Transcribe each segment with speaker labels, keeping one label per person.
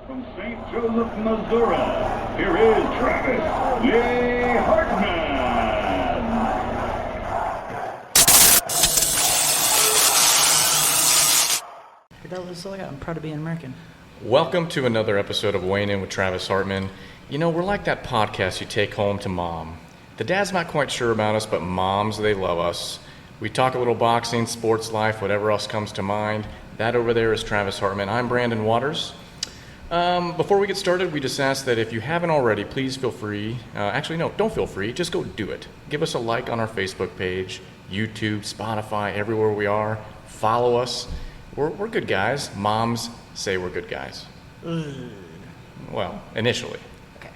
Speaker 1: From St. Joseph, Missouri, here is Travis Lee Hartman.
Speaker 2: That was like, I'm proud to be an American.
Speaker 3: Welcome to another episode of Weighing In with Travis Hartman. You know, we're like that podcast you take home to mom. The dad's not quite sure about us, but moms, they love us. We talk a little boxing, sports life, whatever else comes to mind. That over there is Travis Hartman. I'm Brandon Waters. Before we get started, we just ask that if you haven't already, please feel free. Actually, no, don't feel free. Just go do it. Give us a like on our Facebook page, YouTube, Spotify, everywhere we are. Follow us. We're good guys. Moms say we're good guys. Well, initially.
Speaker 2: Okay.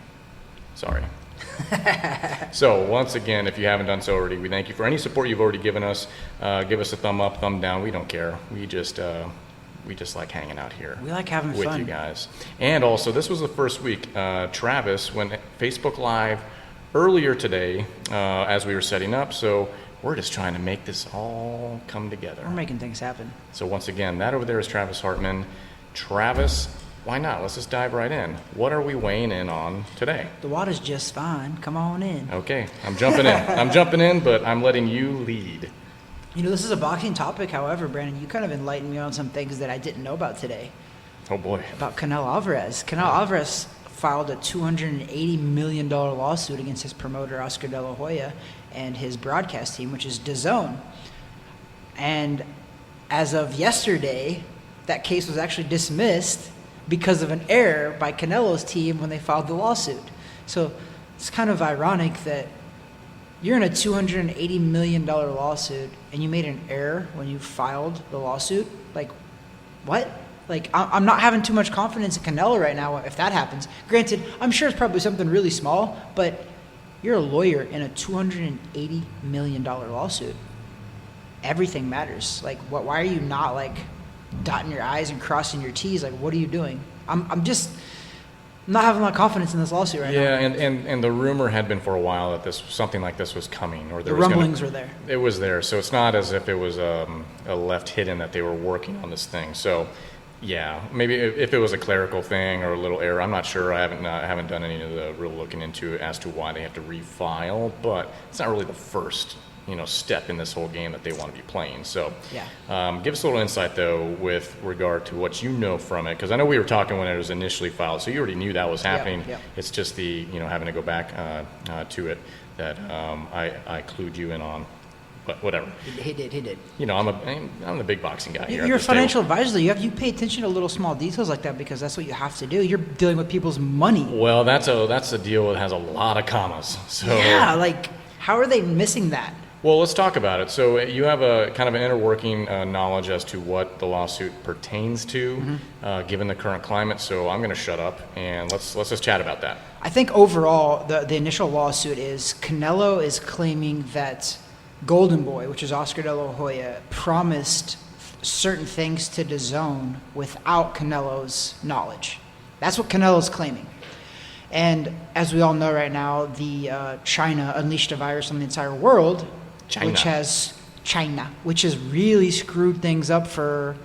Speaker 3: Sorry. So, once again, if you haven't done so already, we thank you for any support you've already given us. Give us a thumb up, thumb down. We don't care. We just like hanging out here.
Speaker 2: We like having
Speaker 3: with
Speaker 2: fun.
Speaker 3: You guys. And also, this was the first week. Travis went Facebook Live earlier today as we were setting up. So, we're just trying to make this all come together.
Speaker 2: We're making things happen.
Speaker 3: So, once again, that over there is Travis Hartman. Travis, why not? Let's just dive right in. What are we weighing in on today?
Speaker 2: The water's just fine. Come on in.
Speaker 3: Okay, I'm jumping in. But I'm letting you lead.
Speaker 2: You know, this is a boxing topic. However, Brandon, you kind of enlightened me on some things that I didn't know about today.
Speaker 3: Oh, boy.
Speaker 2: About Canelo Alvarez. Canelo Alvarez filed a $280 million lawsuit against his promoter, Oscar De La Hoya, and his broadcast team, which is DAZN. And as of yesterday, that case was actually dismissed because of an error by Canelo's team when they filed the lawsuit. So it's kind of ironic that you're in a $280 million lawsuit and you made an error when you filed the lawsuit. Like, what? Like, I'm not having too much confidence in Canelo right now if that happens. Granted, I'm sure it's probably something really small, but you're a lawyer in a $280 million lawsuit. Everything matters. Like, why are you not, like, dotting your I's and crossing your T's? Like, what are you doing? I'm not having a lot of confidence in this lawsuit right now.
Speaker 3: Yeah, and the rumor had been for a while that something like this was coming. Or
Speaker 2: the rumblings were there.
Speaker 3: It was there, so it's not as if it was a left hidden that they were working on this thing. So, yeah, maybe if it was a clerical thing or a little error, I'm not sure. I haven't done any of the real looking into it as to why they have to refile, but it's not really the first step in this whole game that they want to be playing. So,
Speaker 2: yeah.
Speaker 3: Give us a little insight though with regard to what you know from it, because I know we were talking when it was initially filed, so you already knew that was happening.
Speaker 2: Yep.
Speaker 3: It's just the having to go back to it that I clued you in on. But whatever.
Speaker 2: He did.
Speaker 3: I'm the big boxing guy here.
Speaker 2: You're a financial advisor. You pay attention to little small details like that because that's what you have to do. You're dealing with people's money.
Speaker 3: Well, that's a deal that has a lot of commas. So
Speaker 2: yeah, like how are they missing that?
Speaker 3: Well, let's talk about it. So you have a kind of an inner working knowledge as to what the lawsuit pertains to, given the current climate. So I'm going to shut up and let's just chat about that.
Speaker 2: I think overall, the initial lawsuit is Canelo is claiming that Golden Boy, which is Oscar De La Hoya, promised certain things to DAZN without Canelo's knowledge. That's what Canelo's claiming. And as we all know right now, China unleashed a virus on the entire world, which has really screwed things up for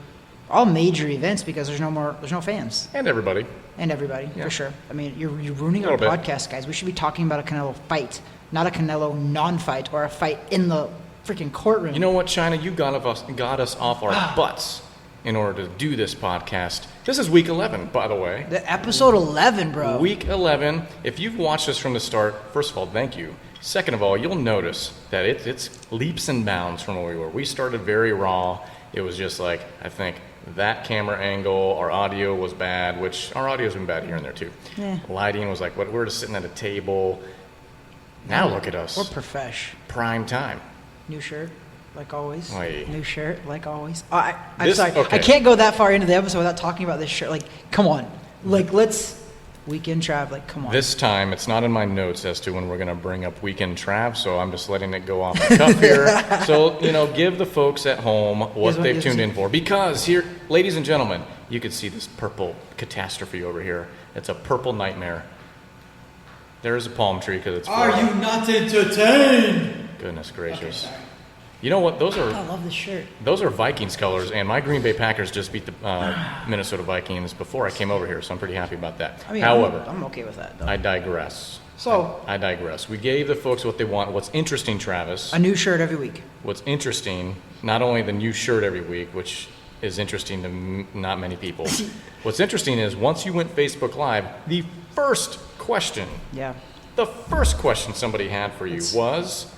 Speaker 2: all major events because there's no fans.
Speaker 3: And everybody,
Speaker 2: yeah. For sure. I mean, you're ruining our podcast, guys. We should be talking about a Canelo fight, not a Canelo non-fight or a fight in the freaking courtroom.
Speaker 3: You know what, China? You got us off our butts in order to do this podcast. This is week 11, by the way.
Speaker 2: The episode 11, bro.
Speaker 3: Week 11. If you've watched us from the start, first of all, thank you. Second of all, you'll notice that it's leaps and bounds from where we were. We started very raw. It was just like, I think, that camera angle, our audio was bad, which our audio's been bad here and there too.
Speaker 2: Yeah.
Speaker 3: Lighting was like, we're just sitting at a table. Now look at us.
Speaker 2: We're profesh.
Speaker 3: Prime time.
Speaker 2: New shirt, like always.
Speaker 3: Oy.
Speaker 2: New shirt, like always. I'm sorry.
Speaker 3: Okay.
Speaker 2: I can't go that far into the episode without talking about this shirt. Like, come on. Like, let's... Weekend Trav, like, come on.
Speaker 3: This time, it's not in my notes as to when we're going to bring up Weekend Trav, so I'm just letting it go off the cuff here. So, give the folks at home what they've tuned in for. Because here, ladies and gentlemen, you can see this purple catastrophe over here. It's a purple nightmare. There is a palm tree because it's...
Speaker 4: Are you not entertained?
Speaker 3: Goodness gracious.
Speaker 4: Okay,
Speaker 3: You know what?
Speaker 2: I love this shirt.
Speaker 3: Those are Vikings colors, and my Green Bay Packers just beat the Minnesota Vikings before I came over here, so I'm pretty happy about that.
Speaker 2: I mean,
Speaker 3: However,
Speaker 2: I'm okay with that, though.
Speaker 3: I digress.
Speaker 2: So
Speaker 3: I digress. We gave the folks what they want. What's interesting, Travis?
Speaker 2: a new shirt every week.
Speaker 3: What's interesting, not only the new shirt every week, which is interesting to not many people. What's interesting is once you went Facebook Live, the first question somebody had for you was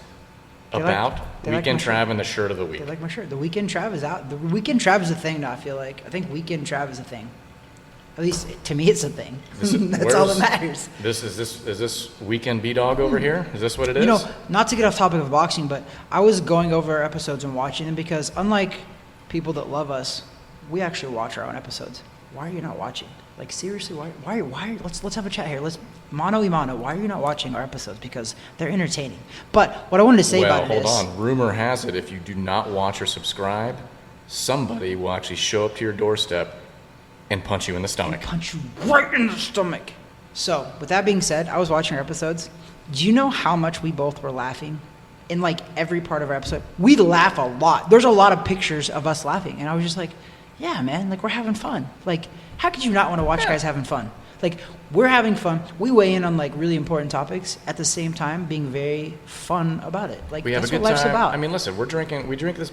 Speaker 3: about Weekend Trav and the shirt of the week.
Speaker 2: They like my shirt. The Weekend Trav is out. The Weekend Trav is a thing now, I feel like. I think Weekend Trav is a thing. At least to me, it's a thing. That's all that matters.
Speaker 3: Is this Weekend B-Dog over here? Is this what it is?
Speaker 2: You know, not to get off topic of boxing, but I was going over our episodes and watching them because unlike people that love us, we actually watch our own episodes. Why are you not watching? Like, seriously, why? Let's have a chat here. Let's mano y mano. Why are you not watching our episodes? Because they're entertaining. But what I wanted to say about it is...
Speaker 3: Well, hold on. Rumor has it if you do not watch or subscribe, somebody will actually show up to your doorstep and punch you in the stomach.
Speaker 2: Punch you right in the stomach. So, with that being said, I was watching our episodes. Do you know how much we both were laughing in, like, every part of our episode? We laugh a lot. There's a lot of pictures of us laughing. And I was just like, yeah, man, like, we're having fun. Like, how could you not want to watch guys having fun? Like, we're having fun. We weigh in on, like, really important topics at the same time being very fun about it. Like, that's what life's about.
Speaker 3: I mean, listen, we drink this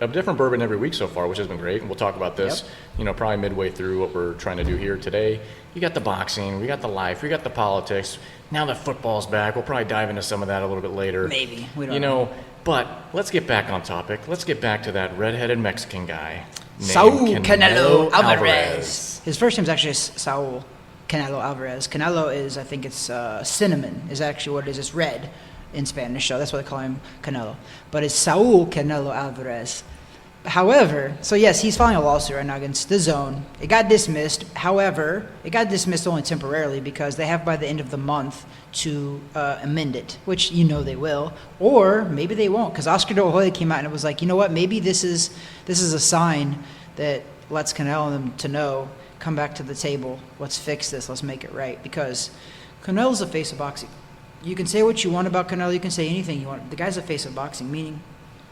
Speaker 3: a different bourbon every week so far, which has been great. And we'll talk about this, probably midway through what we're trying to do here today. You got the boxing, we got the life, we got the politics. Now that football's back, we'll probably dive into some of that a little bit later.
Speaker 2: Maybe. We don't know.
Speaker 3: But let's get back on topic. Let's get back to that redheaded Mexican guy named
Speaker 2: Saul Canelo Alvarez. His first name's actually Saul Canelo Alvarez. Canelo is, I think it's cinnamon is actually what it is. It's red in Spanish, so that's why they call him Canelo. But it's Saul Canelo Alvarez. However, so yes, he's filing a lawsuit right now against DAZN. It got dismissed. However, it got dismissed only temporarily because they have by the end of the month to amend it, which they will, or maybe they won't, because Oscar De La Hoya came out and it was like, you know what, maybe this is a sign that lets Canelo and them to know, come back to the table, let's fix this, let's make it right, because Canelo's the face of boxing. You can say what you want about Canelo, you can say anything you want. The guy's the face of boxing, meaning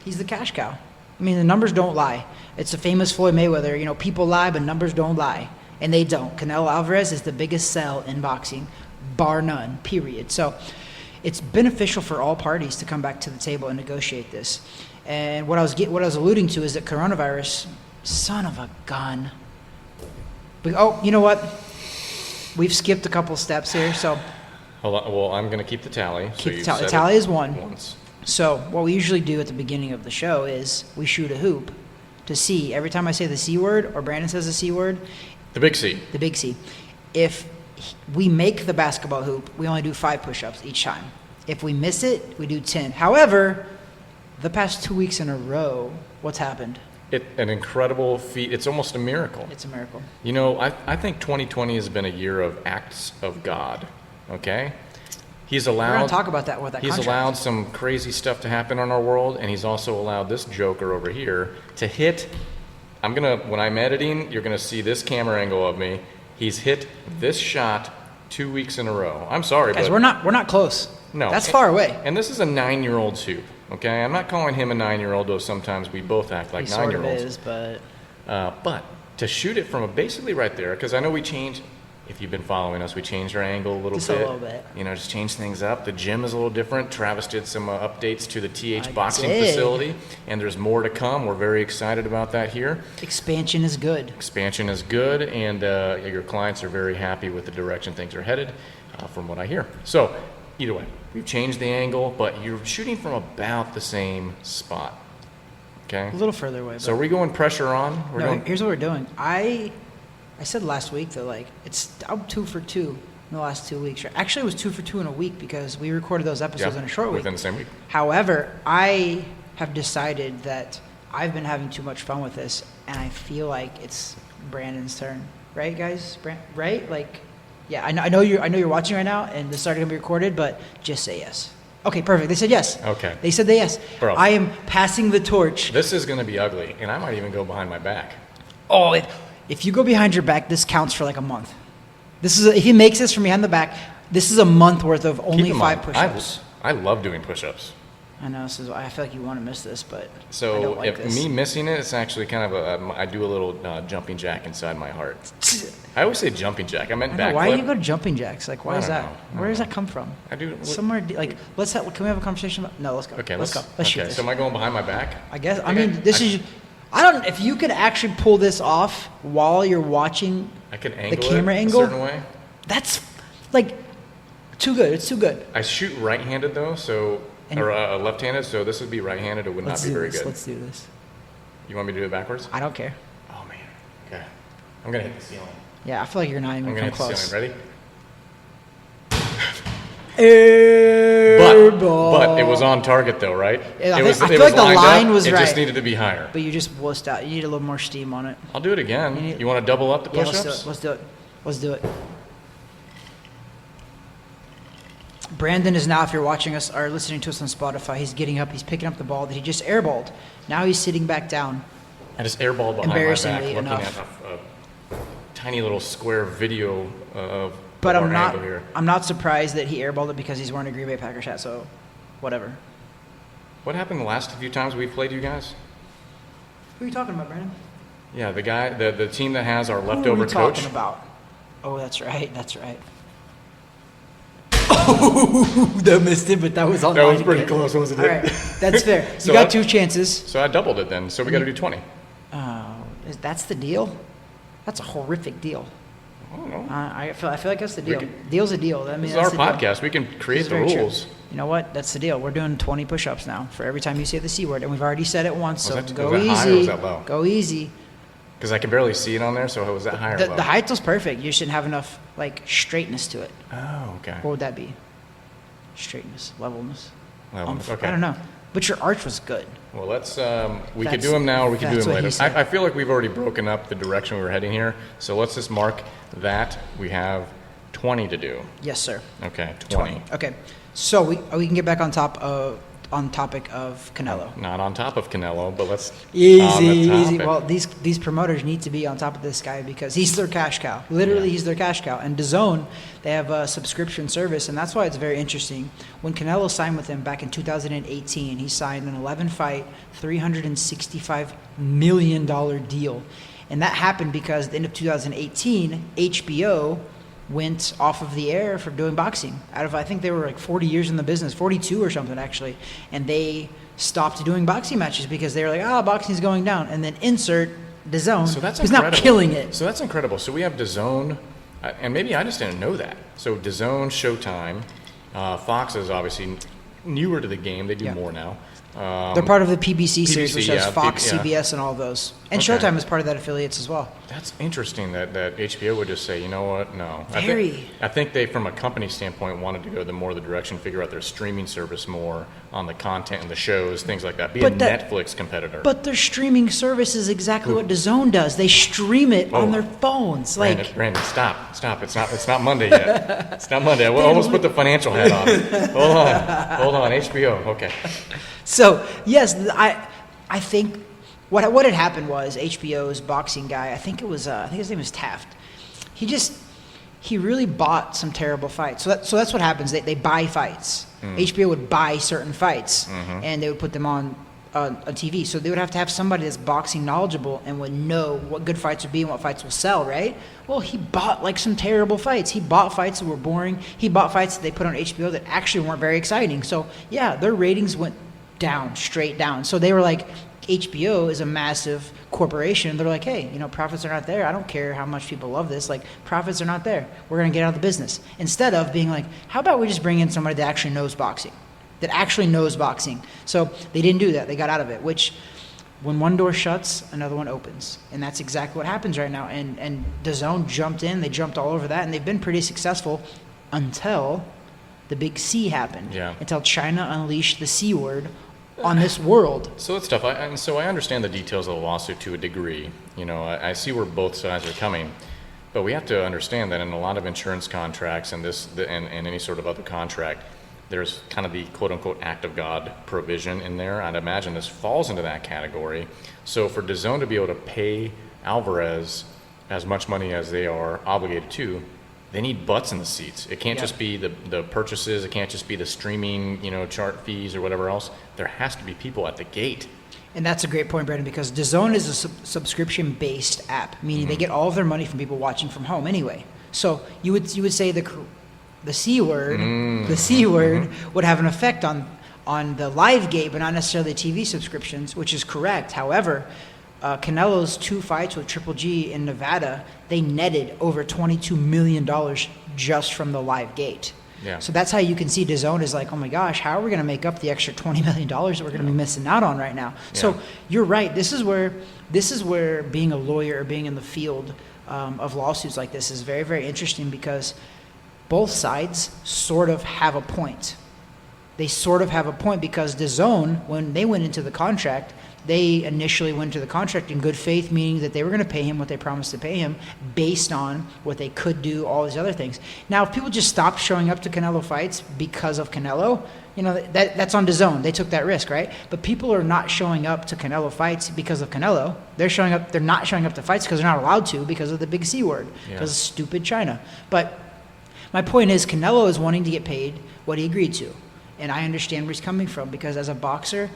Speaker 2: he's the cash cow. I mean, the numbers don't lie. It's the famous Floyd Mayweather, people lie, but numbers don't lie. And they don't. Canelo Alvarez is the biggest sell in boxing, bar none, period. So it's beneficial for all parties to come back to the table and negotiate this. And what I was alluding to is that coronavirus, son of a gun. But, you know what? We've skipped a couple steps here, so.
Speaker 3: Hold on. Well, I'm going to keep the tally.
Speaker 2: Keep the tally. The tally is one.
Speaker 3: Once.
Speaker 2: So what we usually do at the beginning of the show is we shoot a hoop to see, every time I say the C word or Brandon says the C word.
Speaker 3: The big C.
Speaker 2: The big C. If we make the basketball hoop, we only do 5 push-ups each time. If we miss it, we do 10. However, the past 2 weeks in a row, what's happened?
Speaker 3: An incredible feat. It's almost a miracle.
Speaker 2: It's a miracle.
Speaker 3: I think 2020 has been a year of acts of God, okay? We're
Speaker 2: going to talk about that with that
Speaker 3: He's
Speaker 2: contract.
Speaker 3: allowed some crazy stuff to happen in our world, and he's also allowed this joker over here to hit. When I'm editing, you're going to see this camera angle of me. He's hit this shot 2 weeks in a row. I'm sorry,
Speaker 2: guys,
Speaker 3: but
Speaker 2: we're not close.
Speaker 3: No.
Speaker 2: That's far away.
Speaker 3: And this is a 9-year-old's hoop, okay? I'm not calling him a 9-year-old, though sometimes we both act like 9-year-olds.
Speaker 2: He sort of is, but...
Speaker 3: But to shoot it from basically right there, because I know we changed... If you've been following us, we changed our angle a little bit.
Speaker 2: Just a little bit.
Speaker 3: Just changed things up. The gym is a little different. Travis did some updates to the TH boxing facility, and there's more to come. We're very excited about that here.
Speaker 2: Expansion is good.
Speaker 3: Expansion is good, and your clients are very happy with the direction things are headed, from what I hear. So, either way, we've changed the angle, but you're shooting from about the same spot. Okay?
Speaker 2: A little further away.
Speaker 3: So are we going pressure on?
Speaker 2: Here's what we're doing. I said last week that I'm 2 for 2 in the last 2 weeks. Actually, it was 2 for 2 in a week because we recorded those episodes in a short week.
Speaker 3: Within the same week.
Speaker 2: However, I have decided that I've been having too much fun with this, and I feel like it's Brandon's turn. Right, guys? Right? Yeah. I know you're watching right now, and this is already gonna be recorded, but just say yes. Okay, perfect. They said yes.
Speaker 3: Okay.
Speaker 2: They said yes.
Speaker 3: Bro.
Speaker 2: I am passing the torch.
Speaker 3: This is gonna be ugly, and I might even go behind my back.
Speaker 2: Oh. If you go behind your back, this counts for like a month. If he makes this from behind the back, this is a month worth of only 5 push-ups.
Speaker 3: I love doing push-ups.
Speaker 2: I know. I feel like you want to miss this, but I
Speaker 3: So
Speaker 2: don't like
Speaker 3: if
Speaker 2: this.
Speaker 3: me missing it, it's actually kind of I do a little jumping jack inside my heart. I always say jumping jack. I meant
Speaker 2: I know,
Speaker 3: backflip.
Speaker 2: why do you go to jumping jacks? Like, why
Speaker 3: I
Speaker 2: is
Speaker 3: don't
Speaker 2: that?
Speaker 3: know. I
Speaker 2: Where
Speaker 3: don't
Speaker 2: does
Speaker 3: know.
Speaker 2: that come from?
Speaker 3: I do.
Speaker 2: Somewhere like can we have a conversation about? No, let's go.
Speaker 3: Okay,
Speaker 2: let's go. Let's shoot
Speaker 3: okay,
Speaker 2: this.
Speaker 3: so am I going behind my back?
Speaker 2: I guess. I
Speaker 3: Okay.
Speaker 2: mean, this is. I don't. If you could actually pull this off while you're watching,
Speaker 3: I can angle
Speaker 2: camera
Speaker 3: it
Speaker 2: angle?
Speaker 3: a certain way.
Speaker 2: that's like too good. It's too good.
Speaker 3: I shoot right-handed though, so
Speaker 2: And-
Speaker 3: or left-handed, so this would be right-handed. It would
Speaker 2: Let's
Speaker 3: not be
Speaker 2: do
Speaker 3: very
Speaker 2: this.
Speaker 3: good.
Speaker 2: Let's do this.
Speaker 3: You want me to do it backwards?
Speaker 2: I don't care.
Speaker 3: Oh man. Okay. I'm gonna hit the ceiling.
Speaker 2: Yeah, I feel like you're not even
Speaker 3: I'm
Speaker 2: gonna
Speaker 3: gonna
Speaker 2: come
Speaker 3: hit the
Speaker 2: close.
Speaker 3: ceiling. Ready?
Speaker 2: Air ball.
Speaker 3: But it was on target though, right?
Speaker 2: Yeah, I
Speaker 3: it was.
Speaker 2: feel
Speaker 3: it
Speaker 2: like the
Speaker 3: lined
Speaker 2: line
Speaker 3: up.
Speaker 2: was
Speaker 3: It
Speaker 2: right.
Speaker 3: just needed to be higher.
Speaker 2: But you just wussed out. You need a little more steam on it.
Speaker 3: I'll do it again.
Speaker 2: You need-
Speaker 3: You want to double up the
Speaker 2: Yeah,
Speaker 3: push-ups?
Speaker 2: let's do it. Let's do it. Brandon is now, if you're watching us or listening to us on Spotify, he's getting up, he's picking up the ball that he just airballed. Now he's sitting back down.
Speaker 3: I just airballed behind my back,
Speaker 2: Embarrassingly
Speaker 3: looking
Speaker 2: enough.
Speaker 3: at a tiny little square video of
Speaker 2: But
Speaker 3: our
Speaker 2: I'm not
Speaker 3: angle here.
Speaker 2: I'm not surprised that he airballed it because he's wearing a Green Bay Packers hat, so whatever.
Speaker 3: What happened the last few times we played you guys?
Speaker 2: Who are you talking about, Brandon?
Speaker 3: Yeah, the guy, the team that has our
Speaker 2: Who
Speaker 3: leftover
Speaker 2: are we
Speaker 3: coach.
Speaker 2: talking about? Oh, that's right. That's right. Oh, that missed it, but that was on
Speaker 3: That
Speaker 2: line
Speaker 3: was pretty
Speaker 2: again.
Speaker 3: close, wasn't
Speaker 2: All
Speaker 3: it?
Speaker 2: right, that's fair. You
Speaker 3: So
Speaker 2: got
Speaker 3: I-
Speaker 2: 2 chances.
Speaker 3: So I doubled it then. So we got to do 20.
Speaker 2: Oh, that's the deal? That's a horrific deal.
Speaker 3: I don't know.
Speaker 2: I feel like that's the
Speaker 3: We
Speaker 2: deal.
Speaker 3: can-
Speaker 2: Deal's a deal. I mean,
Speaker 3: This is
Speaker 2: that's
Speaker 3: our
Speaker 2: the deal.
Speaker 3: podcast. We can
Speaker 2: This
Speaker 3: create
Speaker 2: is
Speaker 3: the
Speaker 2: very true.
Speaker 3: rules.
Speaker 2: You know what? That's the deal. We're doing 20 push-ups now for every time you say the C word, and we've already said it once. So
Speaker 3: Was that-
Speaker 2: go
Speaker 3: was that high or
Speaker 2: easy.
Speaker 3: was that low?
Speaker 2: Go easy.
Speaker 3: Because I can barely see it on there. So was that high or low?
Speaker 2: The height was perfect. You shouldn't have enough like straightness to it.
Speaker 3: Oh, okay.
Speaker 2: What would that be? Straightness, levelness.
Speaker 3: Okay.
Speaker 2: I don't know. But your arch was good.
Speaker 3: Well, let's. We could
Speaker 2: That's-
Speaker 3: do them now, or we could do
Speaker 2: that's
Speaker 3: them
Speaker 2: what he
Speaker 3: later.
Speaker 2: said.
Speaker 3: I feel like we've already broken up the direction we were heading here. So let's just mark that we have 20 to do.
Speaker 2: Yes, sir.
Speaker 3: Okay, 20.
Speaker 2: Okay. So we can get back on topic of Canelo.
Speaker 3: Not on top of Canelo, but let's. on the
Speaker 2: Easy.
Speaker 3: topic.
Speaker 2: Well, these promoters need to be on top of this guy because he's their cash cow. Literally,
Speaker 3: Yeah.
Speaker 2: he's their cash cow. And DAZN, they have a subscription service, and that's why it's very interesting. When Canelo signed with them back in 2018, he signed an 11-fight, $365 million deal. And that happened because at the end of 2018, HBO went off of the air for doing boxing. Out of, I think they were like 40 years in the business, 42 or something actually. And they stopped doing boxing matches because they were like, boxing's going down. And then insert DAZN,
Speaker 3: So that's
Speaker 2: who's
Speaker 3: incredible.
Speaker 2: now killing it.
Speaker 3: So that's incredible. So we have DAZN, and maybe I just didn't know that. So DAZN, Showtime, Fox is obviously newer to the game. They do
Speaker 2: Yeah.
Speaker 3: more now.
Speaker 2: They're part of the PBC series,
Speaker 3: PBC,
Speaker 2: which has
Speaker 3: yeah,
Speaker 2: Fox,
Speaker 3: yeah.
Speaker 2: CBS, and all those. And
Speaker 3: Okay.
Speaker 2: Showtime is part of that affiliates as well.
Speaker 3: That's interesting that HBO would just say, you know what, no.
Speaker 2: Very.
Speaker 3: I think they, from a company standpoint, wanted to go the more the direction, figure out their streaming service more on the content and the shows, things like that. Be a
Speaker 2: But that-
Speaker 3: Netflix competitor.
Speaker 2: But their streaming service is exactly what DAZN does. They stream it on
Speaker 3: Oh.
Speaker 2: their phones. Like,
Speaker 3: Brandon, stop. It's not Monday yet. It's not Monday. I almost put the financial hat on. Hold on. HBO. Okay.
Speaker 2: so yes, I think what had happened was HBO's boxing guy. I think his name was Taft. He really bought some terrible fights. So that's what happens. They buy fights. HBO would buy certain fights and they would put them on TV. So they would have to have somebody that's boxing knowledgeable and would know what good fights would be and what fights will sell, right? Well, he bought like some terrible fights. He bought fights that were boring. He bought fights that they put on HBO that actually weren't very exciting. So yeah, their ratings went down, straight down. So they were like, HBO is a massive corporation. They're like, hey, profits are not there. I don't care how much people love this. Like, profits are not there. We're going to get out of the business. Instead of being like, how about we just bring in somebody that actually knows boxing? So they didn't do that. They got out of it, which when one door shuts, another one opens. And that's exactly what happens right now. And DAZN jumped in. They jumped all over that. And they've been pretty successful until the big C happened.
Speaker 3: Yeah.
Speaker 2: Until China unleashed the C word on this world.
Speaker 3: So it's tough. I understand the details of the lawsuit to a degree. I see where both sides are coming, but we have to understand that in a lot of insurance contracts and and any sort of other contract, there's kind of the quote-unquote act of God provision in there. I'd imagine this falls into that category. So for DAZN to be able to pay Alvarez as much money as they are obligated to, they need butts in the seats. It can't just be the purchases. It can't just be the streaming, chart fees or whatever else. There has to be people at the gate.
Speaker 2: And that's a great point, Brandon, because DAZN is a subscription-based app, meaning they get all of their money from people watching from home anyway. So you would say the C word, would have an effect on the live gate, but not necessarily TV subscriptions, which is correct. However, Canelo's 2 fights with Triple G in Nevada, they netted over $22 million just from the live gate.
Speaker 3: Yeah.
Speaker 2: So that's how you can see DAZN is like, oh my gosh, how are we going to make up the extra $20 million that we're going to be missing out on right now? Yeah. So you're right. This is where being a lawyer or being in the field of lawsuits like this is very, very interesting, because both sides sort of have a point. They sort of have a point because DAZN, when they went into the contract, they initially went into the contract in good faith, meaning that they were going to pay him what they promised to pay him based on what they could do, all these other things. Now, if people just stopped showing up to Canelo fights because of Canelo, that's on DAZN. They took that risk, right? But people are not showing up to Canelo fights because of Canelo. They're not showing up to fights because they're not allowed to because of the big C word, because of stupid China. But my point is, Canelo is wanting to get paid what he agreed to. And I understand where he's coming from, because as a boxer,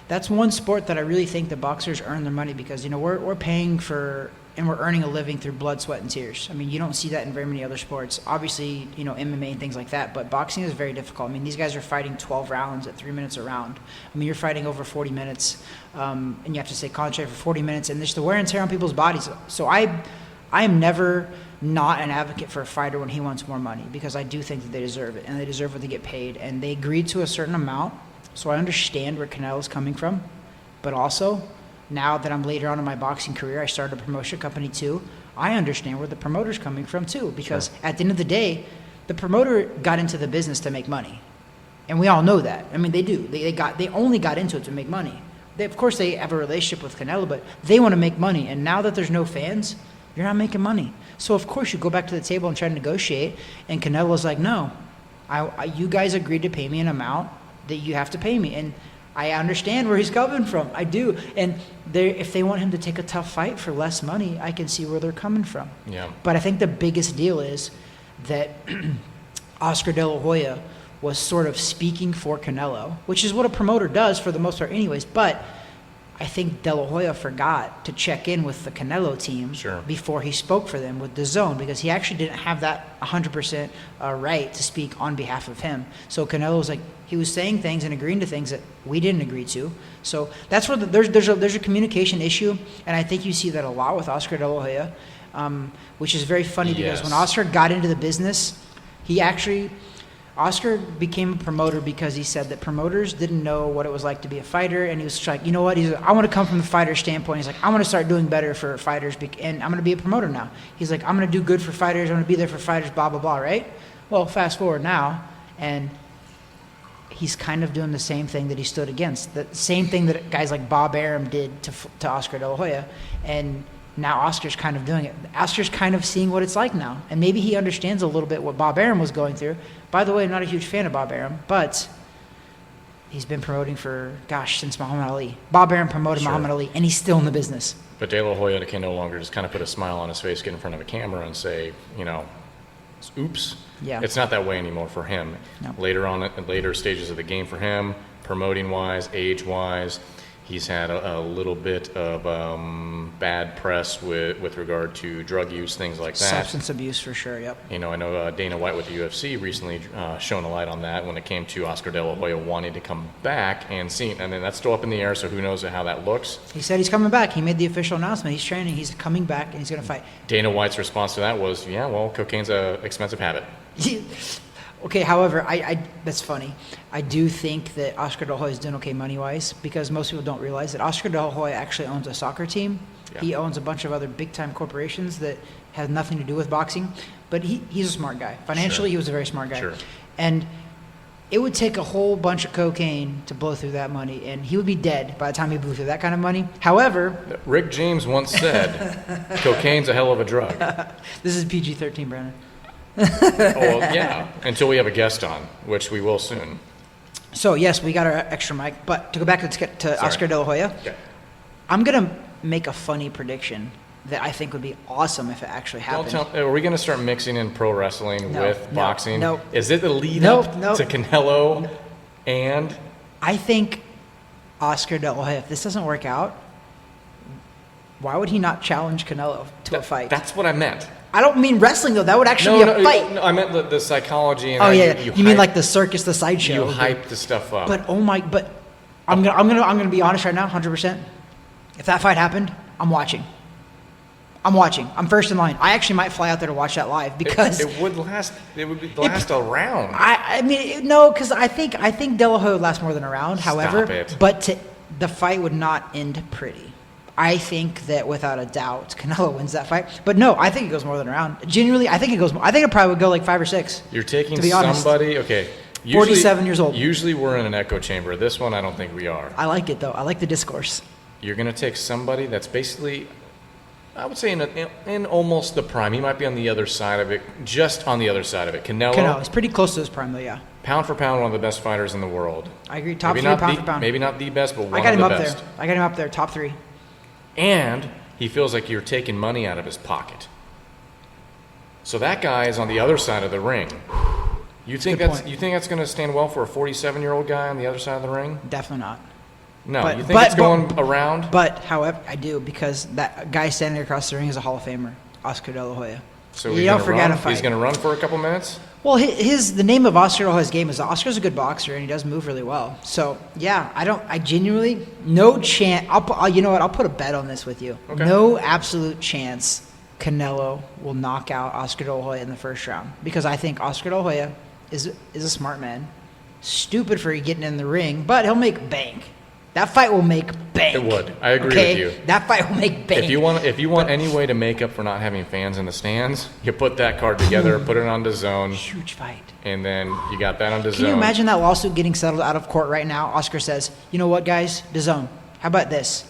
Speaker 2: that's one sport that I really think the boxers earn their money, because we're paying for and we're earning a living through blood, sweat, and tears. I mean, you don't see that in very many other sports. Obviously, MMA and things like that, but boxing is very difficult. I mean, these guys are fighting 12 rounds at 3 minutes a round. I mean, you're fighting over 40 minutes, and you have to stay concentrated for 40 minutes, and there's the wear and tear on people's bodies. So I am never not an advocate for a fighter when he wants more money, because I do think that they deserve it, and they deserve what they get paid, and they agreed to a certain amount. So I understand where Canelo's coming from, but also, now that I'm later on in my boxing career, I started a promotion company too. I understand where the promoter's coming from too, because at the end of the day, the promoter got into the business to make money, and we all know that. I mean, they do. They only got into it to make money. Of course, they have a relationship with Canelo, but they want to make money. And now that there's no fans, you're not making money. So of course, you go back to the table and try to negotiate. And Canelo's like, no, you guys agreed to pay me an amount that you have to pay me. And I understand where he's coming from. I do. And if they want him to take a tough fight for less money, I can see where they're coming from. Yeah. But I think the biggest deal is that Oscar De La Hoya was sort of speaking for Canelo, which is what a promoter does for the most part anyways. But I think De La Hoya forgot to check in with the Canelo team before he spoke for them with DAZN, because he actually didn't have that 100% right to speak on behalf of him. So Canelo was like, he was saying things and agreeing to things that we didn't agree to. So that's where there's a communication issue, and I think you see that a lot with Oscar De La Hoya, which is very funny because when Oscar got into the business, Oscar became a promoter because he said that promoters didn't know what it was like to be a fighter, and he was like, you know what, he's like, I want to come from the fighter standpoint. He's like, I want to start doing better for fighters, and I'm going to be a promoter now. He's like, I'm going to do good for fighters, I'm going to be there for fighters, blah, blah, blah, right? Well, fast forward now, and he's kind of doing the same thing that he stood against, the same thing that guys like Bob Arum did to Oscar De La Hoya, and now Oscar's kind of doing it. Oscar's kind of seeing what it's like now, and maybe he understands a little bit what Bob Arum was going through. By the way, I'm not a huge fan of Bob Arum, but he's been promoting since Muhammad Ali. Bob Arum promoted Muhammad Ali, and he's still in the business.
Speaker 3: But De La Hoya can no longer just kind of put a smile on his face, get in front of a camera and say, oops. Yeah. It's not that way anymore for him. No. Later stages of the game for him, promoting-wise, age-wise, he's had a little bit of bad press with regard to drug use, things like that.
Speaker 2: Substance abuse, for sure, yep.
Speaker 3: I know Dana White with the UFC recently shone a light on that when it came to Oscar De La Hoya wanting to come back and then that's still up in the air, so who knows how that looks.
Speaker 2: He said he's coming back. He made the official announcement. He's training. He's coming back, and he's going to fight.
Speaker 3: Dana White's response to that was, cocaine's an expensive habit.
Speaker 2: Okay, however, that's funny. I do think that Oscar De La Hoya is doing okay money-wise, because most people don't realize that Oscar De La Hoya actually owns a soccer team. Yeah. He owns a bunch of other big-time corporations that have nothing to do with boxing, but he's a smart guy. Financially, he was a very smart guy. Sure. And it would take a whole bunch of cocaine to blow through that money, and he would be dead by the time he blew through that kind of money. However...
Speaker 3: Rick James once said, cocaine's a hell of a drug.
Speaker 2: This is PG-13, Brandon.
Speaker 3: Until we have a guest on, which we will soon.
Speaker 2: So yes, we got our extra mic, but to go back to Oscar De La Hoya, I'm gonna make a funny prediction that I think would be awesome if it actually happened.
Speaker 3: Are we going to start mixing in pro wrestling with boxing?
Speaker 2: No.
Speaker 3: Is it the lead up to Canelo? And
Speaker 2: I think Oscar De La Hoya, if this doesn't work out, why would he not challenge Canelo to a fight?
Speaker 3: That's what I meant.
Speaker 2: I don't mean wrestling though. That would actually be a fight.
Speaker 3: No, I meant the psychology. And
Speaker 2: you mean like the circus, the sideshow?
Speaker 3: You hype the stuff up.
Speaker 2: But I'm gonna be honest right now, 100%. If that fight happened, I'm watching. I'm first in line. I actually might fly out there to watch that live because
Speaker 3: it would last. It would last a round.
Speaker 2: I mean, no, because I think De La Hoya would last more than a round. However, the fight would not end pretty. I think that without a doubt, Canelo wins that fight. But no, I think it goes more than a round. Genuinely, I think it goes. I think it probably would go like 5 or 6.
Speaker 3: You're taking
Speaker 2: to be honest.
Speaker 3: Somebody. Okay.
Speaker 2: 47 years old.
Speaker 3: Usually we're in an echo chamber. This one, I don't think we are.
Speaker 2: I like it though. I like the discourse.
Speaker 3: You're going to take somebody that's basically, I would say, in almost the prime. He might be on the other side of it, just on the other side of it. Canelo
Speaker 2: is pretty close to his prime though, yeah.
Speaker 3: Pound for pound, one of the best fighters in the world.
Speaker 2: I agree. Top 3 pound for pound.
Speaker 3: Maybe not the best, but one of the best.
Speaker 2: I got him up there, top 3.
Speaker 3: And he feels like you're taking money out of his pocket. So that guy is on the other side of the ring. You think that's going to stand well for a 47-year-old guy on the other side of the ring?
Speaker 2: Definitely not.
Speaker 3: No, you think it's going around?
Speaker 2: But, however, I do, because that guy standing across the ring is a Hall of Famer, Oscar De La Hoya.
Speaker 3: So you don't forget a fight. He's going to run for a couple minutes?
Speaker 2: Well, the name of Oscar De La Hoya's game is Oscar's a good boxer, and he does move really well. So, yeah, I genuinely, no chance, you know what, I'll put a bet on this with you. Okay. No absolute chance Canelo will knock out Oscar De La Hoya in the first round, because I think Oscar De La Hoya is a smart man, stupid for getting in the ring, but he'll make bank. That fight will make bank.
Speaker 3: It would. I agree with you.
Speaker 2: That fight will make bank.
Speaker 3: If you want any way to make up for not having fans in the stands, you put that card together, put it on DAZN.
Speaker 2: Huge fight.
Speaker 3: And then you got that on DAZN.
Speaker 2: Can you imagine that lawsuit getting settled out of court right now? Oscar says, you know what, guys? DAZN, how about this?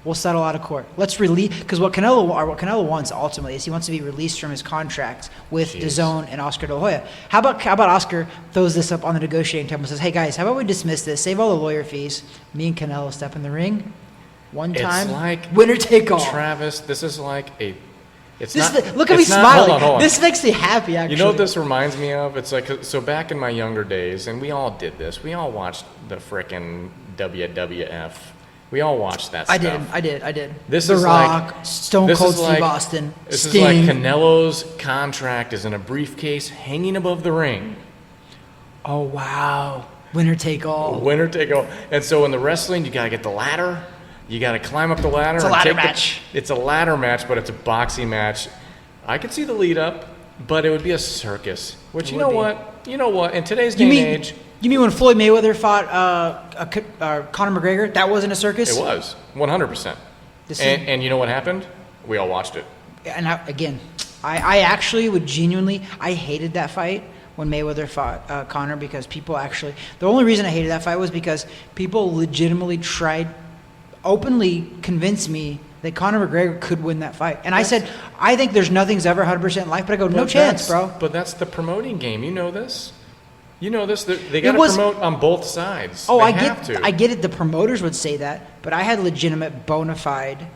Speaker 2: We'll settle out of court. Let's release, because what Canelo wants ultimately is he wants to be released from his contracts with DAZN and Oscar De La Hoya. How about Oscar throws this up on the negotiating table and says, hey guys, how about we dismiss this, save all the lawyer fees, me and Canelo step in the ring, one time,
Speaker 3: it's like,
Speaker 2: winner take all.
Speaker 3: Travis, this is like a,
Speaker 2: look at me smiling. Hold on. This makes me happy, actually.
Speaker 3: You know what this reminds me of? It's like, so back in my younger days, and we all did this, we all watched the frickin' WWF. We all watched that stuff.
Speaker 2: I did.
Speaker 3: This
Speaker 2: The
Speaker 3: is
Speaker 2: Rock,
Speaker 3: like,
Speaker 2: Stone Cold Steve Austin,
Speaker 3: This
Speaker 2: Sting.
Speaker 3: is like Canelo's contract is in a briefcase hanging above the ring.
Speaker 2: Oh, wow. Winner take all.
Speaker 3: Winner take all. And so in the wrestling, you got to get the ladder. You got to climb up the ladder.
Speaker 2: It's a ladder match.
Speaker 3: It's a ladder match, but it's a boxing match. I could see the lead up, but it would be a circus. Which, you know what? In today's day and age...
Speaker 2: You mean when Floyd Mayweather fought Conor McGregor? That wasn't a circus?
Speaker 3: It was, 100%. And you know what happened? We all watched it.
Speaker 2: And I actually would genuinely, I hated that fight when Mayweather fought Conor, because people actually, the only reason I hated that fight was because people legitimately tried, openly convinced me that Conor McGregor could win that fight. And I said, I think there's nothing's ever 100% in life, but I go, no chance, bro.
Speaker 3: But that's the promoting game. You know this. You know this. They got to promote on both sides.
Speaker 2: Oh, I get it. The promoters would say that, but I had legitimate, bona fide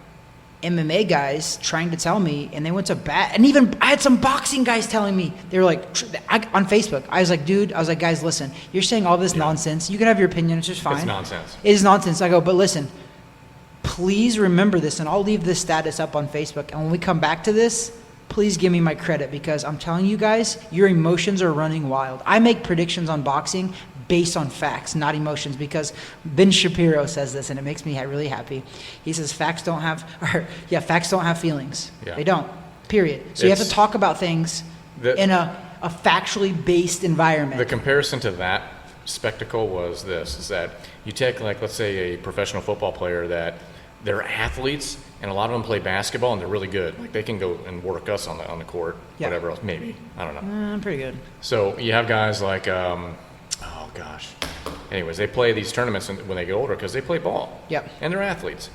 Speaker 2: MMA guys trying to tell me, and they went to bat. And even I had some boxing guys telling me, they were like, on Facebook. I was like, dude, guys, listen, you're saying all this nonsense. You can have your opinion. It's just fine.
Speaker 3: It's nonsense.
Speaker 2: It is nonsense. I go, but listen, please remember this, and I'll leave this status up on Facebook. And when we come back to this, please give me my credit, because I'm telling you guys, your emotions are running wild. I make predictions on boxing based on facts, not emotions, because Ben Shapiro says this, and it makes me really happy. He says facts don't have feelings. Yeah. They don't, period. So you have to talk about things in a factually based environment.
Speaker 3: The comparison to that spectacle was this, is that you take, like, let's say a professional football player that they're athletes, and a lot of them play basketball, and they're really good. Like, they can go and work us on the court, whatever else. Maybe. I don't know.
Speaker 2: I'm pretty good.
Speaker 3: So you have guys like, anyways, they play these tournaments when they get older because they play ball.
Speaker 2: Yep.
Speaker 3: And they're athletes.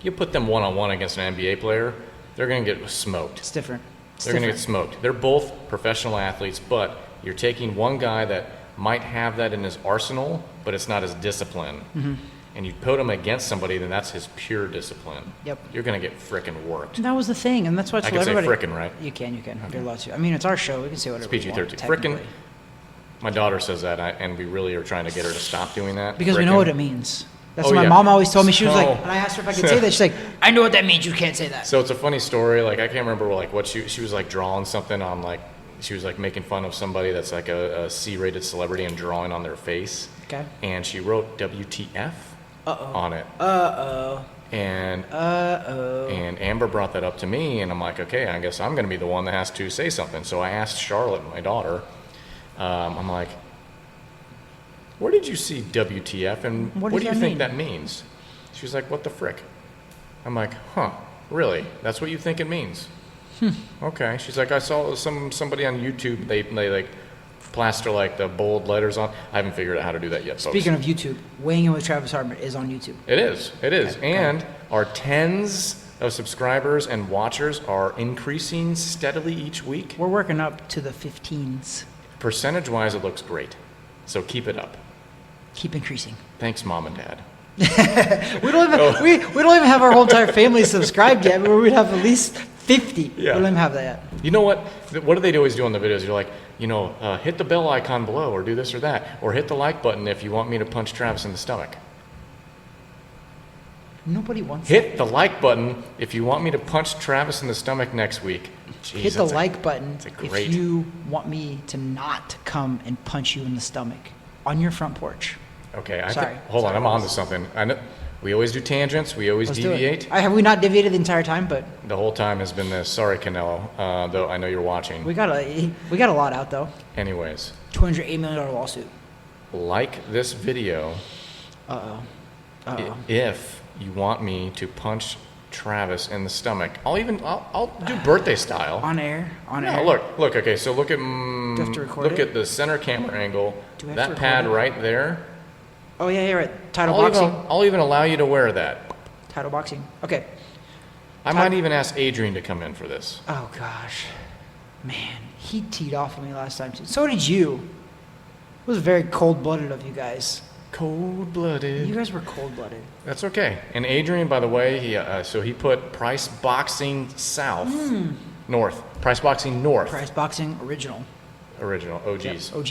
Speaker 3: You put them one-on-one against an NBA player, they're going to get smoked.
Speaker 2: It's different.
Speaker 3: They're going to get smoked. They're both professional athletes, but you're taking one guy that might have that in his arsenal, but it's not his discipline.
Speaker 2: Mm-hmm.
Speaker 3: and you put him against somebody, then that's his pure discipline.
Speaker 2: Yep.
Speaker 3: You're going to get frickin' worked.
Speaker 2: That was the thing, and that's why I
Speaker 3: I
Speaker 2: told
Speaker 3: can say
Speaker 2: everybody.
Speaker 3: frickin', right?
Speaker 2: You can.
Speaker 3: Okay.
Speaker 2: You're allowed to. I mean, it's our show. We can say whatever
Speaker 3: It's
Speaker 2: we want.
Speaker 3: PG-13. Frickin'.
Speaker 2: technically.
Speaker 3: My daughter says that, and we really are trying to get her to stop doing that.
Speaker 2: Because we know what it means. That's
Speaker 3: Oh,
Speaker 2: what my
Speaker 3: yeah.
Speaker 2: mom always told me. She was like,
Speaker 3: So-
Speaker 2: and I asked her if I could say that. She's like, I know what that means. You can't say that.
Speaker 3: So it's a funny story. Like, I can't remember like what she was like drawing something on, like she was like making fun of somebody that's like a C-rated celebrity and drawing on their face.
Speaker 2: Okay.
Speaker 3: And she wrote WTF on it. And Amber brought that up to me, and I'm like, okay, I guess I'm going to be the one that has to say something. So I asked Charlotte, my daughter, I'm like, where did you see WTF, and
Speaker 2: What
Speaker 3: what
Speaker 2: does
Speaker 3: do you
Speaker 2: that
Speaker 3: think
Speaker 2: mean?
Speaker 3: that means? She was like, what the frick? I'm like, huh, really? That's what you think it means? Okay. She's like, I saw somebody on YouTube, they like plaster like the bold letters on. I haven't figured out how to do that yet, folks.
Speaker 2: Speaking of YouTube, Weighing In with Travis Hartman is on YouTube.
Speaker 3: It is. And our tens of subscribers and watchers are increasing steadily each week.
Speaker 2: We're working up to the 15s.
Speaker 3: Percentage-wise, it looks great. So keep it up.
Speaker 2: Keep increasing.
Speaker 3: Thanks, Mom and Dad.
Speaker 2: We don't even we don't even have our whole entire family subscribed yet. But we'd have at least 50.
Speaker 3: Yeah.
Speaker 2: We don't even have that yet.
Speaker 3: You know what? What do they always do on the videos? You're like, hit the bell icon below, or do this or that, or hit the like button if you want me to punch Travis in the stomach.
Speaker 2: Nobody wants
Speaker 3: Hit the like button if you want me to punch Travis in the stomach next week. Jeez,
Speaker 2: hit the
Speaker 3: that's
Speaker 2: like button
Speaker 3: a
Speaker 2: if
Speaker 3: great-
Speaker 2: you want me to not come and punch you in the stomach on your front porch.
Speaker 3: Okay,
Speaker 2: Sorry.
Speaker 3: hold on,
Speaker 2: Sorry.
Speaker 3: I'm on to something. I know we always do tangents, we always
Speaker 2: Let's do
Speaker 3: deviate.
Speaker 2: it. Have we not deviated the entire time? But
Speaker 3: The whole time has been this. Sorry, Canelo, though I know you're watching.
Speaker 2: we got a lot out though.
Speaker 3: Anyways,
Speaker 2: $208 million lawsuit.
Speaker 3: like this video if you want me to punch Travis in the stomach. I'll do birthday style.
Speaker 2: On air.
Speaker 3: No, look. Okay, so look at
Speaker 2: you have to record
Speaker 3: look
Speaker 2: it?
Speaker 3: at the center camera angle.
Speaker 2: Do we have to
Speaker 3: That
Speaker 2: record
Speaker 3: pad
Speaker 2: it?
Speaker 3: right there.
Speaker 2: Oh yeah, right. Title boxing.
Speaker 3: I'll even allow you to wear that.
Speaker 2: Title boxing. Okay.
Speaker 3: I might even ask Adrian to come in for this.
Speaker 2: Oh gosh, man, he teed off on me last time too. So did you. It was very cold-blooded of you guys.
Speaker 3: Cold-blooded.
Speaker 2: You guys were cold-blooded.
Speaker 3: That's okay. And Adrian, by the way, he put Price Boxing South, North. Price Boxing North.
Speaker 2: Price boxing original.
Speaker 3: Original OGs.
Speaker 2: OG.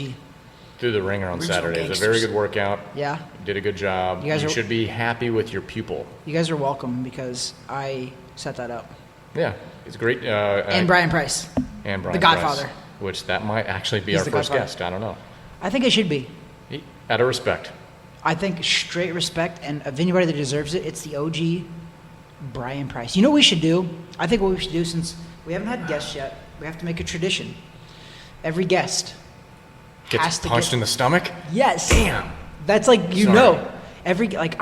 Speaker 3: Through the ringer on
Speaker 2: Original
Speaker 3: Saturday. It was a
Speaker 2: gangsters.
Speaker 3: very good workout.
Speaker 2: Yeah.
Speaker 3: You did a good job.
Speaker 2: You guys
Speaker 3: You
Speaker 2: are-
Speaker 3: should be happy with your pupil.
Speaker 2: You guys are welcome because I set that up.
Speaker 3: Yeah, it's great.
Speaker 2: And Brian Price.
Speaker 3: And Brian
Speaker 2: the Godfather.
Speaker 3: Price, which that might actually be
Speaker 2: He's
Speaker 3: our
Speaker 2: the
Speaker 3: first
Speaker 2: Godfather.
Speaker 3: guest. I don't know.
Speaker 2: I think it should be.
Speaker 3: Out of respect.
Speaker 2: I think straight respect, and of anybody that deserves it, it's the OG Brian Price. You know what we should do? I think what we should do, since we haven't had guests yet, we have to make a tradition. Every guest has
Speaker 3: Gets
Speaker 2: to
Speaker 3: punched
Speaker 2: get...
Speaker 3: in the stomach?
Speaker 2: Yes.
Speaker 3: Damn.
Speaker 2: That's like, you
Speaker 3: Sorry.
Speaker 2: know. Every, like,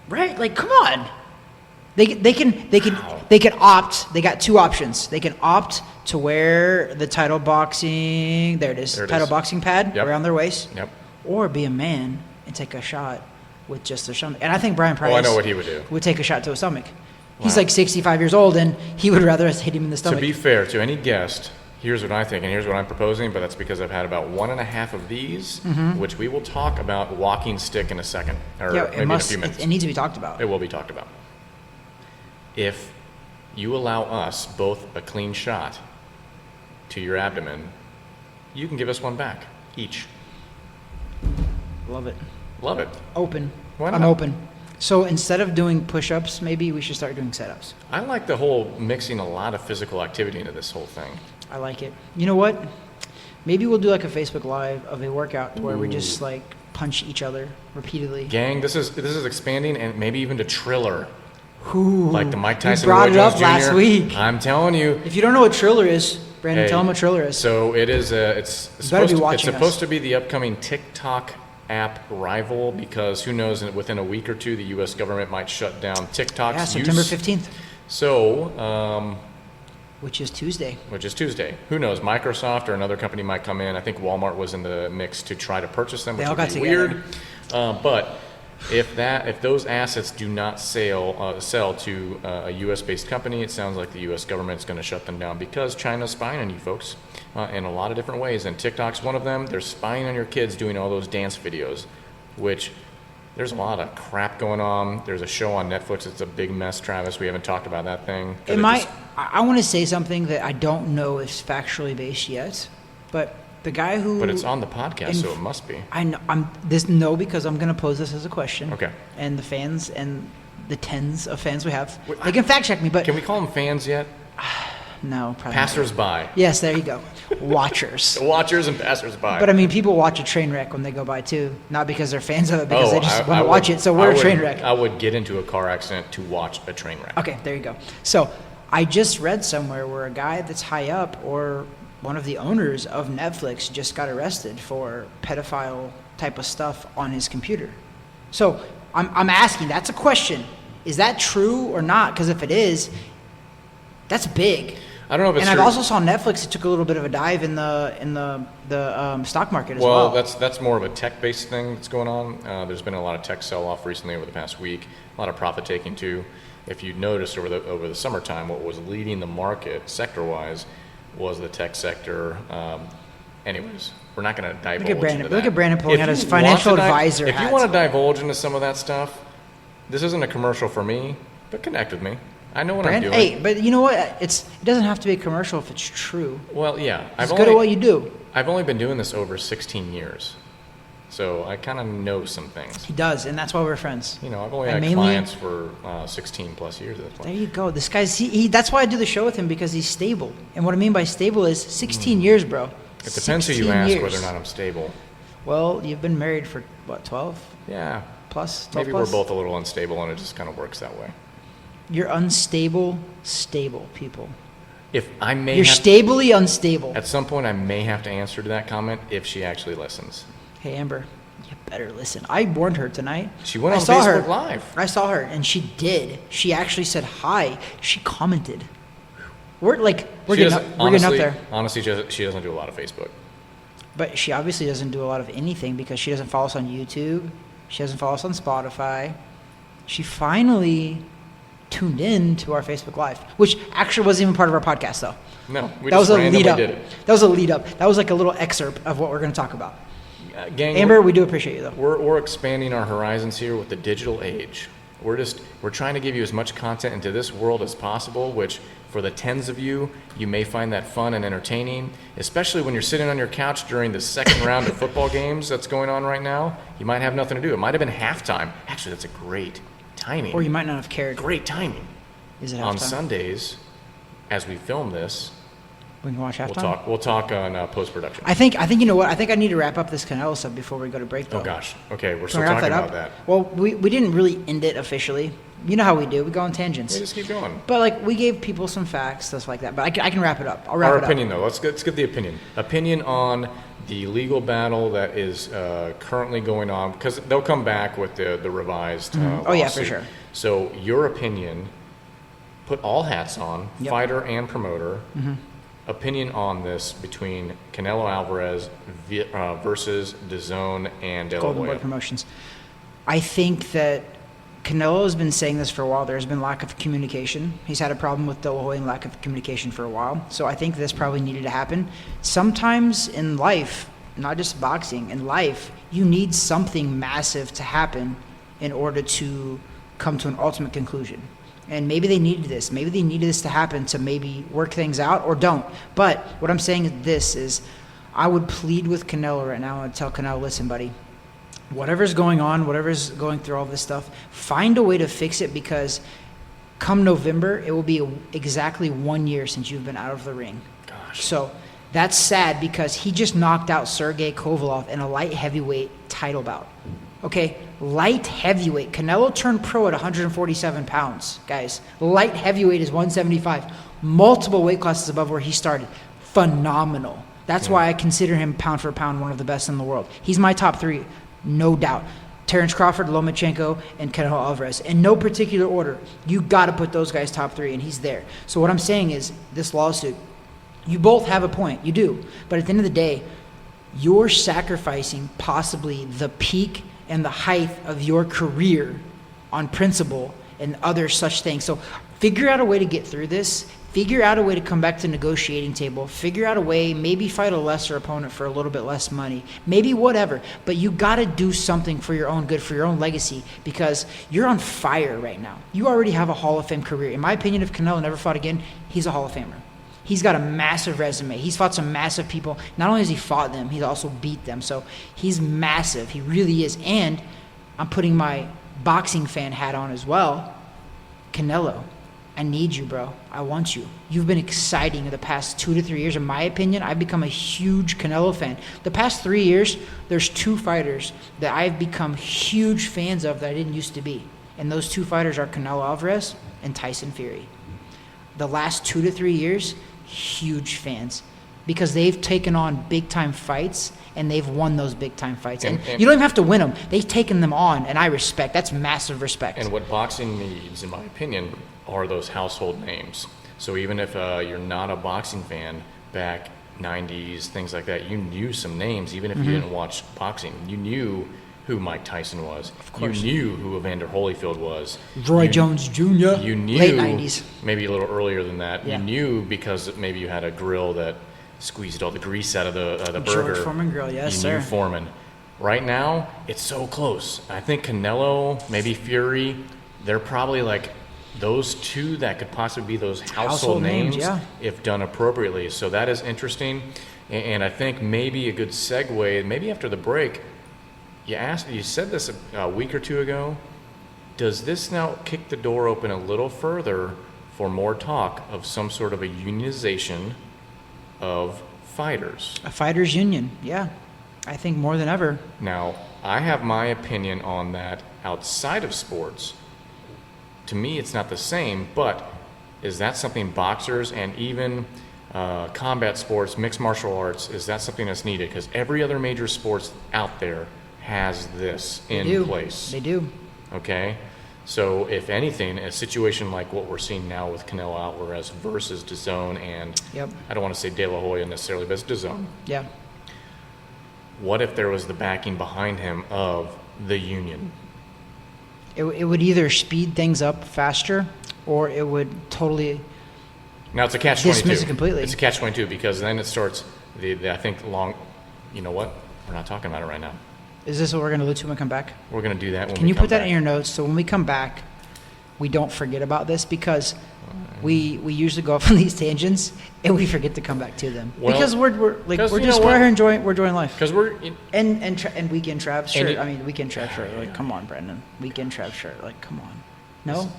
Speaker 2: right? Like, come on. They can opt. They got two options. They can opt to wear the title boxing. There it is.
Speaker 3: There it
Speaker 2: title
Speaker 3: is.
Speaker 2: boxing pad
Speaker 3: Yep.
Speaker 2: around their waist.
Speaker 3: Yep.
Speaker 2: Or be a man and take a shot with just their stomach. And I think Brian Price
Speaker 3: Oh, I know what he would do.
Speaker 2: would take a shot to his stomach. He's
Speaker 3: Wow.
Speaker 2: like 65 years old, and he would rather us hit him in the stomach.
Speaker 3: To be fair to any guest, here's what I think, and here's what I'm proposing, but that's because I've had about 1.5 of these, which we will talk about walking stick in a second, or
Speaker 2: yeah,
Speaker 3: maybe in a few minutes.
Speaker 2: it needs to be talked about.
Speaker 3: It will be talked about. If you allow us both a clean shot to your abdomen, you can give us one back, each.
Speaker 2: Love it.
Speaker 3: Love it.
Speaker 2: Open.
Speaker 3: Why
Speaker 2: I'm
Speaker 3: not?
Speaker 2: open. So instead of doing push-ups, maybe we should start doing set-ups.
Speaker 3: I like the whole mixing a lot of physical activity into this whole thing.
Speaker 2: I like it. You know what? Maybe we'll do like a Facebook Live of a workout where we just like punch each other repeatedly.
Speaker 3: Gang, this is expanding, and maybe even to Triller,
Speaker 2: Ooh,
Speaker 3: like the Mike
Speaker 2: we
Speaker 3: Tyson
Speaker 2: brought
Speaker 3: Roy
Speaker 2: it up
Speaker 3: Jones
Speaker 2: last
Speaker 3: Jr.
Speaker 2: week.
Speaker 3: I'm telling you.
Speaker 2: If you don't know what Triller is, Brandon,
Speaker 3: Hey,
Speaker 2: tell them what Triller is.
Speaker 3: So it is. It's
Speaker 2: better
Speaker 3: supposed
Speaker 2: be
Speaker 3: to,
Speaker 2: watching
Speaker 3: it's supposed
Speaker 2: us.
Speaker 3: to be the upcoming TikTok app rival, because who knows? Within a week or two, the U.S. government might shut down TikTok's
Speaker 2: yeah, September
Speaker 3: use.
Speaker 2: 15th,
Speaker 3: So,
Speaker 2: which is Tuesday.
Speaker 3: which is Tuesday. Who knows? Microsoft or another company might come in. I think Walmart was in the mix to try to purchase them,
Speaker 2: They
Speaker 3: which
Speaker 2: all
Speaker 3: would
Speaker 2: got
Speaker 3: be
Speaker 2: together.
Speaker 3: weird. But if those assets do not sell to a U.S.-based company, it sounds like the U.S. government is going to shut them down, because China's spying on you folks in a lot of different ways, and TikTok's one of them. They're spying on your kids doing all those dance videos, which There's a lot of crap going on. There's a show on Netflix. It's a big mess, Travis. We haven't talked about that thing.
Speaker 2: I want to say something that I don't know if it's factually based yet, but the guy who...
Speaker 3: But it's on the podcast, so it must be.
Speaker 2: I know. Because I'm going to pose this as a question.
Speaker 3: Okay.
Speaker 2: And the fans and the tens of fans we have, they can fact check me, but...
Speaker 3: Can we call them fans yet?
Speaker 2: No, probably
Speaker 3: Passers-by.
Speaker 2: not. Yes, there you go. Watchers.
Speaker 3: Watchers and passers-by.
Speaker 2: But I mean, people watch a train wreck when they go by too, not because they're fans of it, because they just want to watch it. So we're a train wreck.
Speaker 3: I would get into a car accident to watch a train wreck.
Speaker 2: Okay, there you go. So I just read somewhere where a guy that's high up, or one of the owners of Netflix, just got arrested for pedophile type of stuff on his computer. So I'm asking, that's a question. Is that true or not? Because if it is, that's big.
Speaker 3: I don't know if it's
Speaker 2: true.
Speaker 3: true.
Speaker 2: I've also saw Netflix. It took a little bit of a dive in the stock market as well.
Speaker 3: Well, that's more of a tech-based thing that's going on. There's been a lot of tech sell-off recently over the past week. A lot of profit-taking too. If you noticed over the summertime, what was leading the market sector-wise was the tech sector. Anyways, we're not going to divulge into that.
Speaker 2: Look at Brandon pulling out his financial advisor
Speaker 3: hat. If you want to divulge into some of that stuff, this isn't a commercial for me, but connect with me. I know what I'm doing.
Speaker 2: Hey, but you know what? It doesn't have to be a commercial if it's true.
Speaker 3: Well, yeah.
Speaker 2: It's good at what you do.
Speaker 3: I've only been doing this over 16 years. So I kind of know some things.
Speaker 2: He does, and that's why we're friends.
Speaker 3: You know, I've only had clients for 16 plus years at this point.
Speaker 2: There you go. This guy's, that's why I do the show with him, because he's stable. And what I mean by stable is 16 years, bro.
Speaker 3: It depends who you ask whether or not I'm stable.
Speaker 2: Well, you've been married for, what, 12?
Speaker 3: Yeah.
Speaker 2: Plus? 12
Speaker 3: Maybe
Speaker 2: plus?
Speaker 3: we're both a little unstable, and it just kind of works that way.
Speaker 2: You're unstable, stable people.
Speaker 3: You're
Speaker 2: stably unstable.
Speaker 3: At some point, I may have to answer to that comment if she actually listens.
Speaker 2: Hey, Amber, you better listen. I warned her tonight.
Speaker 3: She went on Facebook Live.
Speaker 2: I saw her, and she did. She actually said hi. She commented. We're getting up there.
Speaker 3: Honestly, she doesn't do a lot of Facebook.
Speaker 2: But she obviously doesn't do a lot of anything, because she doesn't follow us on YouTube. She doesn't follow us on Spotify. She finally tuned in to our Facebook Live, which actually wasn't even part of our podcast, though.
Speaker 3: No, we just randomly did it.
Speaker 2: That was a lead up. That was like a little excerpt of what we're going to talk about.
Speaker 3: Gang,
Speaker 2: Amber, we do appreciate you, though.
Speaker 3: We're expanding our horizons here with the digital age. We're trying to give you as much content into this world as possible, which for the tens of you may find that fun and entertaining, especially when you're sitting on your couch during the second round of football games that's going on right now. You might have nothing to do. It might have been halftime. Actually, that's a great timing.
Speaker 2: Or you might not have cared.
Speaker 3: Great timing.
Speaker 2: Is it halftime?
Speaker 3: On Sundays, as we film this,
Speaker 2: we can watch halftime.
Speaker 3: We'll talk on post-production.
Speaker 2: I think you know what? I think I need to wrap up this Canelo stuff before we go to break, though.
Speaker 3: Oh gosh. Okay, we're still talking about that.
Speaker 2: Well, we didn't really end it officially. You know how we do. We go on tangents.
Speaker 3: Yeah, just keep going.
Speaker 2: But we gave people some facts, stuff like that. But I can wrap it up. I'll wrap it up.
Speaker 3: Our opinion, though. Let's get the opinion. Opinion on the legal battle that is currently going on, because they'll come back with the revised lawsuit.
Speaker 2: Oh yeah, for sure.
Speaker 3: So your opinion, put all hats on, fighter and promoter. Opinion on this between Canelo Alvarez versus DAZN and De La
Speaker 2: Golden
Speaker 3: Hoya.
Speaker 2: Boy Promotions. I think that Canelo has been saying this for a while. There's been lack of communication. He's had a problem with De La Hoya and lack of communication for a while. So I think this probably needed to happen. Sometimes in life, not just boxing, in life, you need something massive to happen in order to come to an ultimate conclusion. And maybe they needed this. Maybe they needed this to happen to maybe work things out, or don't. But what I'm saying is I would plead with Canelo right now and tell Canelo, listen, buddy, whatever's going on, whatever's going through all this stuff, find a way to fix it, because come November, it will be exactly 1 year since you've been out of the ring.
Speaker 3: Gosh.
Speaker 2: So that's sad, because he just knocked out Sergey Kovalev in a light heavyweight title bout. Okay, light heavyweight. Canelo turned pro at 147 pounds, guys. Light heavyweight is 175. Multiple weight classes above where he started. Phenomenal. That's why I consider him pound for pound one of the best in the world. He's my top three, no doubt. Terrence Crawford, Lomachenko, and Canelo Alvarez. In no particular order. You got to put those guys top three, and he's there. So what I'm saying is, this lawsuit, you both have a point. You do. But at the end of the day, you're sacrificing possibly the peak and the height of your career on principle and other such things. So figure out a way to get through this. Figure out a way to come back to the negotiating table. Figure out a way, maybe fight a lesser opponent for a little bit less money. Maybe whatever. But you got to do something for your own good, for your own legacy, because you're on fire right now. You already have a Hall of Fame career. In my opinion, if Canelo never fought again, he's a Hall of Famer. He's got a massive resume. He's fought some massive people. Not only has he fought them, he's also beat them. So he's massive. He really is. And I'm putting my boxing fan hat on as well. Canelo, I need you, bro. I want you. You've been exciting the past 2 to 3 years. In my opinion, I've become a huge Canelo fan. The past 3 years, there's 2 fighters that I've become huge fans of that I didn't used to be. And those 2 fighters are Canelo Alvarez and Tyson Fury. The last 2 to 3 years, huge fans, because they've taken on big-time fights and they've won those big-time fights. And you don't even have to win them. They've taken them on, and I respect. That's massive respect.
Speaker 3: And what boxing needs, in my opinion, are those household names. So even if you're not a boxing fan, back 90s, things like that, you knew some names, even if you didn't watch boxing. You knew who Mike Tyson was. Of course. You knew who Evander Holyfield was.
Speaker 2: Roy Jones Jr.
Speaker 3: You knew,
Speaker 2: late 90s.
Speaker 3: Maybe a little earlier than that.
Speaker 2: Yeah.
Speaker 3: You knew because maybe you had a grill that squeezed all the grease out of the burger.
Speaker 2: George Foreman grill, yes,
Speaker 3: you
Speaker 2: sir.
Speaker 3: knew Foreman. Right now, it's so close. I think Canelo, maybe Fury, they're probably like those 2 that could possibly be those household names
Speaker 2: yeah.
Speaker 3: if done appropriately. So that is interesting. And I think maybe a good segue, maybe after the break, you said this a week or 2 ago. Does this now kick the door open a little further for more talk of some sort of a unionization of fighters?
Speaker 2: A fighters union, yeah. I think more than ever.
Speaker 3: Now, I have my opinion on that outside of sports. To me, it's not the same, but is that something boxers and even combat sports, mixed martial arts, is that something that's needed? Because every other major sports out there has this in place.
Speaker 2: They do.
Speaker 3: Okay? So if anything, a situation like what we're seeing now with Canelo Alvarez versus DAZN and I don't want to say De La Hoya necessarily, but it's DAZN.
Speaker 2: Yeah.
Speaker 3: What if there was the backing behind him of the union?
Speaker 2: It would either speed things up faster or it would totally
Speaker 3: now it's a catch-22.
Speaker 2: Dismiss it completely.
Speaker 3: It's a catch-22 because then it starts the I think long. You know what? We're not talking about it right now.
Speaker 2: Is this what we're going to allude to when we come back?
Speaker 3: We're going to do that when
Speaker 2: Can
Speaker 3: we
Speaker 2: you
Speaker 3: come
Speaker 2: put that
Speaker 3: back.
Speaker 2: in your notes so when we come back, we don't forget about this, because we usually go off on these tangents and we forget to come back to them,
Speaker 3: Well,
Speaker 2: because we're
Speaker 3: you
Speaker 2: just
Speaker 3: know what?
Speaker 2: we're enjoying life.
Speaker 3: Because we're
Speaker 2: And weekend Trav shirt.
Speaker 3: you-
Speaker 2: I mean, weekend Trav shirt. Like, come on, Brendan. Weekend Trav shirt. Like, come on. No.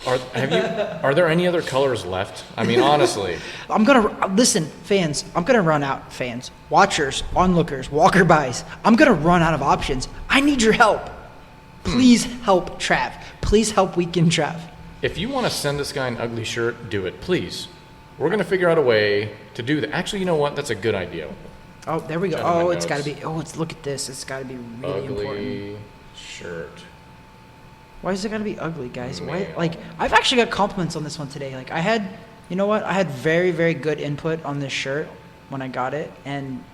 Speaker 3: Are there any other colors left? I mean, honestly.
Speaker 2: I'm gonna listen, fans. I'm gonna run out, fans, watchers, onlookers, walker-bys. I'm gonna run out of options. I need your help. Please help Trav. Please help Weekend Trav.
Speaker 3: If you want to send this guy an ugly shirt, do it, please. We're going to figure out a way to do that. Actually, you know what? That's a good idea.
Speaker 2: Oh, there we go.
Speaker 3: Gentlemen
Speaker 2: Oh, it's got to
Speaker 3: notes.
Speaker 2: be. Oh, look at this. It's got to be really important.
Speaker 3: Ugly shirt.
Speaker 2: Why is it got to be ugly, guys? Why?
Speaker 3: Man.
Speaker 2: Like, I've actually got compliments on this one today. Like, I had, you know what? I had very, very good input on this shirt when I got it, and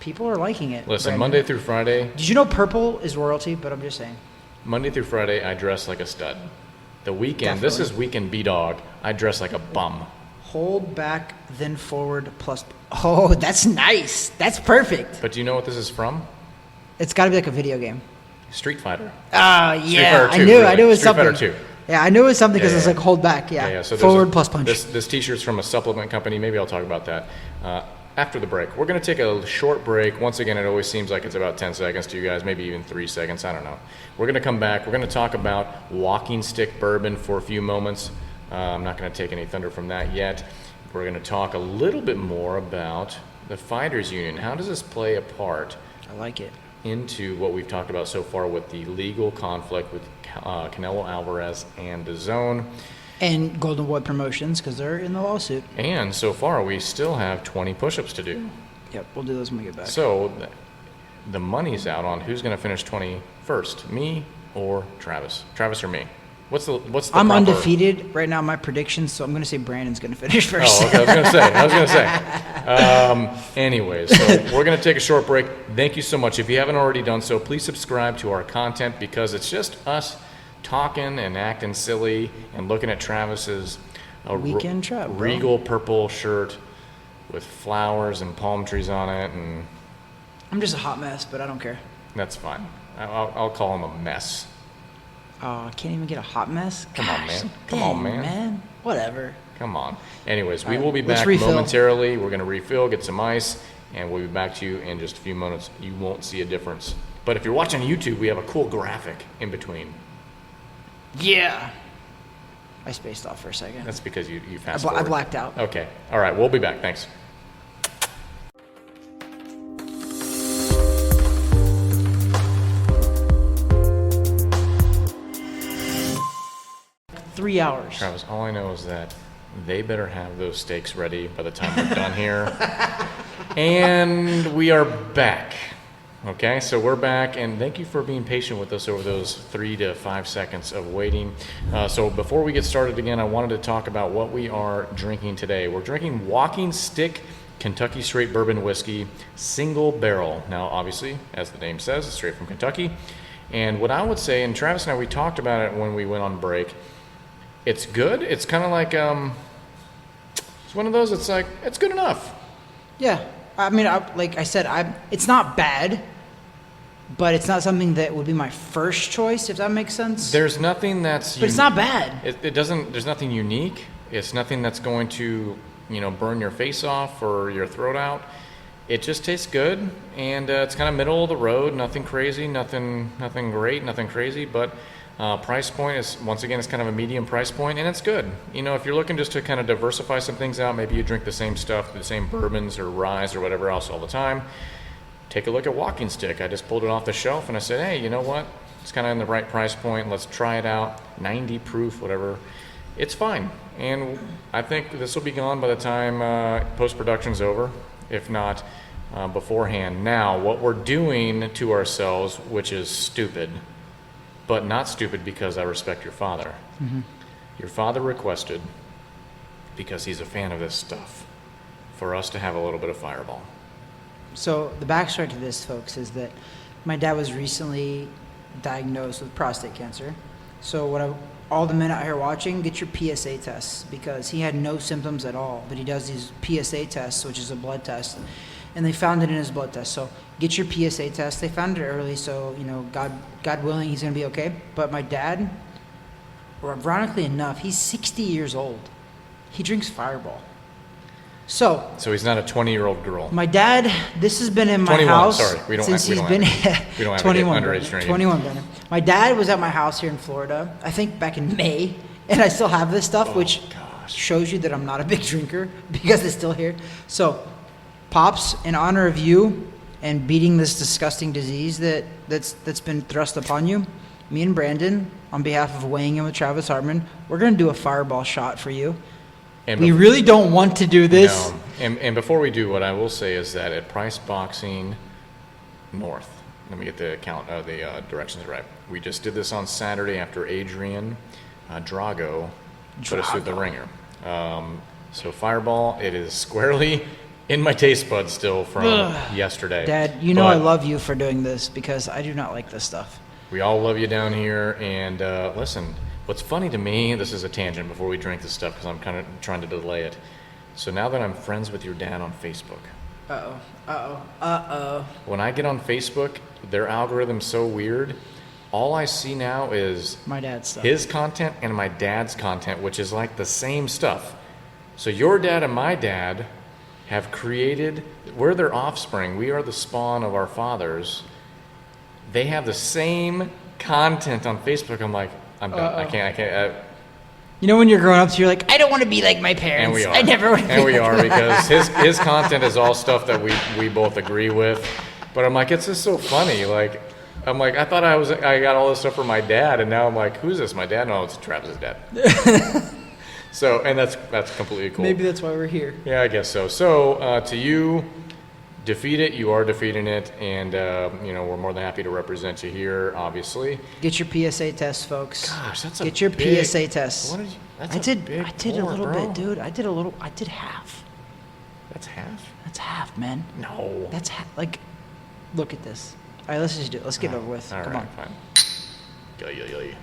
Speaker 2: people are liking it.
Speaker 3: Listen,
Speaker 2: Brandon.
Speaker 3: Monday through Friday.
Speaker 2: Did you know purple is royalty? But I'm just saying.
Speaker 3: Monday through Friday, I dress like a stud. The weekend, this is weekend B-Dog, I dress like a bum.
Speaker 2: Hold back, then forward, plus. Oh, that's nice. That's perfect.
Speaker 3: But do you know what this is from?
Speaker 2: It's got to be like a video game.
Speaker 3: Street Fighter.
Speaker 2: Oh,
Speaker 3: Street
Speaker 2: yeah.
Speaker 3: Fighter 2,
Speaker 2: I knew
Speaker 3: really.
Speaker 2: it was
Speaker 3: Street
Speaker 2: something.
Speaker 3: Fighter 2.
Speaker 2: Yeah, I knew it was something because
Speaker 3: Yeah,
Speaker 2: it's
Speaker 3: yeah.
Speaker 2: like hold back. Yeah.
Speaker 3: So there's
Speaker 2: forward plus punch.
Speaker 3: This T-shirt's from a supplement company. Maybe I'll talk about that after the break. We're going to take a short break. Once again, it always seems like it's about 10 seconds to you guys, maybe even 3 seconds. I don't know. We're going to come back. We're going to talk about walking stick bourbon for a few moments. I'm not going to take any thunder from that yet. We're going to talk a little bit more about the Fighters Union. How does this play a part
Speaker 2: I like it.
Speaker 3: into what we've talked about so far with the legal conflict with Canelo Alvarez and DAZN?
Speaker 2: And Golden Boy Promotions, because they're in the lawsuit.
Speaker 3: And so far, we still have 20 push-ups to do.
Speaker 2: Yep, we'll do those when we get back.
Speaker 3: So the money's out on who's going to finish 20 first, me or Travis? Travis or me? What's the
Speaker 2: I'm
Speaker 3: proper-
Speaker 2: undefeated right now, my predictions, so I'm going to say Brandon's going to finish first.
Speaker 3: Oh, okay. I was going to say. Anyways, so we're going to take a short break. Thank you so much. If you haven't already done so, please subscribe to our content because it's just us talking and acting silly and looking at Travis's
Speaker 2: Weekend trap, bro.
Speaker 3: regal purple shirt with flowers and palm trees on it, and
Speaker 2: I'm just a hot mess, but I don't care.
Speaker 3: that's fine. I'll call him a mess.
Speaker 2: Oh, I can't even get a hot mess?
Speaker 3: Come on,
Speaker 2: Gosh,
Speaker 3: man. Come on,
Speaker 2: dang,
Speaker 3: man.
Speaker 2: Whatever.
Speaker 3: Come on. Anyways, we
Speaker 2: All right,
Speaker 3: will be
Speaker 2: let's
Speaker 3: back
Speaker 2: refill.
Speaker 3: momentarily. We're going to refill, get some ice, and we'll be back to you in just a few minutes. You won't see a difference. But if you're watching YouTube, we have a cool graphic in between.
Speaker 2: Yeah. I spaced off for a second.
Speaker 3: That's because you fast
Speaker 2: I
Speaker 3: forward.
Speaker 2: blacked out.
Speaker 3: Okay. All right. We'll be back. Thanks.
Speaker 2: Three hours.
Speaker 3: Travis, all I know is that they better have those steaks ready by the time we're done here. And we are back. Okay, so we're back, and thank you for being patient with us over those 3 to 5 seconds of waiting. So before we get started again, I wanted to talk about what we are drinking today. We're drinking Walking Stick Kentucky Straight Bourbon Whiskey, single barrel. Now, obviously, as the name says, it's straight from Kentucky. And what I would say, and Travis and I, we talked about it when we went on break, it's good. It's kind of like, it's one of those, it's like, it's good enough.
Speaker 2: Yeah. I mean, like I said, it's not bad, but it's not something that would be my first choice, if that makes sense.
Speaker 3: There's nothing that's...
Speaker 2: But it's not bad.
Speaker 3: It doesn't, there's nothing unique. It's nothing that's going to, burn your face off or your throat out. It just tastes good, and it's kind of middle of the road, nothing crazy, nothing great, nothing crazy, but price point is, once again, it's kind of a medium price point, and it's good. If you're looking just to kind of diversify some things out, maybe you drink the same stuff, the same bourbons or ryes or whatever else all the time, take a look at Walking Stick. I just pulled it off the shelf, and I said, hey, you know what? It's kind of in the right price point. Let's try it out. 90 proof, whatever. It's fine, and I think this will be gone by the time post-production's over, if not beforehand. Now, what we're doing to ourselves, which is stupid, but not stupid because I respect your father. Mm-hmm. Your father requested, because he's a fan of this stuff, for us to have a little bit of Fireball.
Speaker 2: So the backstory to this, folks, is that my dad was recently diagnosed with prostate cancer. So all the men out here watching, get your PSA tests, because he had no symptoms at all, but he does these PSA tests, which is a blood test, and they found it in his blood test. So get your PSA test. They found it early, so God willing, he's gonna be okay. But my dad, ironically enough, he's 60 years old. He drinks Fireball. So
Speaker 3: he's not a 20-year-old girl.
Speaker 2: My dad, this has been in my
Speaker 3: 21,
Speaker 2: house
Speaker 3: sorry. We don't
Speaker 2: since
Speaker 3: have,
Speaker 2: he's
Speaker 3: we
Speaker 2: been
Speaker 3: don't have
Speaker 2: 21.
Speaker 3: underage drinking.
Speaker 2: 21, Brennan. My dad was at my house here in Florida, I think back in May, and I still have this stuff, which shows you that I'm not a big drinker because it's still here. So, Pops, in honor of you and beating this disgusting disease that's been thrust upon you, me and Brandon, on behalf of Weighing In with Travis Hartman, we're going to do a Fireball shot for you. And we really don't want to do this.
Speaker 3: No. And before we do, what I will say is that at Price Boxing North, let me get the directions right. We just did this on Saturday after Adrian Drago put us through the ringer. So Fireball, it is squarely in my taste buds still from yesterday.
Speaker 2: Dad, I love you for doing this because I do not like this stuff.
Speaker 3: We all love you down here. And listen, what's funny to me, this is a tangent before we drink this stuff because I'm kind of trying to delay it. So now that I'm friends with your dad on Facebook. When I get on Facebook, their algorithm's so weird. All I see now is
Speaker 2: my dad's stuff.
Speaker 3: His content and my dad's content, which is like the same stuff. So your dad and my dad have created, we're their offspring. We are the spawn of our fathers. They have the same content on Facebook. I'm like, I'm done. I can't.
Speaker 2: When you're growing up, so you're like, I don't want to be like my parents.
Speaker 3: And we are.
Speaker 2: I never want to be
Speaker 3: And we
Speaker 2: like
Speaker 3: are
Speaker 2: my
Speaker 3: because his content is all stuff that we both agree with. But I'm like, it's just so funny. Like, I'm like, I thought I got all this stuff from my dad, and now I'm like, who's this? My dad? No, it's Travis's dad. So, and that's completely cool.
Speaker 2: Maybe that's why we're here.
Speaker 3: Yeah, I guess so. So, to you, defeat it. You are defeating it, and we're more than happy to represent you here. Obviously,
Speaker 2: get your PSA test, folks.
Speaker 3: Gosh, that's
Speaker 2: get your
Speaker 3: big,
Speaker 2: PSA test.
Speaker 3: What did you? That's
Speaker 2: I did
Speaker 3: pour,
Speaker 2: a little
Speaker 3: bro.
Speaker 2: bit, dude. I did half.
Speaker 3: That's half.
Speaker 2: That's half, man.
Speaker 3: No.
Speaker 2: That's half. Like, look at this. All right, let's just do it. Let's get it over with.
Speaker 3: All
Speaker 2: Come
Speaker 3: right,
Speaker 2: on.
Speaker 3: fine.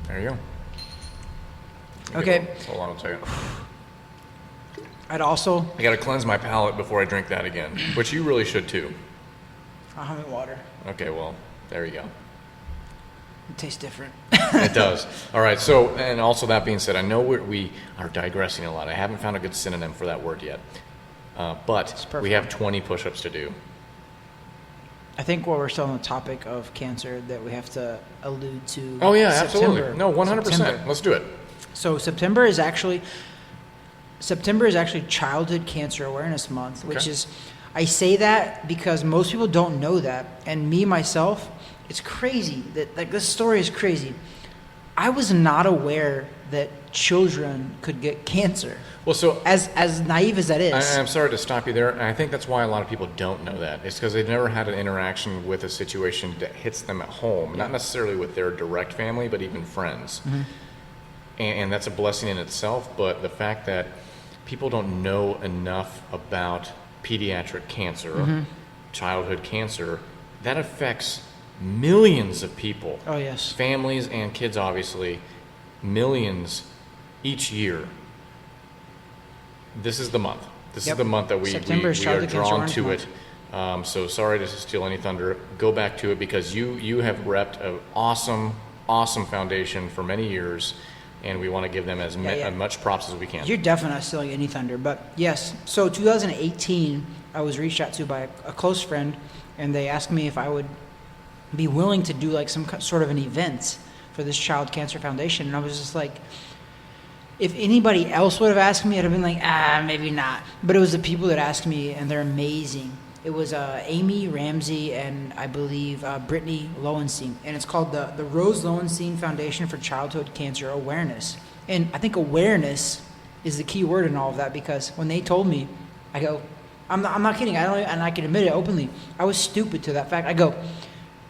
Speaker 3: There you go.
Speaker 2: Okay.
Speaker 3: Hold on a second.
Speaker 2: I'd also...
Speaker 3: I got to cleanse my palate before I drink that again, which you really should too.
Speaker 2: I'll have it water.
Speaker 3: Okay, well, there you go.
Speaker 2: It tastes different.
Speaker 3: It does. All right, so, and also that being said, I know we are digressing a lot. I haven't found a good synonym for that word yet. But we have 20 push-ups to do.
Speaker 2: I think while we're still on the topic of cancer, that we have to allude to.
Speaker 3: Oh yeah,
Speaker 2: September.
Speaker 3: absolutely. No, 100%.
Speaker 2: September.
Speaker 3: Let's do it.
Speaker 2: So September is actually Childhood Cancer Awareness Month, which
Speaker 3: Okay.
Speaker 2: is, I say that because most people don't know that, and me myself, it's crazy that, like, this story is crazy. I was not aware that children could get cancer.
Speaker 3: Well, so
Speaker 2: As naive as that is.
Speaker 3: I'm sorry to stop you there, and I think that's why a lot of people don't know that. It's because they've never had an interaction with a situation that hits them at home, not necessarily with their direct family, but even friends.
Speaker 2: Mm-hmm.
Speaker 3: And that's a blessing in itself, but the fact that people don't know enough about pediatric cancer,
Speaker 2: Mm-hmm.
Speaker 3: childhood cancer, that affects millions of people.
Speaker 2: Oh, yes.
Speaker 3: Families and kids, obviously, millions each year. This is the month. This
Speaker 2: Yep.
Speaker 3: is the month that we
Speaker 2: September is
Speaker 3: are
Speaker 2: Childhood Cancer
Speaker 3: drawn
Speaker 2: Awareness
Speaker 3: to
Speaker 2: Month.
Speaker 3: it. So sorry to steal any thunder. Go back to it because you have repped an awesome foundation for many years, and we want to give them as much props as we can.
Speaker 2: You're definitely not stealing any thunder, but yes. So 2018, I was reached out to by a close friend, and they asked me if I would be willing to do like some sort of an event for this Child Cancer Foundation, and I was just like, if anybody else would have asked me, I'd have been like, maybe not. But it was the people that asked me, and they're amazing. It was Amy Ramsey and I believe Brittany Lowenstein, and it's called the Rose Lowenstein Foundation for Childhood Cancer Awareness. And I think awareness is the key word in all of that, because when they told me, I go, I'm not kidding. And I can admit it openly. I was stupid to that fact. I go,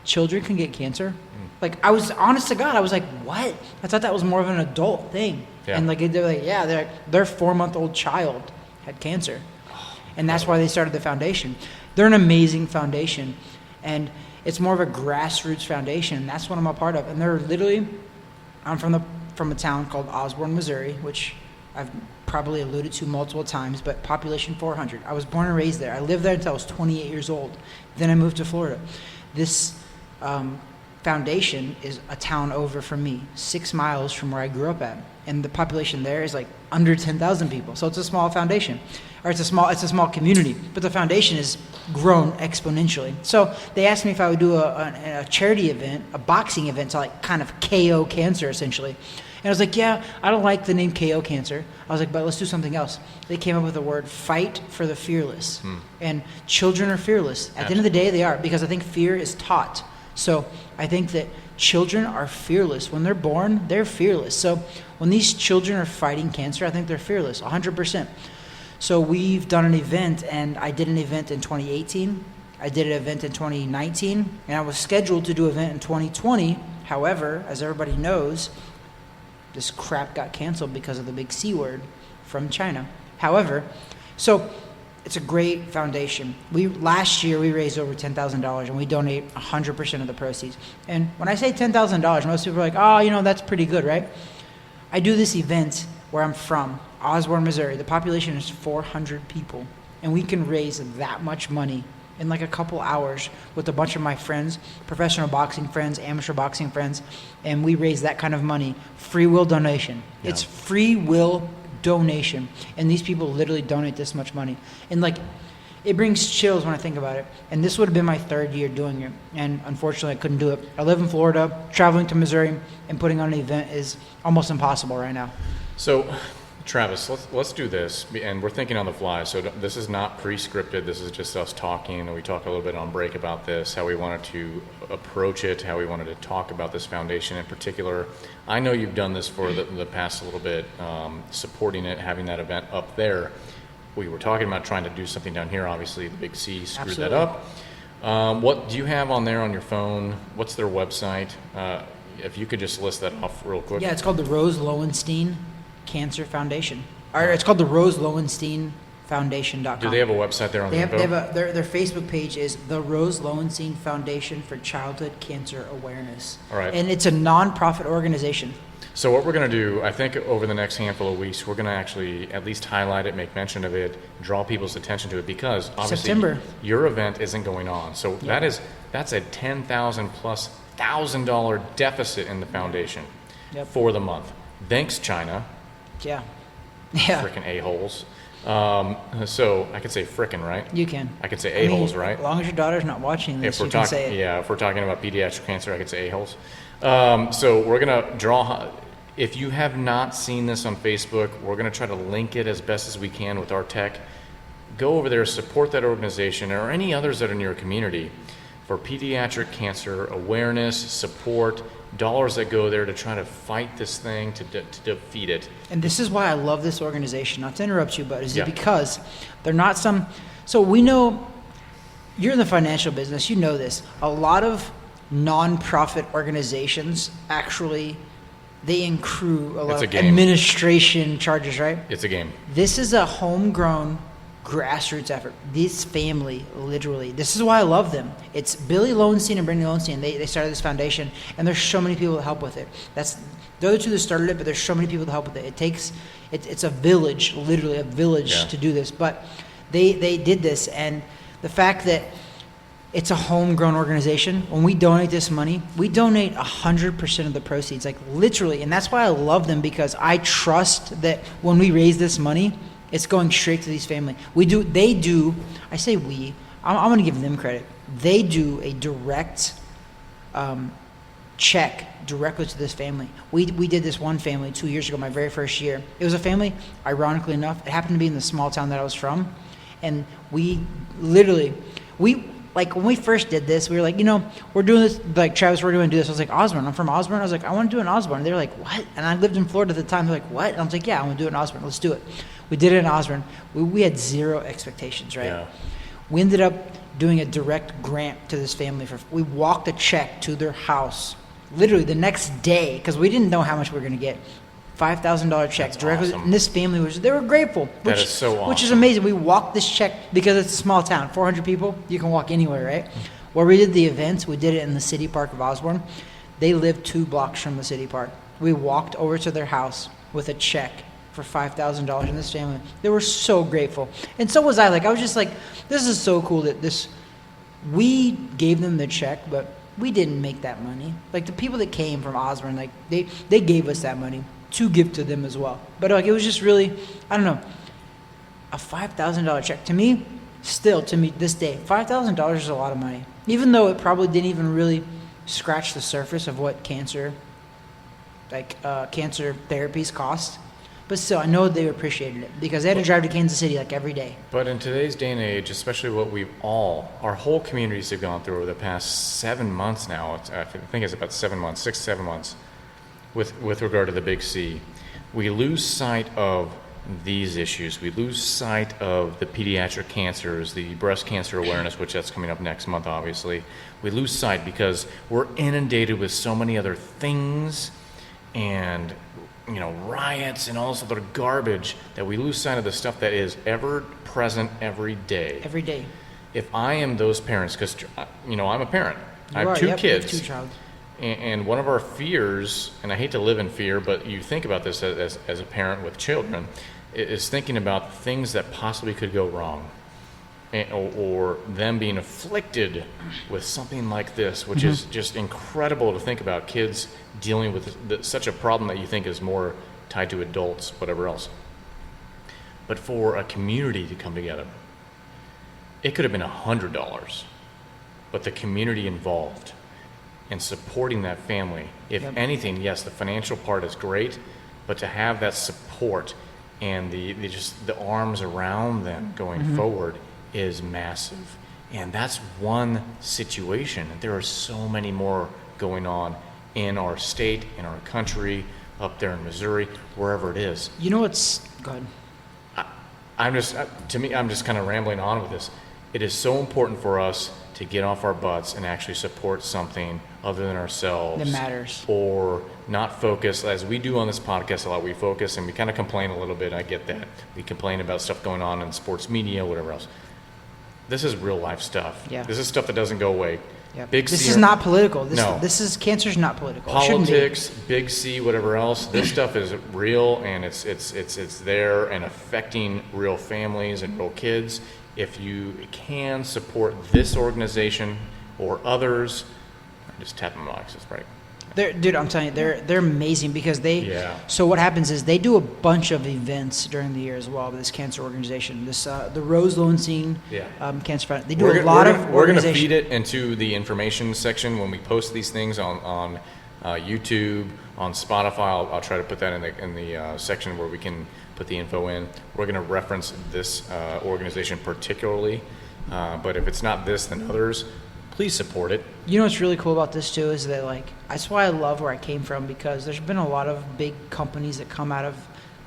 Speaker 2: children can get cancer? Like, I was honest to God. I was like, what? I thought that was more of an adult thing.
Speaker 3: Yeah.
Speaker 2: And like they're like, yeah, their 4-month-old child had cancer, and that's why they started the foundation. They're an amazing foundation, and it's more of a grassroots foundation. And that's what I'm a part of. And they're literally, I'm from a town called Osborne, Missouri, which I've probably alluded to multiple times, but population 400. I was born and raised there. I lived there until I was 28 years old. Then I moved to Florida. This foundation is a town over from me, 6 miles from where I grew up at, and the population there is like under 10,000 people. So it's a small foundation, or it's a small community, but the foundation has grown exponentially. So they asked me if I would do a charity event, a boxing event to like kind of KO cancer essentially. And I was like, yeah, I don't like the name KO cancer. I was like, but let's do something else. They came up with the word fight for the fearless. And children are fearless. At the end of the day, they are, because I think fear is taught. So I think that children are fearless. When they're born, they're fearless. So when these children are fighting cancer, I think they're fearless, 100%. So we've done an event, and I did an event in 2018. I did an event in 2019, and I was scheduled to do an event in 2020. However, as everybody knows, this crap got canceled because of the big C word from China. However, so it's a great foundation. Last year we raised over $10,000, and we donate 100% of the proceeds. And when I say $10,000, most people are like, oh, that's pretty good, right? I do this event where I'm from, Osborne, Missouri. The population is 400 people, and we can raise that much money in like a couple hours with a bunch of my friends, professional boxing friends, amateur boxing friends, and we raise that kind of money. Free will donation. Yeah. It's free will donation, and these people literally donate this much money, and like it brings chills when I think about it. And this would have been my 3rd year doing it, and unfortunately I couldn't do it. I live in Florida. Traveling to Missouri and putting on an event is almost impossible right now.
Speaker 3: So Travis, let's do this, and we're thinking on the fly, so this is not pre-scripted. This is just us talking, and we talked a little bit on break about this, how we wanted to approach it, how we wanted to talk about this foundation in particular. I know you've done this for the past little bit, supporting it, having that event up there. We were talking about trying to do something down here. Obviously, the big C screwed
Speaker 2: Absolutely.
Speaker 3: that up. What do you have on there on your phone? What's their website? If you could just list that off real quick.
Speaker 2: Yeah, it's called the Rose Lowenstein Cancer Foundation. Or it's called the Rose Lowenstein Foundation.com.
Speaker 3: Do they have a website there on
Speaker 2: They
Speaker 3: the
Speaker 2: have,
Speaker 3: info?
Speaker 2: their Facebook page is the Rose Lowenstein Foundation for Childhood Cancer Awareness.
Speaker 3: All right.
Speaker 2: And it's a non-profit organization.
Speaker 3: So what we're going to do, I think over the next handful of weeks, we're going to actually at least highlight it, make mention of it, draw people's attention to it, because obviously
Speaker 2: September.
Speaker 3: your event isn't going on. So that's a $10,000 plus $1,000 deficit in the foundation for the month. Thanks, China.
Speaker 2: Yeah. Yeah.
Speaker 3: Frickin' a-holes. So I could say frickin', right?
Speaker 2: You can.
Speaker 3: I could say a-holes, right?
Speaker 2: As long as your daughter's not watching this, you can say it.
Speaker 3: Yeah, if we're talking about pediatric cancer, I could say a-holes. So we're going to draw... If you have not seen this on Facebook, we're going to try to link it as best as we can with our tech. Go over there, support that organization or any others that are in your community for pediatric cancer awareness, support, dollars that go there to try to fight this thing, to defeat it.
Speaker 2: And this is why I love this organization. Not to interrupt you, but is it because they're not some... So we know you're in the financial business. You know this. A lot of non-profit organizations actually... They accrue a lot of administration charges, right?
Speaker 3: It's a game.
Speaker 2: This is a homegrown grassroots effort. This family, literally, this is why I love them. It's Billy Lowenstein and Brittany Lowenstein. They started this foundation, and there's so many people that help with it. They're the two that started it, but there's so many people that help with it. It's a village, literally a village to do this. But they did this, and the fact that it's a homegrown organization. When we donate this money, we donate 100% of the proceeds, like literally. And that's why I love them, because I trust that when we raise this money, it's going straight to these families. They do, I say we, I'm going to give them credit. They do a direct check directly to this family. We did this one family 2 years ago, my very first year. It was a family, ironically enough, it happened to be in the small town that I was from. And we literally, like when we first did this, we were like, we're doing this, like Travis, we're going to do this. I was like, Osborne, I'm from Osborne. I was like, I want to do an Osborne. And they were like, what? And I lived in Florida at the time. They're like, what? And I was like, yeah, I want to do it in Osborne. Let's do it. We did it in Osborne. We had zero expectations, right?
Speaker 3: Yeah.
Speaker 2: We ended up doing a direct grant to this family. We walked a check to their house literally the next day, because we didn't know how much we were going to get. $5,000 check directly,
Speaker 3: awesome.
Speaker 2: And this family they were grateful.
Speaker 3: That is so awesome.
Speaker 2: Which is amazing. We walked this check because it's a small town, 400 people. You can walk anywhere, right? Where we did the events, we did it in the city park of Osborne. They live 2 blocks from the city park. We walked over to their house with a check for $5,000 in this family. They were so grateful, and so was I. Like I was just like, this is so cool that we gave them the check, but we didn't make that money. Like the people that came from Osborne, like they gave us that money to give to them as well. But like it was just really, I don't know, a $5,000 check to me this day, $5,000 is a lot of money, even though it probably didn't even really scratch the surface of what cancer therapies cost. But still, I know they appreciated it, because they had to drive to Kansas City like every day.
Speaker 3: But in today's day and age, especially what our whole communities have gone through over the past 7 months now, I think it's about 7 months, 6, 7 months, with regard to the Big C, we lose sight of these issues. We lose sight of the pediatric cancers, the breast cancer awareness, which that's coming up next month, obviously. We lose sight because we're inundated with so many other things and riots and all this other garbage that we lose sight of the stuff that is ever present every day.
Speaker 2: Every day.
Speaker 3: If I am those parents, because I'm a parent, I have 2 kids.
Speaker 2: You have 2 child.
Speaker 3: And one of our fears, and I hate to live in fear, but you think about this as a parent with children, is thinking about things that possibly could go wrong, or them being afflicted with something like this, which is just incredible to think about. Kids dealing with such a problem that you think is more tied to adults, whatever else. But for a community to come together, it could have been $100, but the community involved and supporting that family. If anything, yes, the financial part is great, but to have that support and the arms around them going forward is massive. And that's one situation. There are so many more going on in our state, in our country, up there in Missouri, wherever it is.
Speaker 2: You know what's... Go ahead.
Speaker 3: I'm just kind of rambling on with this. It is so important for us to get off our butts and actually support something other than ourselves.
Speaker 2: That matters.
Speaker 3: Or not focus, as we do on this podcast a lot. We focus and we kind of complain a little bit. I get that. We complain about stuff going on in sports media, whatever else. This is real life stuff.
Speaker 2: Yeah.
Speaker 3: This is stuff that doesn't go away.
Speaker 2: Yep.
Speaker 3: Big
Speaker 2: this
Speaker 3: C
Speaker 2: is not political.
Speaker 3: No.
Speaker 2: This is cancer's not political. It shouldn't be.
Speaker 3: Politics, big C, whatever else. This stuff is real, and it's there and affecting real families and real kids. If you can support this organization or others, I'm just tapping my mic. That's right.
Speaker 2: Dude, I'm telling you, they're amazing because they.
Speaker 3: Yeah.
Speaker 2: So what happens is they do a bunch of events during the year as well. This cancer organization, the Rose Lowenstein Cancer Foundation, they do a lot of.
Speaker 3: We're gonna feed it into the information section when we post these things on YouTube, on Spotify. I'll try to put that in the section where we can put the info in. We're gonna reference this organization particularly, but if it's not this, then others. Please support it.
Speaker 2: You know what's really cool about this too is that that's why I love where I came from, because there's been a lot of big companies that come out of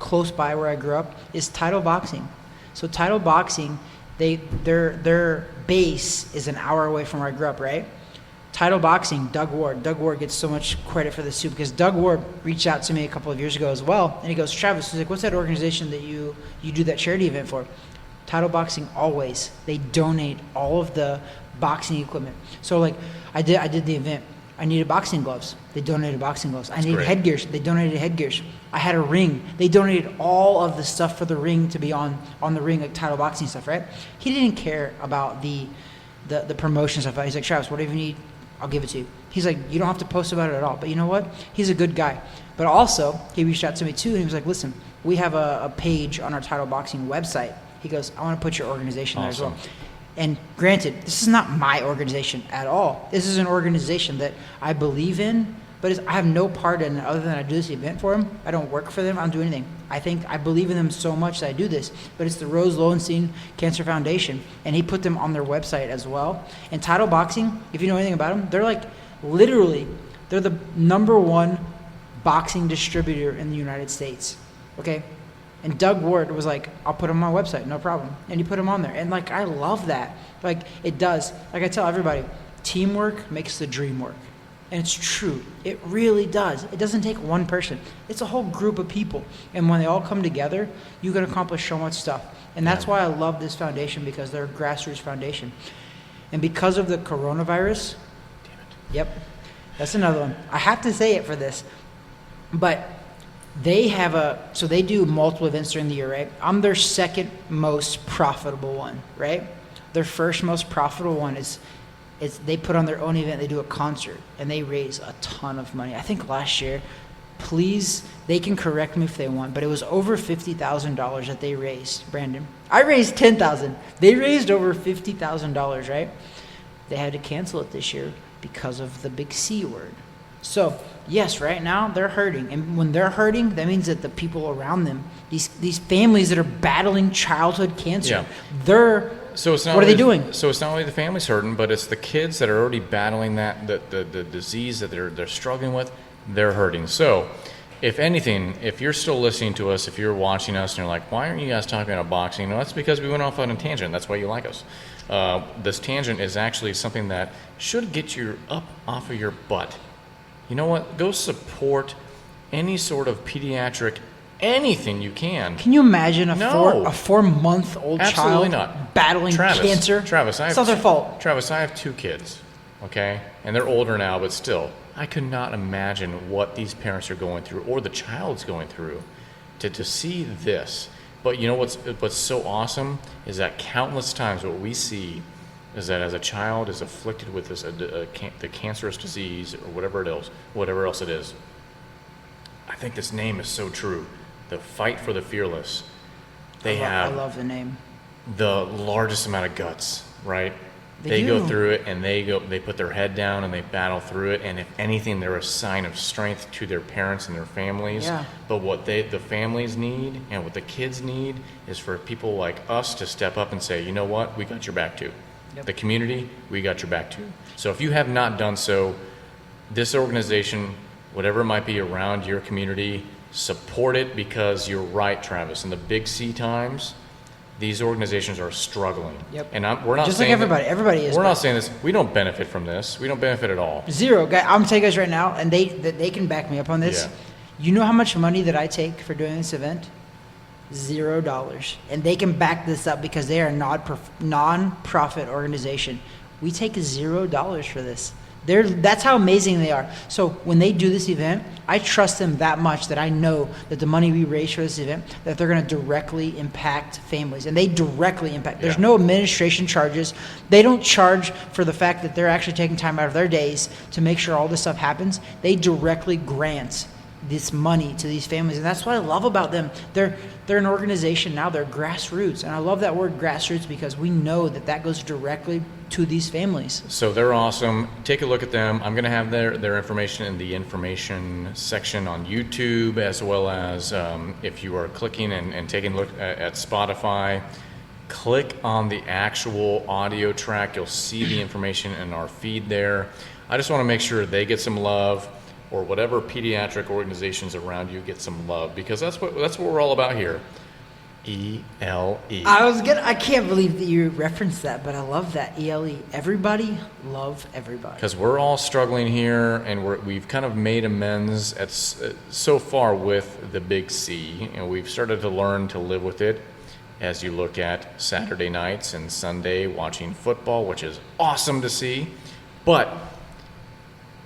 Speaker 2: close by where I grew up. Is Title Boxing. So Title Boxing, their base is an hour away from where I grew up, right? Title Boxing, Doug Ward gets so much credit for this too, because Doug Ward reached out to me a couple of years ago as well, and he goes, Travis, he's like, what's that organization that you do that charity event for? Title Boxing, always. They donate all of the boxing equipment. So I did the event. I needed boxing gloves. They donated boxing gloves. I needed headgears. They donated headgears. I had a ring. They donated all of the stuff for the ring to be on the ring, like Title Boxing stuff, right? He didn't care about the promotion stuff. He's like, Travis, whatever you need, I'll give it to you. He's like, you don't have to post about it at all. But you know what? He's a good guy. But also, he reached out to me too, and he was like, listen, we have a page on our Title Boxing website. He goes, I want to put your organization there as well. And granted, this is not my organization at all. This is an organization that I believe in, but I have no part in it other than I do this event for them. I don't work for them. I don't do anything. I believe in them so much that I do this. But it's the Rose Lowenstein Cancer Foundation, and he put them on their website as well. And Title Boxing, if you know anything about them, they're they're the #1 boxing distributor in the United States. Okay? And Doug Ward was like, I'll put him on my website, no problem. And he put him on there. And I love that. It does. I tell everybody, teamwork makes the dream work. And it's true. It really does. It doesn't take one person. It's a whole group of people. And when they all come together, you can accomplish so much stuff. And that's why I love this foundation, because they're a grassroots foundation. And because of the coronavirus, yep, that's another one. I have to say it for this, but they do multiple events during the year, right? I'm their second most profitable one, right? Their first most profitable one is they put on their own event. They do a concert, and they raise a ton of money. I think last year, please, they can correct me if they want, but it was over $50,000 that they raised, Brandon. I raised $10,000. They raised over $50,000, right? They had to cancel it this year because of the big C word. So, yes, right now they're hurting. And when they're hurting, that means that the people around them, these families that are battling childhood cancer, what are they doing?
Speaker 3: So it's not only the families hurting, but it's the kids that are already battling the disease that they're struggling with, they're hurting. So, if anything, if you're still listening to us, if you're watching us and you're like, why aren't you guys talking about boxing? No, that's because we went off on a tangent. That's why you like us. This tangent is actually something that should get you up off of your butt. You know what? Go support any sort of pediatric, anything you can.
Speaker 2: Can you imagine a 4-month-old child battling cancer?
Speaker 3: Travis,
Speaker 2: it's not their fault.
Speaker 3: Travis, I have 2 kids, okay? And they're older now, but still, I could not imagine what these parents are going through, or the child's going through, to see this. But you know what's so awesome is that countless times what we see is that as a child is afflicted with the cancerous disease or whatever else it is, I think this name is so true. The Fight for the Fearless.
Speaker 2: I love the name.
Speaker 3: The largest amount of guts, right?
Speaker 2: They
Speaker 3: go through it, and they put their head down and they battle through it. And if anything, they're a sign of strength to their parents and their families.
Speaker 2: Yeah.
Speaker 3: But what the families need and what the kids need is for people like us to step up and say, you know what, we got your back too. Yep. The community, we got your back too. So if you have not done so, this organization, whatever it might be around your community, support it, because you're right, Travis. In the big C times, these organizations are struggling.
Speaker 2: Yep.
Speaker 3: And we're not
Speaker 2: just
Speaker 3: saying
Speaker 2: like everybody. Everybody is.
Speaker 3: We're not saying this. We don't benefit from this. We don't benefit at all.
Speaker 2: Zero. I'm gonna tell you guys right now, and they can back me up on this.
Speaker 3: Yeah.
Speaker 2: You know how much money that I take for doing this event? $0. And they can back this up because they are a non-profit organization. We take $0 for this. That's how amazing they are. So when they do this event, I trust them that much that I know that the money we raise for this event, that they're going to directly impact families. And they directly impact. There's no administration charges. They don't charge for the fact that they're actually taking time out of their days to make sure all this stuff happens. They directly grant this money to these families, and that's what I love about them. They're an organization now. They're grassroots, and I love that word grassroots because we know that goes directly to these families.
Speaker 3: So they're awesome. Take a look at them. I'm going to have their information in the information section on YouTube, as well as if you are clicking and taking a look at Spotify, click on the actual audio track. You'll see the information in our feed there. I just want to make sure they get some love, or whatever pediatric organizations around you get some love, because that's what we're all about here. ELE.
Speaker 2: I can't believe that you referenced that, but I love that. ELE. Everybody love everybody.
Speaker 3: Because we're all struggling here, and we've kind of made amends so far with the big C, and we've started to learn to live with it. As you look at Saturday nights and Sunday watching football, which is awesome to see, but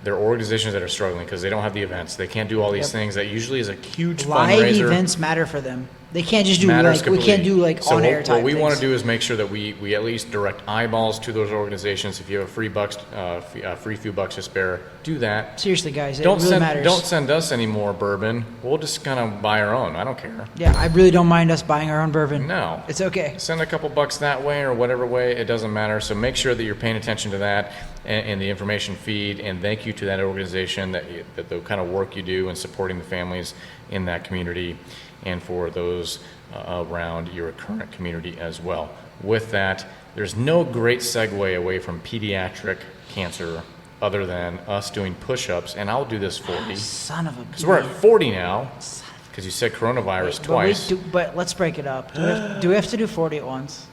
Speaker 3: there are organizations that are struggling because they don't have the events. They can't do all these things that usually is a huge
Speaker 2: Live
Speaker 3: fundraiser.
Speaker 2: events matter for them. They can't just do we can't do on-air type
Speaker 3: What we
Speaker 2: things.
Speaker 3: want to do is make sure that we at least direct eyeballs to those organizations. If you have a free few bucks to spare, do that.
Speaker 2: Seriously, guys, it really matters.
Speaker 3: Don't send us any more bourbon. We'll just kind of buy our own. I don't care.
Speaker 2: Yeah, I really don't mind us buying our own bourbon.
Speaker 3: No.
Speaker 2: It's okay.
Speaker 3: Send a couple bucks that way or whatever way. It doesn't matter. So make sure that you're paying attention to that in the information feed. And thank you to that organization that the kind of work you do in supporting the families in that community, and for those around your current community as well. With that, there's no great segue away from pediatric cancer other than us doing push-ups, and I'll do this 40.
Speaker 2: Son of a...
Speaker 3: Because we're at 40 now, because you said coronavirus twice.
Speaker 2: But let's break it up. Do we have to do 40 at once?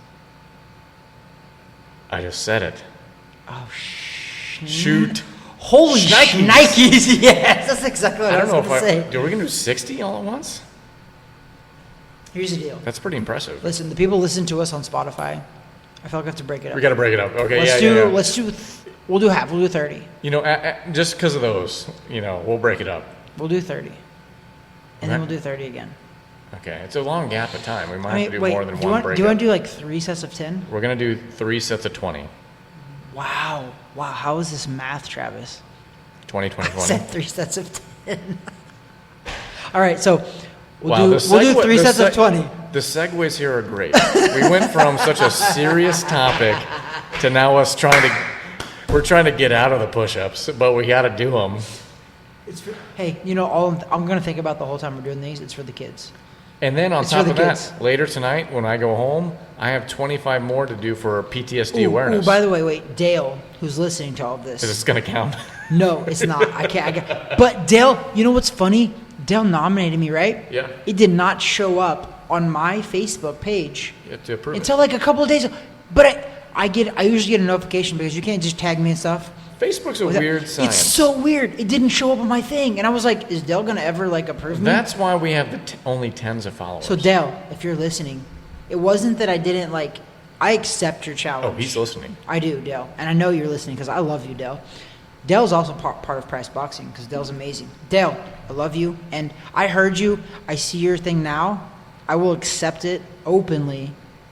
Speaker 3: I just said it.
Speaker 2: Oh,
Speaker 3: Shoot.
Speaker 2: Holy Nikes! Yes, that's exactly what I was going to say.
Speaker 3: Are we going to do 60 all at once?
Speaker 2: Here's the deal.
Speaker 3: That's pretty impressive.
Speaker 2: Listen, the people listen to us on Spotify. I feel like I have to break it up.
Speaker 3: We got to break it up. Okay,
Speaker 2: we'll do half. We'll do 30.
Speaker 3: Just because of those, we'll break it up.
Speaker 2: We'll do 30. And then we'll do 30 again.
Speaker 3: Okay, it's a long gap of time. We might have to do more than one break.
Speaker 2: Do you want to do like 3 sets of 10?
Speaker 3: We're going to do 3 sets of 20.
Speaker 2: Wow. How is this math, Travis?
Speaker 3: 20, 20, 20.
Speaker 2: I said 3 sets of 10. All right, so
Speaker 3: we'll
Speaker 2: do 3 sets of 20.
Speaker 3: The segues here are great. We went from such a serious topic to now us we're trying to get out of the push-ups, but we got to do them.
Speaker 2: Hey, all I'm going to think about the whole time we're doing these, it's for the kids.
Speaker 3: And then on top of that, later tonight when I go home, I have 25 more to do for PTSD awareness.
Speaker 2: By the way, wait, Dale, who's listening to all of this.
Speaker 3: Is this going to count?
Speaker 2: No, it's not. I can't. But Dale, you know what's funny? Dale nominated me, right?
Speaker 3: Yeah.
Speaker 2: It did not show up on my Facebook page until like a couple of days ago. But I usually get a notification because you can't just tag me and stuff.
Speaker 3: Facebook's a weird science.
Speaker 2: It's so weird. It didn't show up on my thing. And I was like, is Dale going to ever approve me?
Speaker 3: That's why we have only tens of followers.
Speaker 2: So Dale, if you're listening, it wasn't that I didn't I accept your challenge.
Speaker 3: Oh, he's listening.
Speaker 2: I do, Dale. And I know you're listening because I love you, Dale. Dale's also part of Price Boxing because Dale's amazing. Dale, I love you. And I heard you. I see your thing now. I will accept it openly.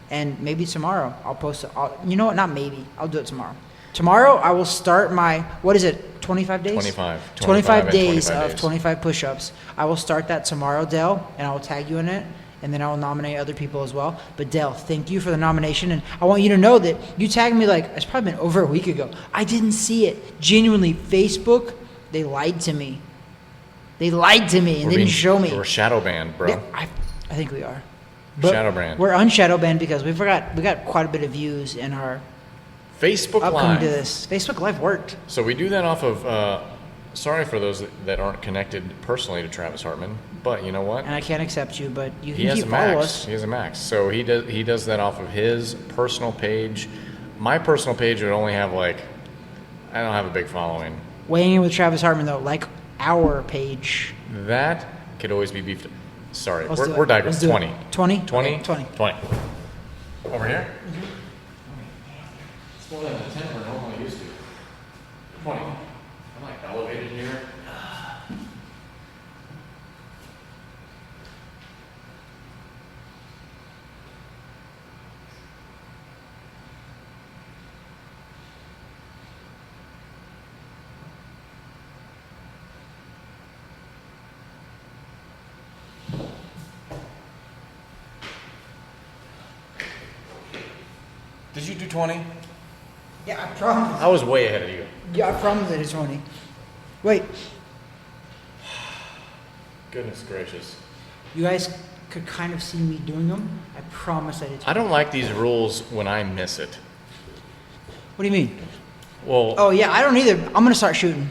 Speaker 2: And maybe tomorrow I'll post it. You know what? Not maybe. I'll do it tomorrow. Tomorrow I will start my, 25 days? 25 days of 25 push-ups. I will start that tomorrow, Dale, and I will tag you in it, and then I will nominate other people as well. But Dale, thank you for the nomination, and I want you to know that you tagged me it's probably been over a week ago. I didn't see it. Genuinely, Facebook, they lied to me. They lied to me and didn't show me.
Speaker 3: We're shadow banned, bro.
Speaker 2: Yeah, I think we are. But
Speaker 3: shadow banned.
Speaker 2: We're unshadow banned because we got quite a bit of views in our
Speaker 3: Facebook
Speaker 2: upcoming
Speaker 3: Live.
Speaker 2: to this. Facebook Live worked.
Speaker 3: So we do that off of sorry for those that aren't connected personally to Travis Hartman, but you know what?
Speaker 2: And I can't accept you, but you
Speaker 3: He
Speaker 2: can
Speaker 3: has
Speaker 2: keep
Speaker 3: a
Speaker 2: follow
Speaker 3: max.
Speaker 2: us.
Speaker 3: He has a max. So he does that off of his personal page. My personal page would only have I don't have a big following.
Speaker 2: Weighing in with Travis Hartman, though, like our page.
Speaker 3: That could always be beefed. Sorry,
Speaker 2: Let's do
Speaker 3: we're
Speaker 2: it.
Speaker 3: digressing.
Speaker 2: Let's do
Speaker 3: 20.
Speaker 2: it. 20?
Speaker 3: 20?
Speaker 2: Okay, 20.
Speaker 3: 20. Over here? It's more than the 10 we're normally used to. 20. I'm like elevated here. Did you do 20?
Speaker 2: Yeah, I promise.
Speaker 3: I was way ahead of you.
Speaker 2: Yeah, I promise it is 20. Wait,
Speaker 3: Goodness gracious.
Speaker 2: you guys could kind of see me doing them. I promise I did 20.
Speaker 3: I don't like these rules when I miss it.
Speaker 2: What do you mean?
Speaker 3: Well,
Speaker 2: Oh, yeah, I don't either. I'm going to start shooting.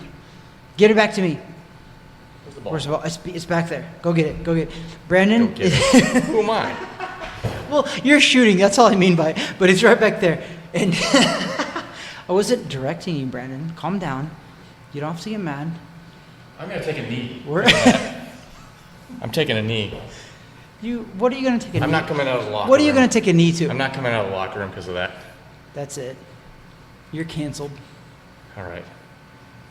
Speaker 2: Get it back to me.
Speaker 3: where's the ball?
Speaker 2: Where's the ball? It's back there. Go get it. Go get it. Brandon?
Speaker 3: Go get it. Who am I?
Speaker 2: Well, you're shooting. That's all I mean by it. But it's right back there. And I wasn't directing you, Brandon. Calm down. You don't have to get mad.
Speaker 3: I'm going to take a knee.
Speaker 2: We're
Speaker 3: I'm taking a knee.
Speaker 2: What are you going to take a knee?
Speaker 3: I'm not coming out of the locker room.
Speaker 2: What are you going to take a knee to?
Speaker 3: I'm not coming out of the locker room because of that.
Speaker 2: That's it. You're canceled.
Speaker 3: All right.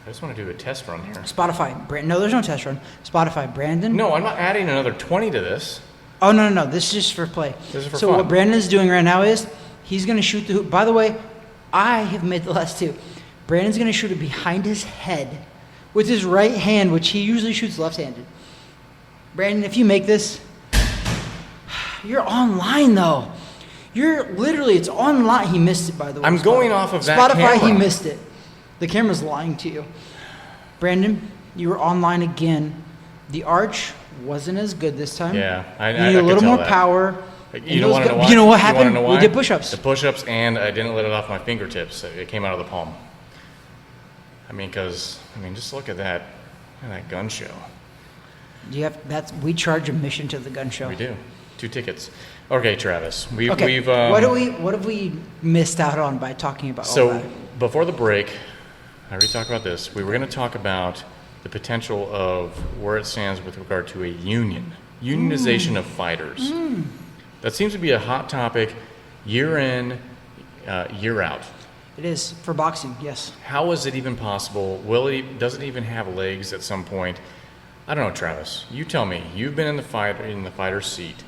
Speaker 3: I just want to do a test run here.
Speaker 2: Spotify. No, there's no test run. Spotify. Brandon?
Speaker 3: No, I'm not adding another 20 to this.
Speaker 2: Oh, no. This is just for play.
Speaker 3: This is for
Speaker 2: so
Speaker 3: fun.
Speaker 2: what Brandon's doing right now is he's going to shoot the hoop. By the way, I have made the last two. Brandon's going to shoot it behind his head with his right hand, which he usually shoots left-handed. Brandon, if you make this, you're online, though. It's online. He missed it, by the way.
Speaker 3: I'm going off of that
Speaker 2: Spotify,
Speaker 3: camera.
Speaker 2: he missed it. The camera's lying to you. Brandon, you were online again. The arch wasn't as good this time.
Speaker 3: Yeah, I
Speaker 2: You need
Speaker 3: I
Speaker 2: a little
Speaker 3: could tell
Speaker 2: more
Speaker 3: that.
Speaker 2: power.
Speaker 3: You don't want to know why?
Speaker 2: You know what
Speaker 3: You wanna
Speaker 2: happened?
Speaker 3: know
Speaker 2: We
Speaker 3: why?
Speaker 2: did push-ups.
Speaker 3: The push-ups, and I didn't let it off my fingertips. It came out of the palm. Just look at that. Look at that gun show.
Speaker 2: We charge admission to the gun show.
Speaker 3: We do. 2 tickets. Okay, Travis. We've
Speaker 2: what have we missed out on by talking about all
Speaker 3: So
Speaker 2: that?
Speaker 3: before the break, I already talked about this. We were going to talk about the potential of where it stands with regard to a unionization of fighters. That seems to be a hot topic year in, year out.
Speaker 2: It is for boxing, yes.
Speaker 3: How is it even possible? Does it even have legs at some point? I don't know, Travis. You tell me. You've been in the fighter's seat.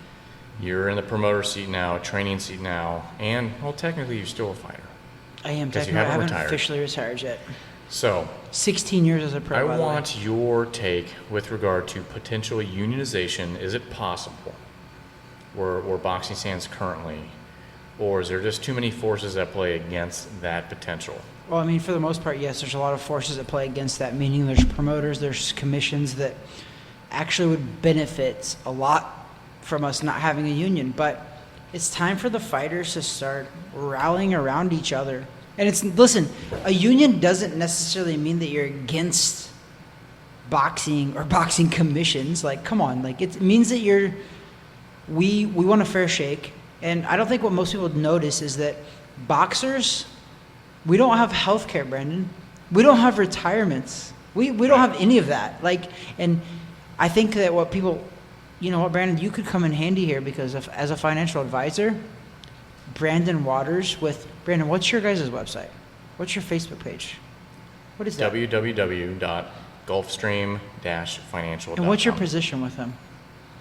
Speaker 3: You're in the promoter seat now, training seat now, and technically you're still a fighter.
Speaker 2: I am
Speaker 3: 'Cause you
Speaker 2: technically. I
Speaker 3: haven't
Speaker 2: haven't
Speaker 3: retired.
Speaker 2: officially retired yet.
Speaker 3: So
Speaker 2: 16 years as a pro.
Speaker 3: I
Speaker 2: by the way.
Speaker 3: want your take with regard to potential unionization. Is it possible where boxing stands currently? Or is there just too many forces at play against that potential?
Speaker 2: Well, for the most part, yes. There's a lot of forces that play against that. Meaning, there's promoters, there's commissions that actually would benefit a lot from us not having a union. But it's time for the fighters to start rallying around each other. And listen, a union doesn't necessarily mean that you're against boxing or boxing commissions. Come on, it means that we want a fair shake. And I don't think what most people notice is that boxers, we don't have health care, Brandon. We don't have retirements. We don't have any of that. And I think that what people, you know what, Brandon, you could come in handy here because as a financial advisor, Brandon Waters Brandon, what's your guys' website? What's your Facebook page? What is that?
Speaker 3: www.gulfstream-financial.com.
Speaker 2: And what's your position with them?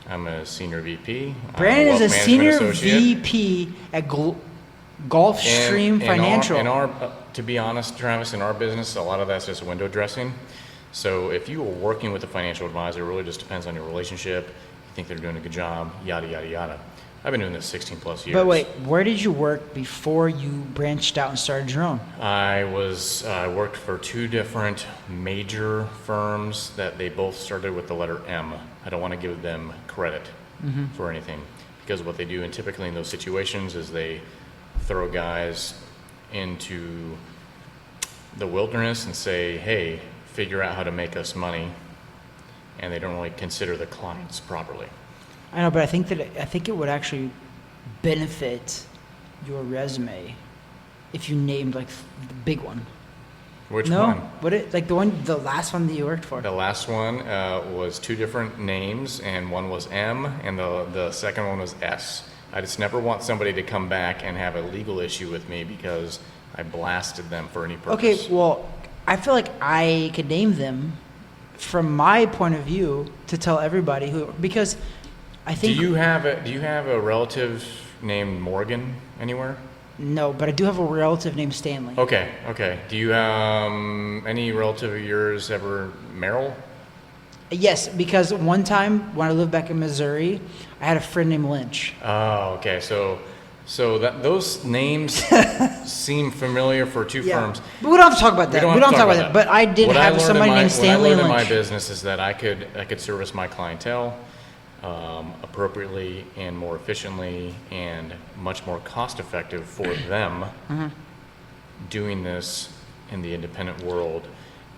Speaker 3: I'm a senior VP.
Speaker 2: Brandon is a
Speaker 3: Wealth
Speaker 2: senior
Speaker 3: Management Associate.
Speaker 2: VP at Gulfstream Financial.
Speaker 3: To be honest, Travis, in our business, a lot of that's just window dressing. So if you are working with a financial advisor, it really just depends on your relationship. You think they're doing a good job, yada, yada, yada. I've been doing this 16 plus years.
Speaker 2: But wait, where did you work before you branched out and started your own?
Speaker 3: I worked for 2 different major firms that they both started with the letter M. I don't want to give them credit for anything because what they do, and typically in those situations, is they throw guys into the wilderness and say, hey, figure out how to make us money, and they don't really consider the clients properly.
Speaker 2: I know, but I think it would actually benefit your resume if you named like the big one.
Speaker 3: Which
Speaker 2: no?
Speaker 3: one?
Speaker 2: Would it like the last one that you worked for?
Speaker 3: The last one was 2 different names, and one was M, and the second one was S. I just never want somebody to come back and have a legal issue with me because I blasted them for any purpose.
Speaker 2: Okay, well, I feel like I could name them from my point of view to tell everybody because I think.
Speaker 3: Do you have a relative named Morgan anywhere?
Speaker 2: No, but I do have a relative named Stanley.
Speaker 3: Okay. Do you any relative of yours ever Merrill?
Speaker 2: Yes, because one time when I lived back in Missouri, I had a friend named Lynch.
Speaker 3: Oh, okay. So those names seem familiar for 2 firms.
Speaker 2: But we don't have to talk about that. We don't talk about that. But I did have somebody named Stanley Lynch.
Speaker 3: What I learned in my business is that I could service my clientele appropriately and more efficiently and much more cost effective for them doing this in the independent world,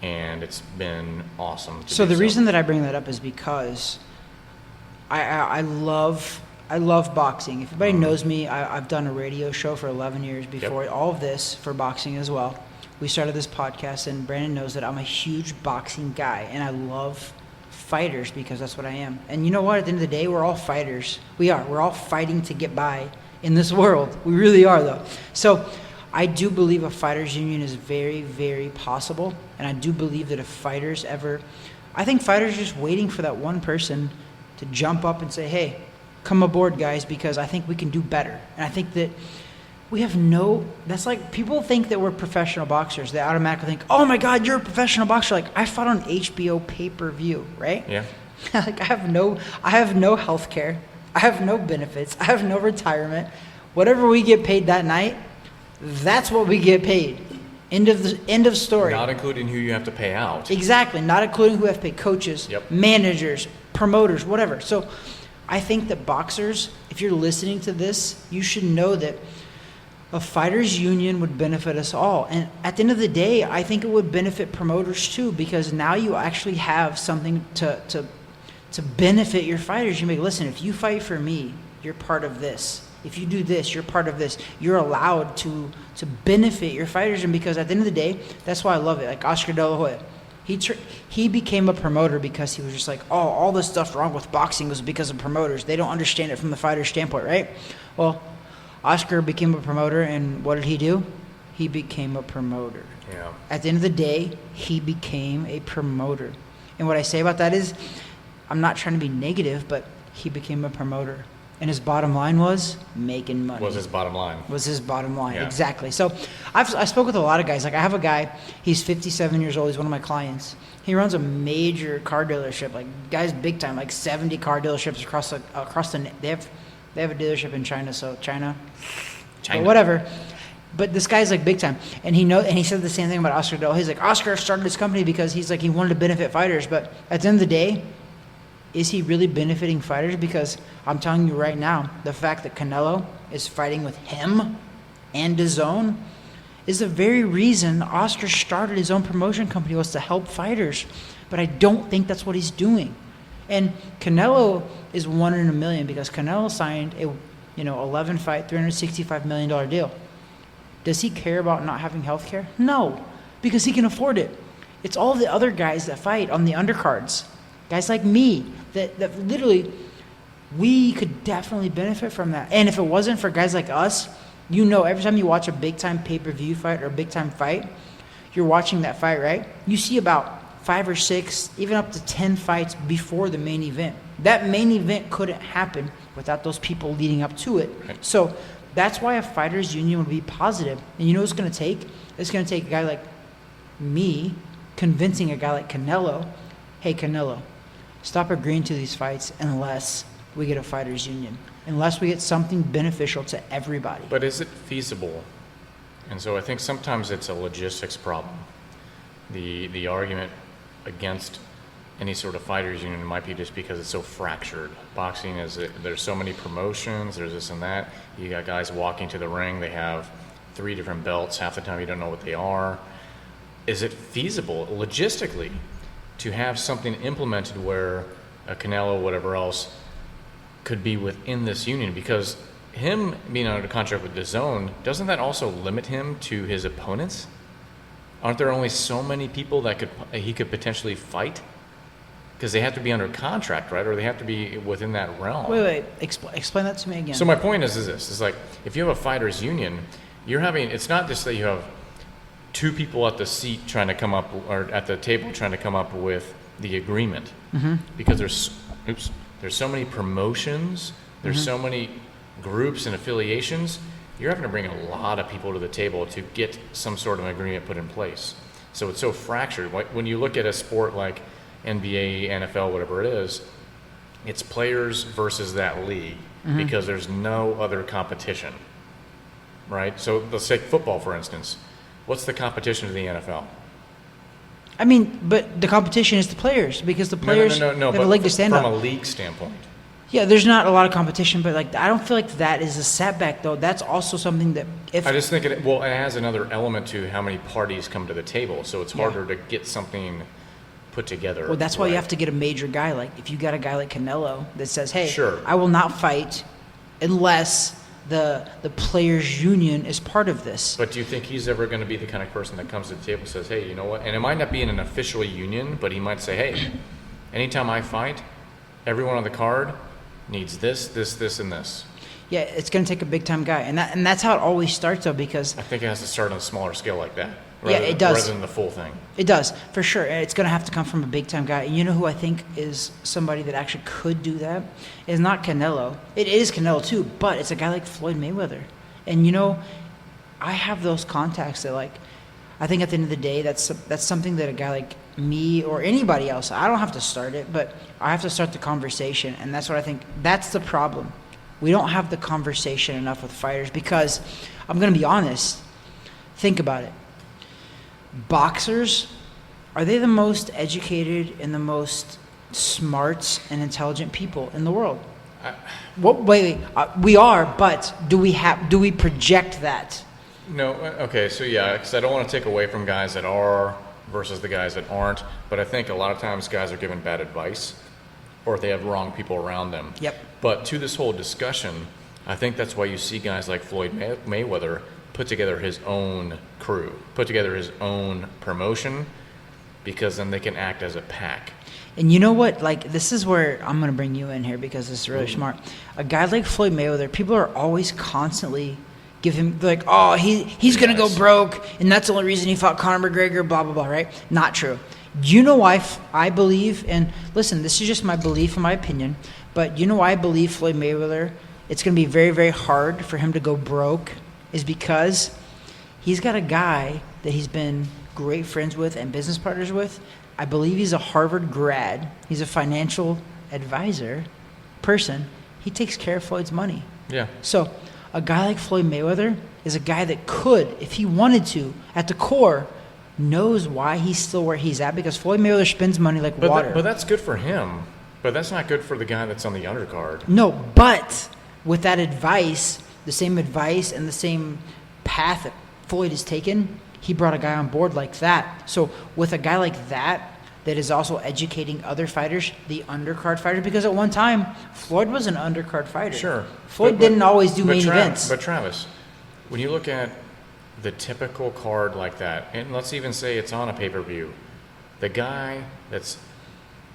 Speaker 3: and it's been awesome.
Speaker 2: So the reason that I bring that up is because I love boxing. If anybody knows me, I've done a radio show for 11 years before all of this for boxing as well. We started this podcast, and Brandon knows that I'm a huge boxing guy, and I love fighters because that's what I am. And you know what? At the end of the day, we're all fighters. We are. We're all fighting to get by in this world. We really are, though. So I do believe a fighters union is very, very possible. And I do believe that if fighters I think fighters are just waiting for that one person to jump up and say, hey, come aboard, guys, because I think we can do better. And I think that that's like, people think that we're professional boxers. They automatically think, oh my God, you're a professional boxer. Like, I fought on HBO pay-per-view, right?
Speaker 3: Yeah.
Speaker 2: Like, I have no health care. I have no benefits. I have no retirement. Whatever we get paid that night, that's what we get paid. End of story.
Speaker 3: Not including who you have to pay out.
Speaker 2: Exactly. Not including who have to pay coaches, managers, promoters, whatever. So I think that boxers, if you're listening to this, you should know that a fighters union would benefit us all. And at the end of the day, I think it would benefit promoters too, because now you actually have something to benefit your fighters. You make, listen, if you fight for me, you're part of this. If you do this, you're part of this. You're allowed to benefit your fighters. And because at the end of the day, that's why I love it. Like Oscar De La Hoya, he became a promoter because he was just like, oh, all this stuff wrong with boxing was because of promoters. They don't understand it from the fighter's standpoint, right? Well, Oscar became a promoter, and what did he do? He became a promoter.
Speaker 3: Yeah.
Speaker 2: At the end of the day, he became a promoter. And what I say about that is, I'm not trying to be negative, but he became a promoter. And his bottom line was making money.
Speaker 3: Was his bottom line.
Speaker 2: Yeah. Exactly. So I spoke with a lot of guys. Like, I have a guy, he's 57 years old. He's one of my clients. He runs a major car dealership. Like, guys big time, like 70 car dealerships across the they have a dealership in China, so China. But whatever. But this guy's like big time. And he said the same thing about Oscar De La Hoya. He's like, Oscar started this company because he's like, he wanted to benefit fighters. But at the end of the day, is he really benefiting fighters? Because I'm telling you right now, the fact that Canelo is fighting with him and DAZN is the very reason Oscar started his own promotion company, was to help fighters. But I don't think that's what he's doing. And Canelo is 1 in a million because Canelo signed a 11-fight, $365 million deal. Does he care about not having health care? No, because he can afford it. It's all the other guys that fight on the undercards, guys like me, that literally, we could definitely benefit from that. And if it wasn't for guys like us, every time you watch a big-time pay-per-view fight or a big-time fight, you're watching that fight, right? You see about 5 or 6, even up to 10 fights before the main event. That main event couldn't happen without those people leading up to it. So that's why a fighters union would be positive. And you know what it's going to take? It's going to take a guy like me convincing a guy like Canelo, hey, Canelo, stop agreeing to these fights unless we get a fighters union, unless we get something beneficial to everybody.
Speaker 3: But is it feasible? And so I think sometimes it's a logistics problem. The argument against any sort of fighters union might be just because it's so fractured. Boxing there's so many promotions, there's this and that. You got guys walking to the ring, they have 3 different belts. Half the time you don't know what they are. is it feasible logistically to have something implemented where a Canelo, whatever else, could be within this union? Because him being under contract with DAZN, doesn't that also limit him to his opponents? Aren't there only so many people that he could potentially fight? Because they have to be under contract, right? Or they have to be within that realm.
Speaker 2: Wait. Explain that to me again.
Speaker 3: So my point is this. It's like, if you have a fighters union, it's not just that you have two people at the seat trying to come up, or at the table trying to come up with the agreement.
Speaker 2: Mm-hmm.
Speaker 3: Because there's so many promotions, there's so many groups and affiliations. You're having to bring a lot of people to the table to get some sort of agreement put in place. So it's so fractured. When you look at a sport like NBA, NFL, whatever it is, it's players versus that league because there's no other competition, right? So let's take football, for instance. What's the competition to the NFL?
Speaker 2: I mean, but the competition is the players, because the players
Speaker 3: no,
Speaker 2: have a leg to stand
Speaker 3: from
Speaker 2: on.
Speaker 3: a league standpoint.
Speaker 2: Yeah, there's not a lot of competition, but like I don't feel like that is a setback, though. That's also something that
Speaker 3: I just think it has another element to how many parties come to the table, so it's harder to get something put together.
Speaker 2: Well, that's why you have to get a major guy. Like if you got a guy like Canelo that says, "Hey,
Speaker 3: Sure.
Speaker 2: I will not fight unless the players' union is part of this."
Speaker 3: But do you think he's ever going to be the kind of person that comes to the table and says, "Hey, you know what?" And it might not be in an official union, but he might say, "Hey, anytime I fight, everyone on the card needs this, and this."
Speaker 2: Yeah, it's going to take a big time guy, and that's how it always starts, though, because
Speaker 3: I think it has to start on a smaller scale like that.
Speaker 2: it does.
Speaker 3: Rather than the full thing.
Speaker 2: It does, for sure. And it's going to have to come from a big time guy. And you know who I think is somebody that actually could do that? It's not Canelo. It is Canelo too, but it's a guy like Floyd Mayweather. And you know, I have those contacts that, like, I think at the end of the day, that's something that a guy like me or anybody else, I don't have to start it, but I have to start the conversation. And that's what I think, that's the problem. We don't have the conversation enough with fighters, because I'm going to be honest. Think about it. Boxers, are they the most educated and the most smart and intelligent people in the world? Wait, we are, but do we project that?
Speaker 3: No, okay, so yeah, because I don't want to take away from guys that are versus the guys that aren't, but I think a lot of times guys are given bad advice, or they have wrong people around them.
Speaker 2: Yep.
Speaker 3: But to this whole discussion, I think that's why you see guys like Floyd Mayweather put together his own crew, put together his own promotion, because then they can act as a pack.
Speaker 2: And you know what? Like, this is where I'm going to bring you in here, because this is really smart. A guy like Floyd Mayweather, people are always constantly like, oh, he's going to go broke, and that's the only reason he fought Conor McGregor, blah, blah, blah, right? Not true. You know why I believe, and listen, this is just my belief and my opinion, but you know why I believe Floyd Mayweather, it's going to be very, very hard for him to go broke, is because he's got a guy that he's been great friends with and business partners with. I believe he's a Harvard grad. He's a financial advisor person. He takes care of Floyd's money.
Speaker 3: Yeah.
Speaker 2: So a guy like Floyd Mayweather is a guy that could, if he wanted to, at the core, knows why he's still where he's at, because Floyd Mayweather spends money like water.
Speaker 3: But that's good for him. But that's not good for the guy that's on the undercard.
Speaker 2: No, but with that advice, the same advice and the same path that Floyd has taken, he brought a guy on board like that. So with a guy like that is also educating other fighters, the undercard fighters, because at one time, Floyd was an undercard fighter.
Speaker 3: Sure.
Speaker 2: Floyd didn't always do main events.
Speaker 3: But Travis, when you look at the typical card like that, and let's even say it's on a pay-per-view, the guy that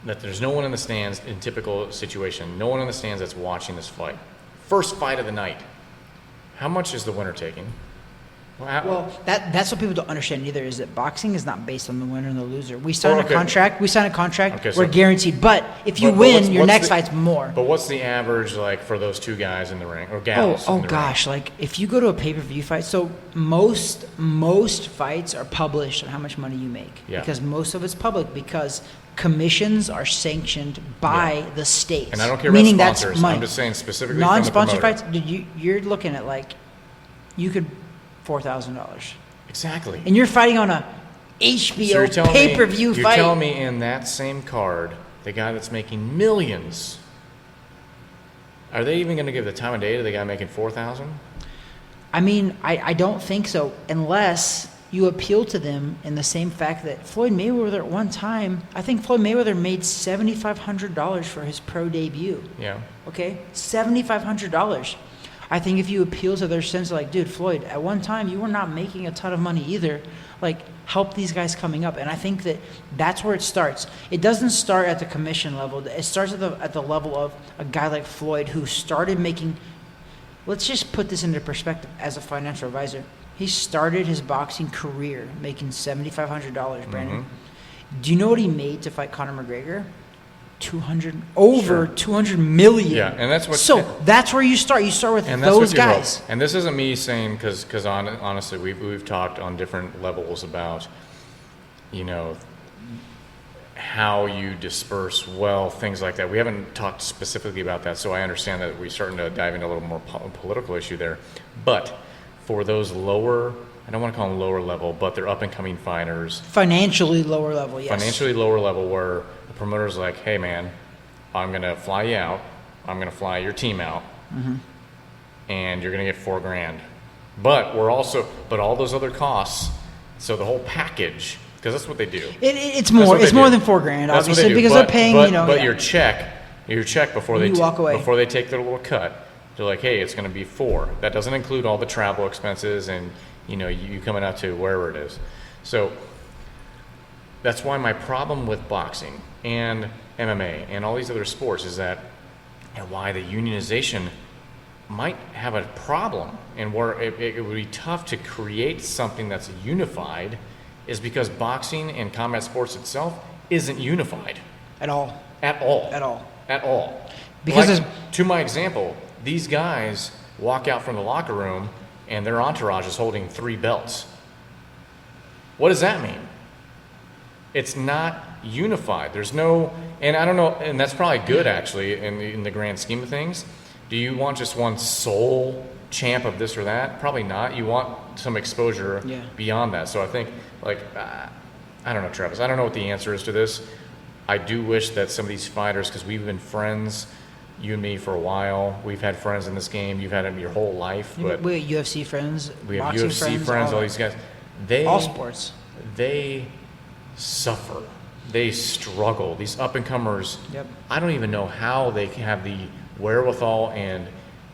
Speaker 3: there's no one in the stands in typical situation, no one in the stands that's watching this fight. First fight of the night. How much is the winner taking?
Speaker 2: Well, that's what people don't understand either, is that boxing is not based on the winner and the loser. We sign a contract. We're guaranteed. But if you win, your next fight's more.
Speaker 3: But what's the average, like, for those two guys in the ring, or gals?
Speaker 2: Oh gosh, like if you go to a pay-per-view fight, so most fights are published on how much money you make.
Speaker 3: Yeah.
Speaker 2: Because most of it's public, because commissions are sanctioned by the states.
Speaker 3: And I don't care
Speaker 2: meaning
Speaker 3: about sponsors.
Speaker 2: That's money.
Speaker 3: I'm just saying specifically
Speaker 2: non-sponsored
Speaker 3: from the promoter.
Speaker 2: fights, you're looking at, like, you could $4,000.
Speaker 3: Exactly.
Speaker 2: And you're fighting on a HBO pay-per-view fight.
Speaker 3: You're telling me in that same card, the guy that's making millions, are they even going to give the time of day to the guy making $4,000?
Speaker 2: I mean, I don't think so, unless you appeal to them in the same fact that Floyd Mayweather at one time, I think Floyd Mayweather made $7,500 for his pro debut.
Speaker 3: Yeah.
Speaker 2: Okay? $7,500. I think if you appeal to their sense of like, dude, Floyd, at one time you were not making a ton of money either. Like, help these guys coming up. And I think that that's where it starts. It doesn't start at the commission level. It starts at the level of a guy like Floyd who started making, let's just put this into perspective as a financial advisor. He started his boxing career making $7,500, Brandon.
Speaker 3: Mm-hmm.
Speaker 2: Do you know what he made to fight Conor McGregor? Over $200 million.
Speaker 3: Yeah, and that's what.
Speaker 2: So that's where you start. You start with
Speaker 3: and
Speaker 2: those guys.
Speaker 3: And this isn't me saying because honestly, we've talked on different levels about, how you disperse wealth, things like that. We haven't talked specifically about that, so I understand that we're starting to dive into a little more political issue there. But for those lower, I don't want to call them lower level, but they're up and coming fighters.
Speaker 2: Financially lower level, yes.
Speaker 3: Financially lower level where the promoter's like, hey man, I'm going to fly you out. I'm going to fly your team out. Mm-hmm. And you're going to get $4,000. But but all those other costs, so the whole package, because that's what they do.
Speaker 2: It's more than $4,000, obviously, because they're paying,
Speaker 3: But your check before they
Speaker 2: walk away.
Speaker 3: Before they take their little cut, they're like, hey, it's going to be $4,000. That doesn't include all the travel expenses and you coming out to wherever it is. So that's why my problem with boxing and MMA and all these other sports is that, and why the unionization might have a problem and where it would be tough to create something that's unified, is because boxing and combat sports itself isn't unified.
Speaker 2: At all.
Speaker 3: Because to my example, these guys walk out from the locker room and their entourage is holding 3 belts. What does that mean? It's not unified. There's no, and I don't know, and that's probably good actually in the grand scheme of things. Do you want just one sole champ of this or that? Probably not. You want some exposure beyond that. So I think, I don't know, Travis. I don't know what the answer is to this. I do wish that some of these fighters, because we've been friends, you and me, for a while. We've had friends in this game. You've had them your whole life. But
Speaker 2: we have UFC friends.
Speaker 3: We have UFC friends. All these guys.
Speaker 2: All sports.
Speaker 3: They suffer. They struggle. These up and comers.
Speaker 2: Yep.
Speaker 3: I don't even know how they have the wherewithal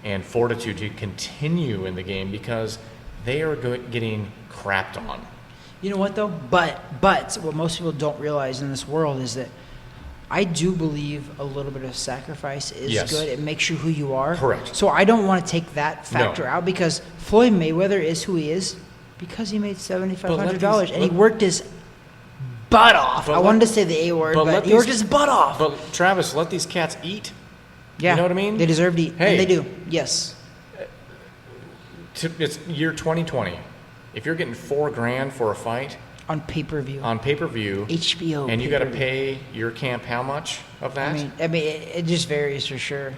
Speaker 3: and fortitude to continue in the game because they are getting crapped on.
Speaker 2: You know what though? But what most people don't realize in this world is that I do believe a little bit of sacrifice is good. It makes you who you are.
Speaker 3: Correct.
Speaker 2: So I don't want to take that factor out because Floyd Mayweather is who he is because he made $7,500 and he worked his butt off. I wanted to say the A word, but he worked his butt off.
Speaker 3: But Travis, let these cats eat.
Speaker 2: Yeah.
Speaker 3: You know what I mean?
Speaker 2: They deserve to eat.
Speaker 3: Hey.
Speaker 2: And they do. Yes.
Speaker 3: It's year 2020. If you're getting $4,000 for a fight
Speaker 2: on pay-per-view, HBO,
Speaker 3: and you got to pay your camp how much of that?
Speaker 2: I mean, it just varies for sure.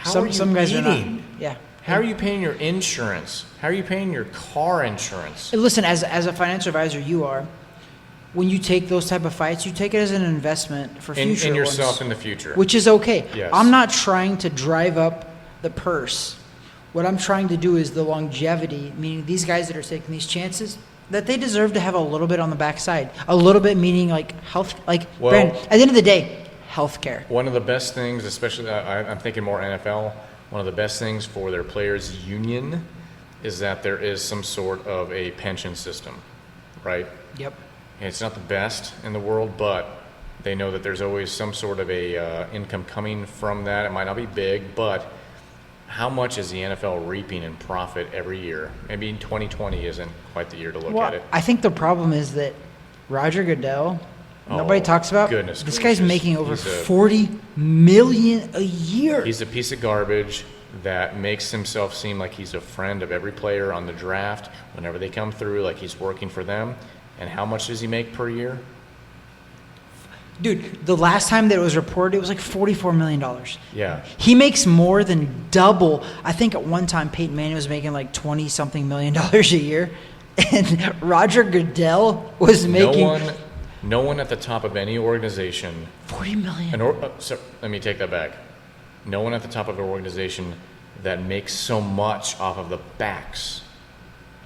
Speaker 3: Some guys
Speaker 2: eating?
Speaker 3: are not.
Speaker 2: Yeah.
Speaker 3: How are you paying your insurance? How are you paying your car insurance?
Speaker 2: Listen, as a financial advisor, you are. When you take those type of fights, you take it as an investment for future
Speaker 3: in yourself
Speaker 2: ones,
Speaker 3: in the future,
Speaker 2: which is okay.
Speaker 3: Yes.
Speaker 2: I'm not trying to drive up the purse. What I'm trying to do is the longevity, meaning these guys that are taking these chances, that they deserve to have a little bit on the backside. A little bit meaning like health, Brandon, at the end of the day, healthcare.
Speaker 3: One of the best things, especially I'm thinking more NFL, one of the best things for their players' union is that there is some sort of a pension system, right?
Speaker 2: Yep.
Speaker 3: And it's not the best in the world, but they know that there's always some sort of a income coming from that. It might not be big, but how much is the NFL reaping in profit every year? Maybe 2020 isn't quite the year to look at it.
Speaker 2: I think the problem is that Roger Goodell, nobody talks about.
Speaker 3: Goodness
Speaker 2: this
Speaker 3: gracious.
Speaker 2: Guy's making over $40 million a year.
Speaker 3: He's a piece of garbage that makes himself seem like he's a friend of every player on the draft. Whenever they come through, like he's working for them. And how much does he make per year?
Speaker 2: Dude, the last time that it was reported, it was like $44 million.
Speaker 3: Yeah.
Speaker 2: He makes more than double. I think at one time Peyton Manning was making like $20-something million a year. And Roger Goodell was making...
Speaker 3: No one at the top of any organization...
Speaker 2: $40 million.
Speaker 3: Let me take that back. No one at the top of an organization that makes so much off of the backs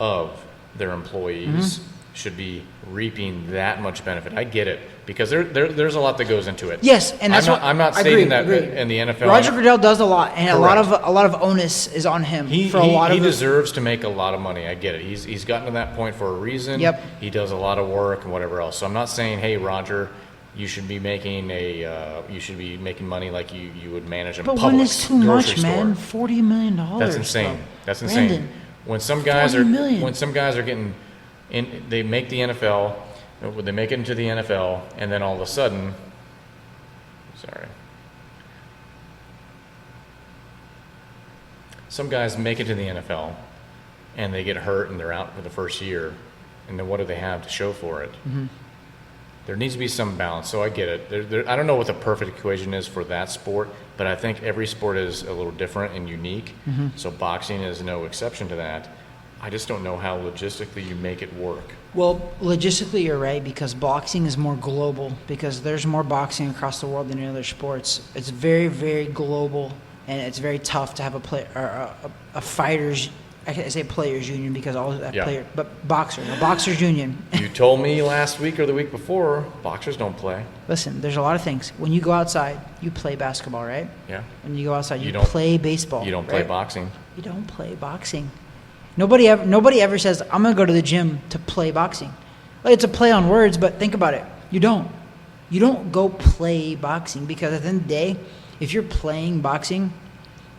Speaker 3: of their employees... Mm-hmm. should be reaping that much benefit. I get it, because there's a lot that goes into it.
Speaker 2: Yes, and that's
Speaker 3: I'm not stating that in the NFL.
Speaker 2: Roger Goodell does a lot, and
Speaker 3: Correct.
Speaker 2: a lot of onus is on him
Speaker 3: He deserves to make a lot of money. I get it. He's gotten to that point for a reason.
Speaker 2: Yep.
Speaker 3: He does a lot of work and whatever else. So I'm not saying, hey, Roger, you should be making money like you would manage a
Speaker 2: But
Speaker 3: Publix
Speaker 2: when it's too
Speaker 3: grocery
Speaker 2: much, man,
Speaker 3: store.
Speaker 2: $40 million.
Speaker 3: That's insane.
Speaker 2: Bro.
Speaker 3: That's insane.
Speaker 2: Brandon,
Speaker 3: When some guys
Speaker 2: $40 million.
Speaker 3: are getting in, they make the NFL, they make it into the NFL, and then all of a sudden, some guys make it to the NFL, and they get hurt and they're out for the first year, and then what do they have to show for it?
Speaker 2: Mm-hmm.
Speaker 3: There needs to be some balance. So I get it. I don't know what the perfect equation is for that sport, but I think every sport is a little different and unique.
Speaker 2: Mm-hmm.
Speaker 3: So boxing is no exception to that. I just don't know how logistically you make it work.
Speaker 2: Well, logistically, you're right, because boxing is more global, because there's more boxing across the world than any other sports. It's very, very global, and it's very tough to have a fighters. I say players union because all that player, but a boxers union.
Speaker 3: You told me last week or the week before, boxers don't play.
Speaker 2: Listen, there's a lot of things. When you go outside, you play basketball, right?
Speaker 3: Yeah.
Speaker 2: When you go outside, you
Speaker 3: don't
Speaker 2: play baseball.
Speaker 3: You don't play
Speaker 2: right?
Speaker 3: boxing.
Speaker 2: You don't play boxing. Nobody ever says, I'm going to go to the gym to play boxing. Like, it's a play on words, but think about it. You don't go play boxing, because at the end of the day, if you're playing boxing,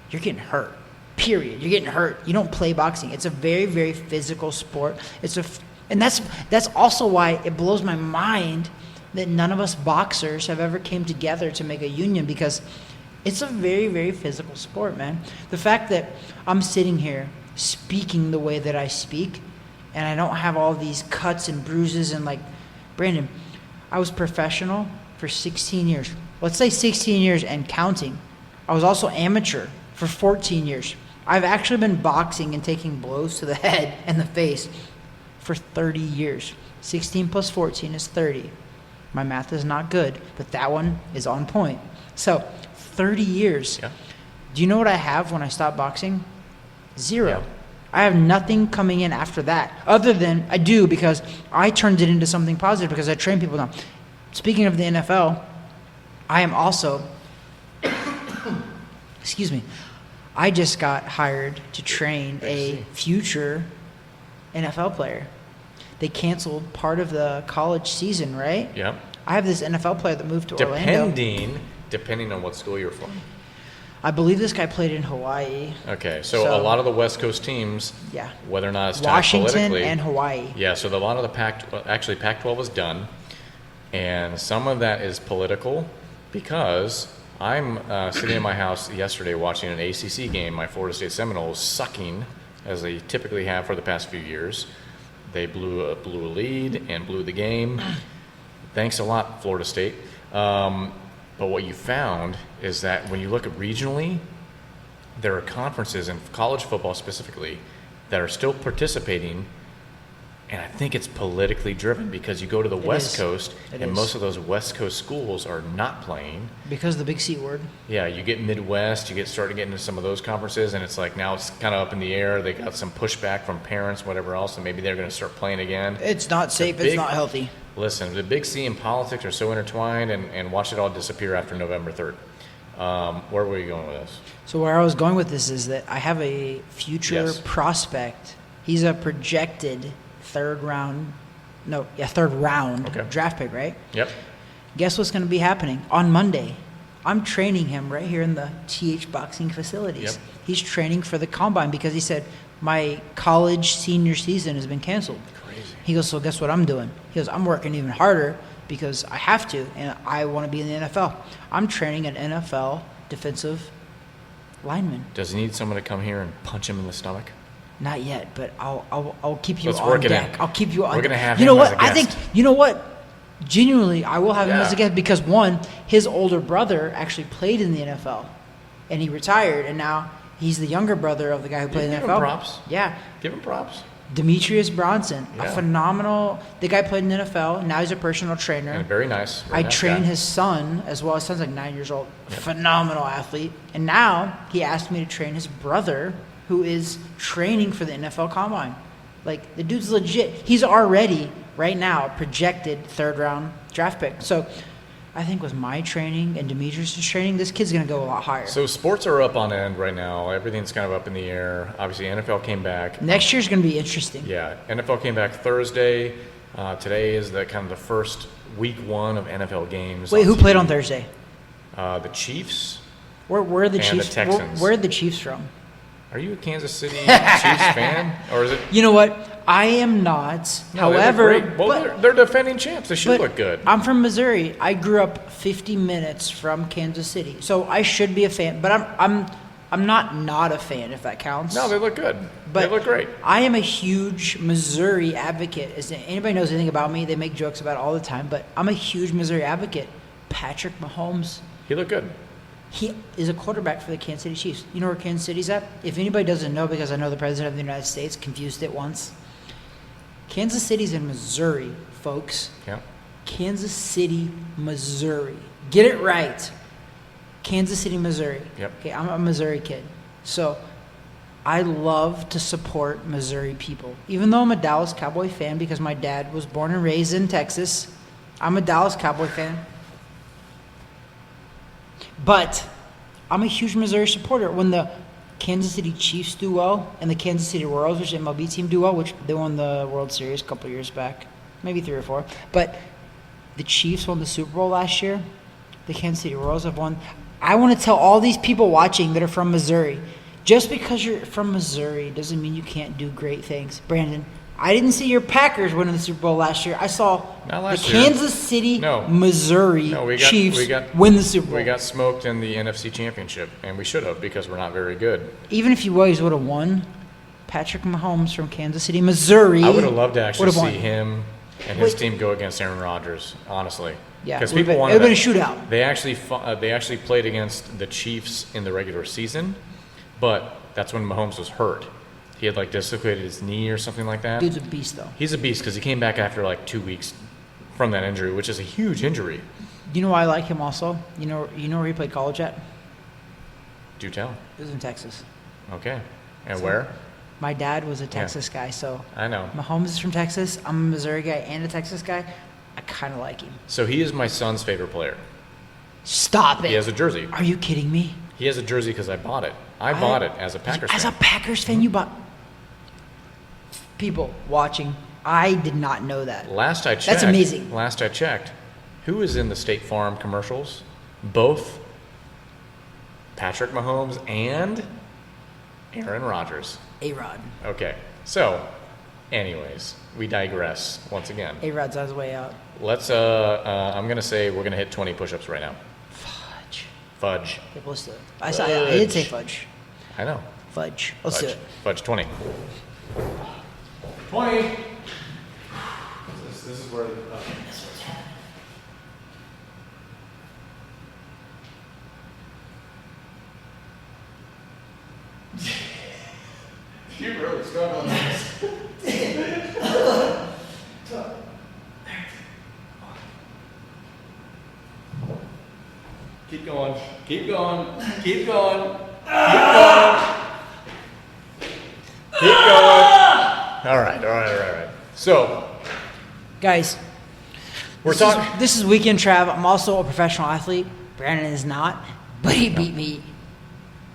Speaker 2: you're getting hurt. Period. You're getting hurt. You don't play boxing. It's a very, very physical sport. And that's also why it blows my mind that none of us boxers have ever came together to make a union, because it's a very, very physical sport, man. The fact that I'm sitting here speaking the way that I speak, and I don't have all these cuts and bruises, and like, Brandon, I was professional for 16 years. Let's say 16 years and counting. I was also amateur for 14 years. I've actually been boxing and taking blows to the head and the face for 30 years. 16 plus 14 is 30. My math is not good, but that one is on point. So, 30 years.
Speaker 3: Yeah.
Speaker 2: Do you know what I have when I stop boxing? Zero.
Speaker 3: Yeah.
Speaker 2: I have nothing coming in after that, other than I do, because I turned it into something positive, because I train people now. Speaking of the NFL, I am also, excuse me, I just got hired to train a future NFL player. They canceled part of the college season, right?
Speaker 3: Yeah.
Speaker 2: I have this NFL player that moved to Orlando.
Speaker 3: Depending on what school you're from.
Speaker 2: I believe this guy played in Hawaii.
Speaker 3: Okay, so a lot of the West Coast teams,
Speaker 2: yeah,
Speaker 3: whether or not it's tied
Speaker 2: Washington
Speaker 3: politically,
Speaker 2: and Hawaii.
Speaker 3: Yeah, so a lot of the Pac-12 is done, and some of that is political, because I'm sitting in my house yesterday watching an ACC game. My Florida State Seminoles sucking, as they typically have for the past few years. They blew a lead and blew the game. Thanks a lot, Florida State. But what you found is that when you look at regionally, there are conferences in college football specifically that are still participating, and I think it's politically driven, because you go to the West Coast, and most of those West Coast schools are not playing.
Speaker 2: Because of the big C word.
Speaker 3: Yeah, you get Midwest, you start to get into some of those conferences, and it's like now it's kind of up in the air. They got some pushback from parents, whatever else, and maybe they're going to start playing again.
Speaker 2: It's not safe. It's not healthy.
Speaker 3: Listen, the Big C and politics are so intertwined, and watch it all disappear after November 3rd. Where were you going with this?
Speaker 2: So where I was going with this is that I have a future prospect. He's a projected third round draft pick, right?
Speaker 3: Yep.
Speaker 2: Guess what's going to be happening? On Monday, I'm training him right here in the TH Boxing facilities.
Speaker 3: Yep.
Speaker 2: He's training for the combine, because he said, my college senior season has been canceled.
Speaker 3: Crazy.
Speaker 2: He goes, so guess what I'm doing? He goes, I'm working even harder, because I have to, and I want to be in the NFL. I'm training an NFL defensive lineman.
Speaker 3: Does he need someone to come here and punch him in the stomach?
Speaker 2: Not yet, but I'll keep you
Speaker 3: Let's
Speaker 2: on
Speaker 3: work it
Speaker 2: deck.
Speaker 3: in.
Speaker 2: I'll keep you on.
Speaker 3: We're gonna have
Speaker 2: you know
Speaker 3: him
Speaker 2: what?
Speaker 3: as a guest.
Speaker 2: I think you know what. Genuinely, I will have him as a guest, because one, his older brother actually played in the NFL, and he retired, and now he's the younger brother of the guy who played in the NFL.
Speaker 3: Give him props.
Speaker 2: Yeah.
Speaker 3: Give him props.
Speaker 2: Demetrius Bronson, a
Speaker 3: Yeah.
Speaker 2: phenomenal. The guy played in the NFL. Now he's a personal trainer.
Speaker 3: And very nice.
Speaker 2: I train his son as well. His son's like 9 years old.
Speaker 3: Yeah.
Speaker 2: Phenomenal athlete. And now he asked me to train his brother, who is training for the NFL Combine. Like, the dude's legit. He's already, right now, projected third-round draft pick. So I think with my training and Demetrius' training, this kid's going to go a lot higher.
Speaker 3: So sports are up on end right now. Everything's kind of up in the air. Obviously, NFL came back.
Speaker 2: Next year's going to be interesting.
Speaker 3: Yeah, NFL came back Thursday. Today is the kind of the first week 1 of NFL games.
Speaker 2: Wait, who
Speaker 3: TV.
Speaker 2: played on Thursday?
Speaker 3: The Chiefs.
Speaker 2: Where are the
Speaker 3: And
Speaker 2: Chiefs?
Speaker 3: the Texans.
Speaker 2: Where are the Chiefs from?
Speaker 3: Are you a Kansas City Chiefs fan, or is it?
Speaker 2: You know what? I am not.
Speaker 3: No, they look
Speaker 2: However,
Speaker 3: great. Well, they're defending champs. They should look good.
Speaker 2: I'm from Missouri. I grew up 50 minutes from Kansas City, so I should be a fan. But I'm not a fan, if that counts.
Speaker 3: No, they look good.
Speaker 2: But
Speaker 3: they look great.
Speaker 2: I am a huge Missouri advocate. As anybody knows anything about me, they make jokes about it all the time. But I'm a huge Missouri advocate. Patrick Mahomes.
Speaker 3: He looked good.
Speaker 2: He is a quarterback for the Kansas City Chiefs. You know where Kansas City's at? If anybody doesn't know, because I know the President of the United States confused it once. Kansas City's in Missouri, folks.
Speaker 3: Yeah.
Speaker 2: Kansas City, Missouri. Get it right. Kansas City, Missouri.
Speaker 3: Yep.
Speaker 2: Okay, I'm a Missouri kid. So I love to support Missouri people. Even though I'm a Dallas Cowboy fan because my dad was born and raised in Texas, I'm a Dallas Cowboy fan. But I'm a huge Missouri supporter. When the Kansas City Chiefs do well and the Kansas City Royals, which MLB team, do well, which they won the World Series a couple years back, maybe 3 or 4. But the Chiefs won the Super Bowl last year. The Kansas City Royals have won. I want to tell all these people watching that are from Missouri, just because you're from Missouri doesn't mean you can't do great things. Brandon, I didn't see your Packers winning the Super Bowl last year. I saw the Kansas City, Missouri Chiefs win the Super Bowl.
Speaker 3: We got smoked in the NFC Championship, and we should have because we're not very good.
Speaker 2: Even if you guys would have won, Patrick Mahomes from Kansas City, Missouri.
Speaker 3: I would have loved to actually see him and his team go against Aaron Rodgers, honestly.
Speaker 2: Yeah,
Speaker 3: because
Speaker 2: it would have been a shootout.
Speaker 3: They actually played against the Chiefs in the regular season, but that's when Mahomes was hurt. He had dislocated his knee or something like that.
Speaker 2: Dude's a beast, though.
Speaker 3: He's a beast because he came back after 2 weeks from that injury, which is a huge injury.
Speaker 2: You know why I like him also? You know where he played college at?
Speaker 3: Do tell.
Speaker 2: It was in Texas.
Speaker 3: Okay. And where?
Speaker 2: My dad was a Texas guy, so
Speaker 3: I know.
Speaker 2: Mahomes is from Texas. I'm a Missouri guy and a Texas guy. I kind of like him.
Speaker 3: So he is my son's favorite player.
Speaker 2: Stop it.
Speaker 3: He has a jersey.
Speaker 2: Are you kidding me?
Speaker 3: He has a jersey because I bought it. I bought it as a Packers fan.
Speaker 2: As a Packers fan, you bought... People watching, I did not know that.
Speaker 3: Last I checked.
Speaker 2: That's amazing.
Speaker 3: Last I checked, who is in the State Farm commercials? Both Patrick Mahomes and Aaron Rodgers.
Speaker 2: A-Rod.
Speaker 3: Okay. So, anyways, we digress once again.
Speaker 2: A-Rod's on his way out.
Speaker 3: Let's, I'm going to say we're going to hit 20 push-ups right now. Fudge.
Speaker 2: Yeah, let's do it. I did say fudge.
Speaker 3: I know.
Speaker 2: Fudge. Let's do it.
Speaker 3: Fudge 20. 20. This is where
Speaker 2: That's what's happening.
Speaker 3: You really struggle on this. Keep going. Keep going. Keep going. Keep going. Keep going. All right. So,
Speaker 2: guys, this is weekend trav. I'm also a professional athlete. Brandon is not, but he beat me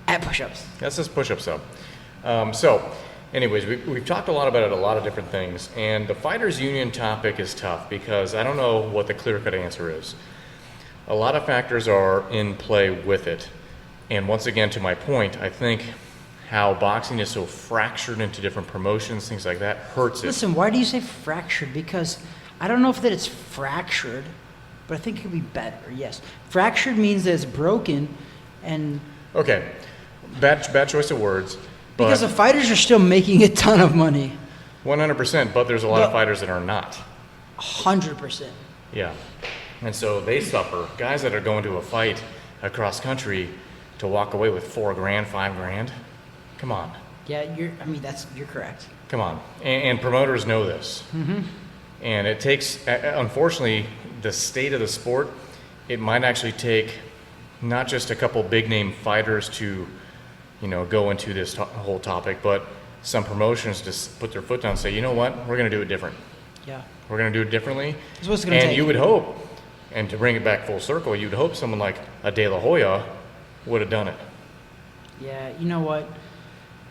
Speaker 2: at push-ups.
Speaker 3: That's just push-ups up. So, anyways, we've talked a lot about it, a lot of different things, and the Fighters Union topic is tough because I don't know what the clear-cut answer is. A lot of factors are in play with it, and once again, to my point, I think how boxing is so fractured into different promotions, things like that, hurts it.
Speaker 2: Listen, why do you say fractured? Because I don't know if that it's fractured, but I think it could be better, yes. Fractured means that it's broken, and...
Speaker 3: Okay, bad choice of words.
Speaker 2: Because the fighters are still making a ton of money.
Speaker 3: 100%, but there's a lot of fighters that are not.
Speaker 2: 100%.
Speaker 3: Yeah, and so they suffer. Guys that are going to a fight across country to walk away with $4 grand, $5 grand, come on.
Speaker 2: Yeah, you're correct.
Speaker 3: Come on, and promoters know this.
Speaker 2: Mm-hmm.
Speaker 3: And it takes, unfortunately, the state of the sport, it might actually take not just a couple big name fighters to, go into this whole topic, but some promotions just put their foot down and say, you know what, we're going to do it different.
Speaker 2: Yeah.
Speaker 3: We're going to do it differently.
Speaker 2: That's what it's going to
Speaker 3: And
Speaker 2: take.
Speaker 3: you would hope, and to bring it back full circle, you'd hope someone like a De La Hoya would have done it.
Speaker 2: Yeah, you know what?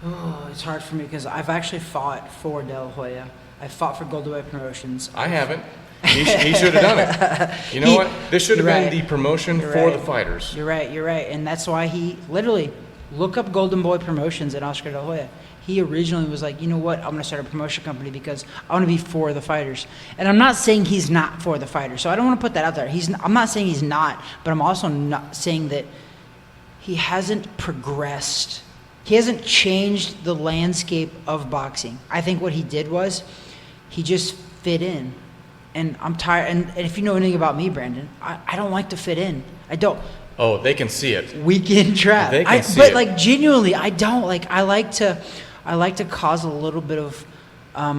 Speaker 2: Oh, it's hard for me because I've actually fought for De La Hoya. I fought for Golden Boy Promotions.
Speaker 3: I haven't. He should have done it. You know what? This should have been the promotion for the fighters.
Speaker 2: You're right. And that's why he literally, look up Golden Boy Promotions and Oscar De La Hoya. He originally was like, you know what? I'm going to start a promotion company because I want to be for the fighters. And I'm not saying he's not for the fighters. So I don't want to put that out there. I'm not saying he's not, but I'm also not saying that he hasn't progressed. He hasn't changed the landscape of boxing. I think what he did was he just fit in. And I'm tired. And if you know anything about me, Brandon, I don't like to fit in. I don't.
Speaker 3: Oh, they can see it.
Speaker 2: Weekend trap.
Speaker 3: They can see
Speaker 2: but
Speaker 3: it.
Speaker 2: like genuinely, I don't like. I like to cause a little bit of. I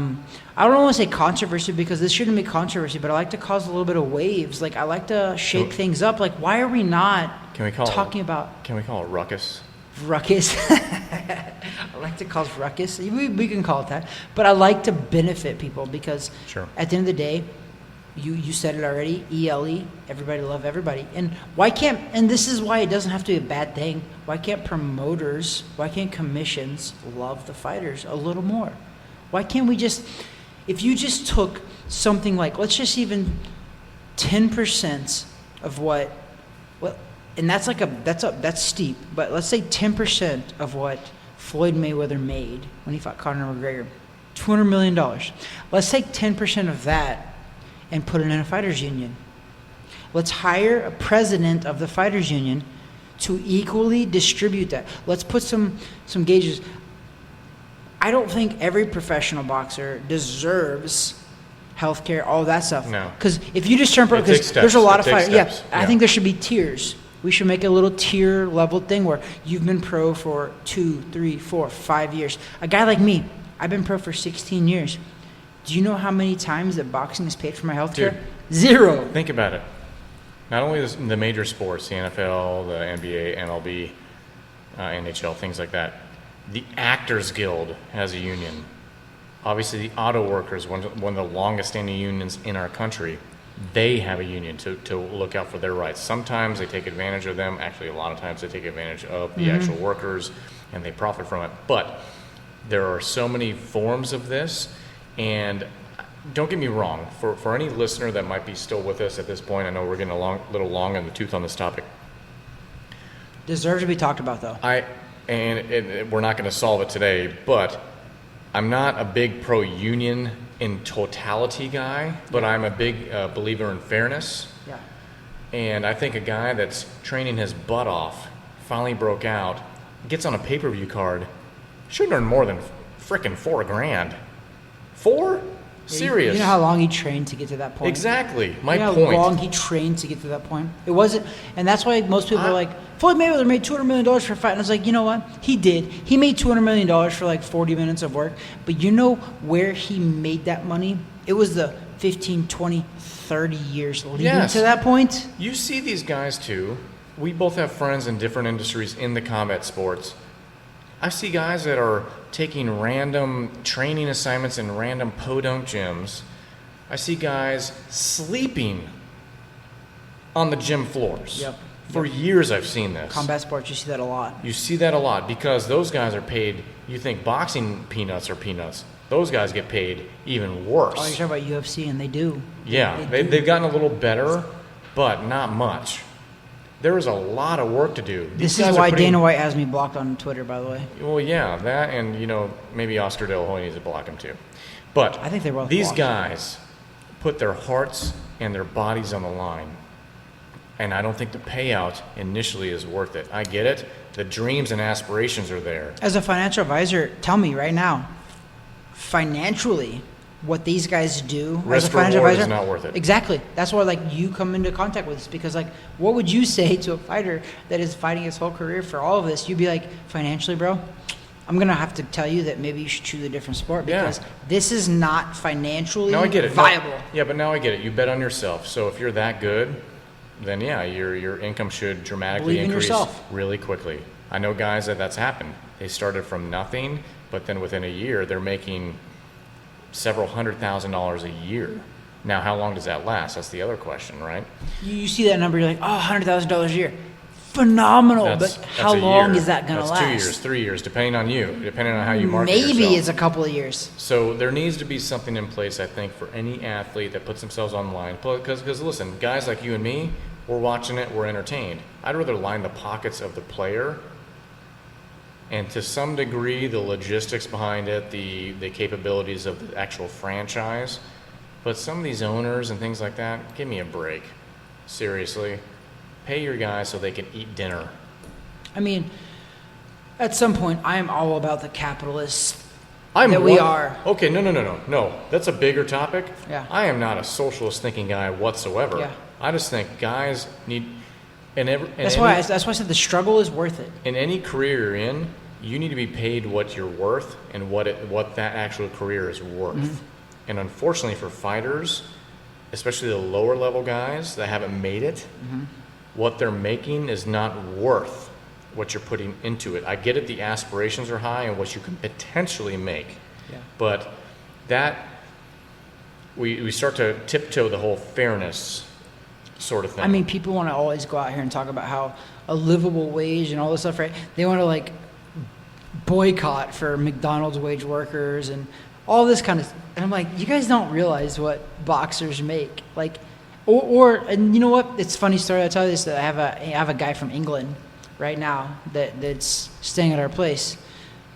Speaker 2: don't want to say controversy because this shouldn't be controversy, but I like to cause a little bit of waves. Like I like to shake things up. Like why are we not talking about?
Speaker 3: Can we call it ruckus?
Speaker 2: Ruckus. I like to cause ruckus. We can call it that. But I like to benefit people because at the end of the day, you said it already, ELE, everybody love everybody. And why can't, and this is why it doesn't have to be a bad thing, why can't promoters, why can't commissions love the fighters a little more? Why can't we just, if you just took something like, let's just even 10% of what, and that's like that's steep, but let's say 10% of what Floyd Mayweather made when he fought Conor McGregor, $200 million. Let's take 10% of that and put it in a fighters union. Let's hire a president of the fighters union to equally distribute that. Let's put some gauges. I don't think every professional boxer deserves healthcare, all that stuff.
Speaker 3: No.
Speaker 2: Because if you just turn pro, because there's a lot of fighters. Yeah, I think there should be tiers. We should make a little tier level thing where you've been pro for 2, 3, 4, 5 years. A guy like me, I've been pro for 16 years. Do you know how many times that boxing has paid for my health care? Zero.
Speaker 3: Think about it. Not only the major sports, the NFL, the NBA, MLB, NHL, things like that, the Actors Guild has a union. Obviously, the auto workers, one of the longest standing unions in our country, they have a union to look out for their rights. Sometimes they take advantage of them. Actually, a lot of times they take advantage of the actual workers and they profit from it. But there are so many forms of this. And don't get me wrong, for any listener that might be still with us at this point, I know we're getting a little long in the tooth on this topic.
Speaker 2: Deserves to be talked about, though.
Speaker 3: We're not going to solve it today, but I'm not a big pro-union in totality guy, but I'm a big believer in fairness.
Speaker 2: Yeah.
Speaker 3: And I think a guy that's training his butt off, finally broke out, gets on a pay-per-view card, should earn more than frickin' $4,000. 4? Serious.
Speaker 2: You know how long he trained to get to that point?
Speaker 3: Exactly. My
Speaker 2: you know
Speaker 3: point.
Speaker 2: How long he trained to get to that point? It wasn't, and that's why most people are like, Floyd Mayweather made $200 million for a fight. And I was like, you know what? He did. He made $200 million for like 40 minutes of work. But you know where he made that money? It was the 15, 20, 30 years leading to that point.
Speaker 3: You see these guys too. We both have friends in different industries in the combat sports. I see guys that are taking random training assignments in random podunk gyms. I see guys sleeping on the gym floors.
Speaker 2: Yep.
Speaker 3: For years I've seen this.
Speaker 2: Combat sports, you see that a lot.
Speaker 3: You see that a lot because those guys are paid, you think boxing peanuts are peanuts. Those guys get paid even worse.
Speaker 2: Oh, you're talking about UFC, and they do.
Speaker 3: Yeah, they've gotten a little better, but not much. There is a lot of work to do.
Speaker 2: This is why Dana White has me blocked on Twitter, by the way.
Speaker 3: Well, yeah, that and, maybe Oscar De La Hoya needs to block him too. But
Speaker 2: I think they're both
Speaker 3: these
Speaker 2: blocked.
Speaker 3: guys put their hearts and their bodies on the line. And I don't think the payout initially is worth it. I get it. The dreams and aspirations are there.
Speaker 2: As a financial advisor, tell me right now, financially, what these guys do as a financial advisor
Speaker 3: is not worth it.
Speaker 2: Exactly. That's why you come into contact with us because what would you say to a fighter that is fighting his whole career for all of this? You'd be like, financially, bro, I'm gonna have to tell you that maybe you should choose a different sport because this is not financially viable.
Speaker 3: But now I get it. You bet on yourself. So if you're that good, then your income should dramatically increase really quickly. I know guys that's happened. They started from nothing, but then within a year, they're making several $100,000 a year. Now, how long does that last? That's the other question, right?
Speaker 2: You see that number, you're like, oh, $100,000 a year. Phenomenal. But how long is that going to last?
Speaker 3: 2 years, 3 years, depending on you, depending on how you market yourself.
Speaker 2: Maybe it's a couple of years.
Speaker 3: So there needs to be something in place, I think, for any athlete that puts themselves online. Because listen, guys like you and me, we're watching it, we're entertained. I'd rather line the pockets of the player and to some degree the logistics behind it, the capabilities of the actual franchise. But some of these owners and things like that, give me a break. Seriously. Pay your guys so they can eat dinner.
Speaker 2: I mean, at some point, I am all about the capitalists
Speaker 3: we
Speaker 2: are.
Speaker 3: Okay, no. That's a bigger topic.
Speaker 2: Yeah.
Speaker 3: I am not a socialist thinking guy whatsoever.
Speaker 2: Yeah.
Speaker 3: I just think guys need...
Speaker 2: That's why I said the struggle is worth it.
Speaker 3: In any career you're in, you need to be paid what you're worth and what that actual career is worth. Mm-hmm. And unfortunately for fighters, especially the lower level guys that haven't made it, mm-hmm. what they're making is not worth what you're putting into it. I get it, the aspirations are high and what you can potentially make.
Speaker 2: Yeah.
Speaker 3: But that, we start to tiptoe the whole fairness sort of thing.
Speaker 2: I mean, people want to always go out here and talk about how a livable wage and all this stuff, right? They want to like boycott for McDonald's wage workers and all this kind of, and I'm like, you guys don't realize what boxers make. Like, and you know what? It's a funny story. I'll tell you this, that I have a guy from England right now that's staying at our place.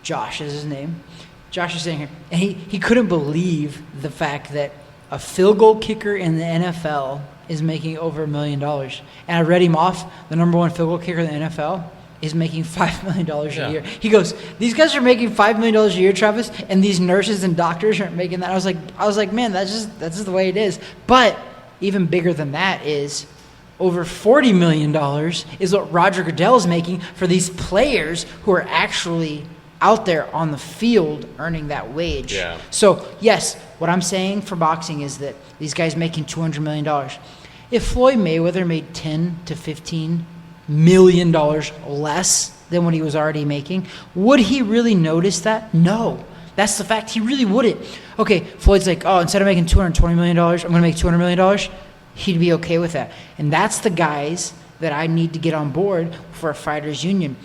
Speaker 2: Josh is his name. Josh is staying here. And he couldn't believe the fact that a field goal kicker in the NFL is making over $1 million. And I read him off, the number one field goal kicker in the NFL is making $5 million a year. He goes, these guys are making $5 million a year, Travis, and these nurses and doctors aren't making that. I was like, man, that's just the way it is. But even bigger than that is over $40 million is what Roger Goodell is making for these players who are actually out there on the field earning that wage.
Speaker 3: Yeah.
Speaker 2: So, yes, what I'm saying for boxing is that these guys making $200 million. If Floyd Mayweather made $10 to $15 million less than what he was already making, would he really notice that? No. That's the fact. He really wouldn't. Okay, Floyd's like, oh, instead of making $220 million, I'm going to make $200 million. He'd be okay with that. And that's the guys that I need to get on board for a fighters union.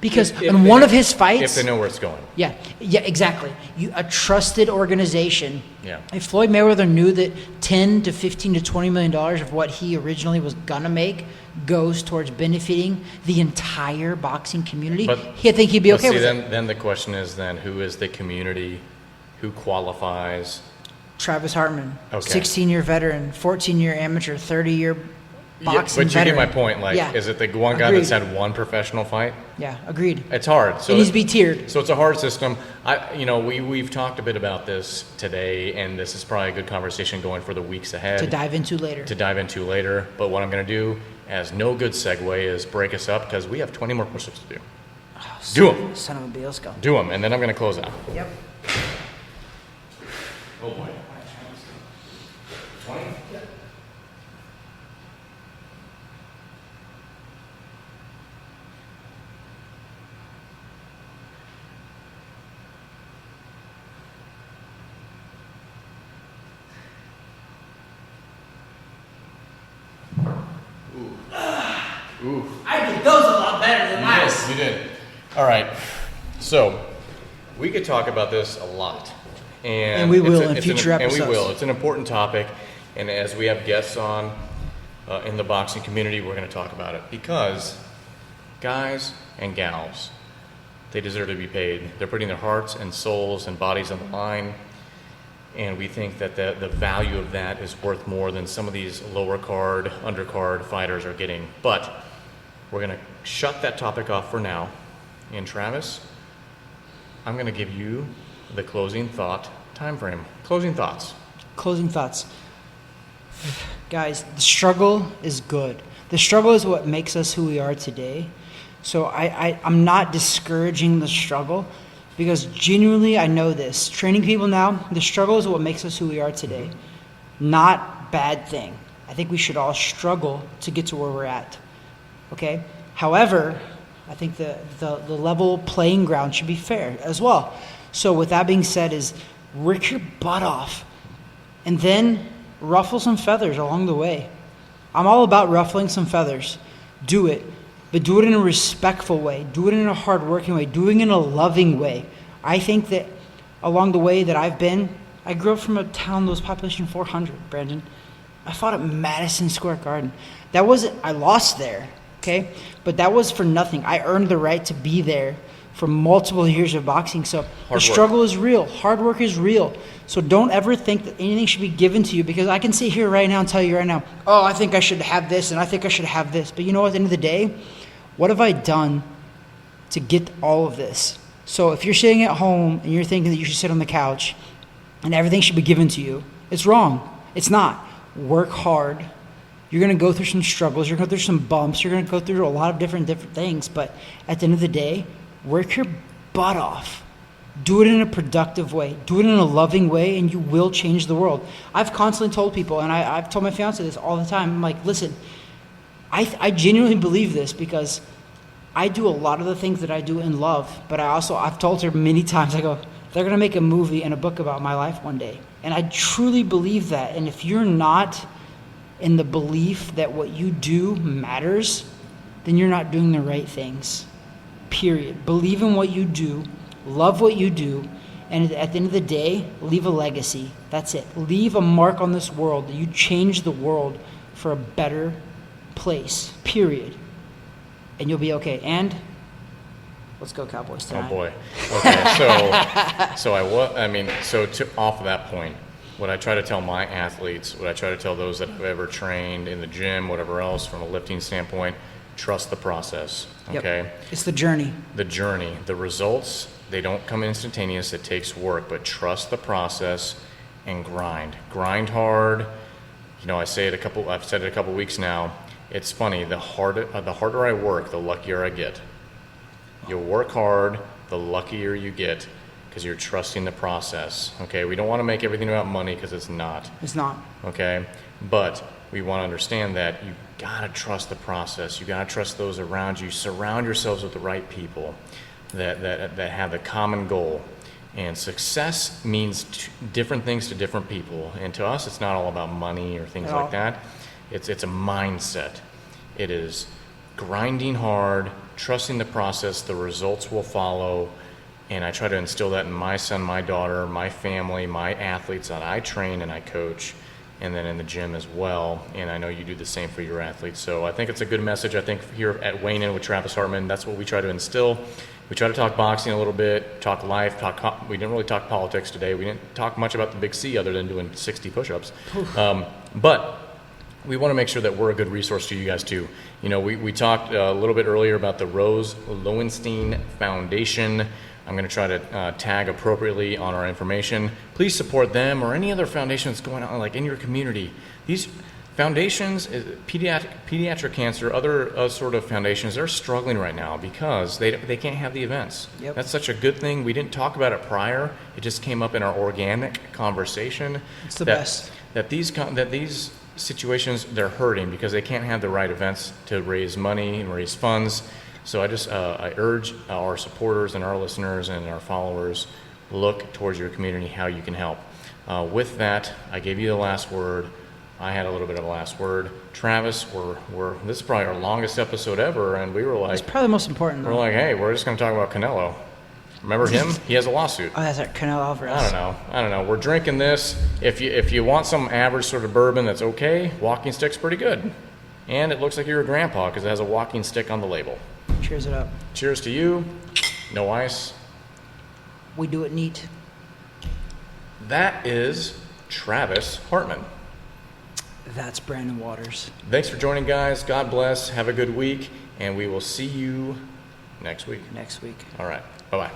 Speaker 2: Because in one of his fights...
Speaker 3: If they know where it's going.
Speaker 2: Yeah, exactly. A trusted organization.
Speaker 3: Yeah.
Speaker 2: If Floyd Mayweather knew that $10 to $15 to $20 million of what he originally was going to make goes towards benefiting the entire boxing community, I think he'd be okay with it.
Speaker 3: Then the question is who is the community? Who qualifies?
Speaker 2: Travis Hartman,
Speaker 3: Okay.
Speaker 2: 16-year veteran, 14-year amateur, 30-year boxing
Speaker 3: but you
Speaker 2: veteran.
Speaker 3: get my point. Is it the one guy
Speaker 2: Agreed.
Speaker 3: that's had one professional fight?
Speaker 2: Yeah, agreed.
Speaker 3: It's hard. So
Speaker 2: it needs to be tiered.
Speaker 3: So it's a hard system. We've talked a bit about this today, and this is probably a good conversation going for the weeks ahead.
Speaker 2: To dive into later.
Speaker 3: But what I'm going to do, as no good segue, is break us up because we have 20 more push-ups to do. Do them.
Speaker 2: Son of a bitch, let's go.
Speaker 3: Do them, and then I'm going to close out.
Speaker 2: Yep.
Speaker 3: Oh boy. 20?
Speaker 2: Yep.
Speaker 3: Ooh.
Speaker 2: I did those a lot better than last.
Speaker 3: You did. All right. So we could talk about this a lot. And
Speaker 2: we will in future episodes.
Speaker 3: And we will. It's an important topic. And as we have guests on in the boxing community, we're going to talk about it. Because guys and gals, they deserve to be paid. They're putting their hearts and souls and bodies on the line. And we think that the value of that is worth more than some of these lower card, undercard fighters are getting. But we're going to shut that topic off for now. And Travis, I'm going to give you the closing thought time frame. Closing thoughts. Guys,
Speaker 2: the struggle is good. The struggle is what makes us who we are today. So I'm not discouraging the struggle because genuinely I know this. Training people now, the struggle is what makes us who we are today. Not bad thing. I think we should all struggle to get to where we're at. Okay? However, I think the level playing ground should be fair as well. So with that being said, is work your butt off, and then ruffle some feathers along the way. I'm all about ruffling some feathers. Do it, but do it in a respectful way. Do it in a hard-working way. Do it in a loving way. I think that along the way that I've been, I grew up from a town that was population 400, Brandon. I fought at Madison Square Garden. That wasn't, I lost there, okay? But that was for nothing. I earned the right to be there for multiple years of boxing. So the struggle is real. Hard work is real. So don't ever think that anything should be given to you, because I can sit here right now and tell you right now, oh, I think I should have this and I think I should have this. But you know what, at the end of the day, what have I done to get all of this? So if you're sitting at home and you're thinking that you should sit on the couch and everything should be given to you, it's wrong. It's not. Work hard. You're going to go through some struggles. You're going to go through some bumps. You're going to go through a lot of different things. But at the end of the day, work your butt off. Do it in a productive way. Do it in a loving way, and you will change the world. I've constantly told people, and I've told my fiance this all the time. I'm like, listen, I genuinely believe this, because I do a lot of the things that I do in love, but I've told her many times, I go, they're going to make a movie and a book about my life one day. And I truly believe that. And if you're not in the belief that what you do matters, then you're not doing the right things. Period. Believe in what you do, love what you do, and at the end of the day, leave a legacy. That's it. Leave a mark on this world. You change the world for a better place. Period. And you'll be okay. And let's go Cowboys tonight.
Speaker 3: Oh boy. Okay. So off of that point, what I try to tell my athletes, what I try to tell those that have ever trained in the gym, whatever else, from a lifting standpoint, trust the process. Okay.
Speaker 2: Yep. It's the journey. The
Speaker 3: journey. The results, they don't come instantaneous. It takes work, but trust the process and grind. Grind hard. You know, I've said it a couple weeks now. It's funny, the harder I work, the luckier I get. You work hard, the luckier you get, because you're trusting the process. Okay, we don't want to make everything about money, because it's not.
Speaker 2: It's not.
Speaker 3: Okay, but we want to understand that you gotta trust the process. You gotta trust those around you. Surround yourselves with the right people that have the common goal. And success means different things to different people. And to us, it's not all about money or things like that. It's a mindset. It is grinding hard, trusting the process, the results will follow. And I try to instill that in my son, my daughter, my family, my athletes that I train and I coach, and then in the gym as well. And I know you do the same for your athletes. So I think it's a good message. I think here at Weighing In with Travis Hartman, that's what we try to instill. We try to talk boxing a little bit, talk life, we didn't really talk politics today. We didn't talk much about the Big C other than doing 60 push-ups. But we want to make sure that we're a good resource to you guys too. You know, we talked a little bit earlier about the Rose Lowenstein Foundation. I'm going to try to tag appropriately on our information. Please support them or any other foundation that's going on, like in your community. These foundations, pediatric cancer, other sort of foundations, they're struggling right now because they can't have the events.
Speaker 2: Yep.
Speaker 3: That's such a good thing. We didn't talk about it prior. It just came up in our organic conversation.
Speaker 2: It's the best.
Speaker 3: That these situations, they're hurting because they can't have the right events to raise money and raise funds. So I urge our supporters and our listeners and our followers, look towards your community, how you can help. With that, I gave you the last word. I had a little bit of a last word. Travis, this is probably our longest episode ever, and we were like...
Speaker 2: It's probably the most important, though.
Speaker 3: We're like, hey, we're just going to talk about Canelo. Remember him? He has a lawsuit.
Speaker 2: Oh, that's right, Canelo Alvarez.
Speaker 3: I don't know. We're drinking this. If you want some average sort of bourbon that's okay, walking stick's pretty good. And it looks like you're a grandpa because it has a walking stick on the label.
Speaker 2: Cheers it up.
Speaker 3: Cheers to you. No ice.
Speaker 2: We do it neat.
Speaker 3: That is Travis Hartman.
Speaker 2: That's Brandon Waters.
Speaker 3: Thanks for joining, guys. God bless. Have a good week. And we will see you next week.
Speaker 2: Next week.
Speaker 3: All right. Bye-bye.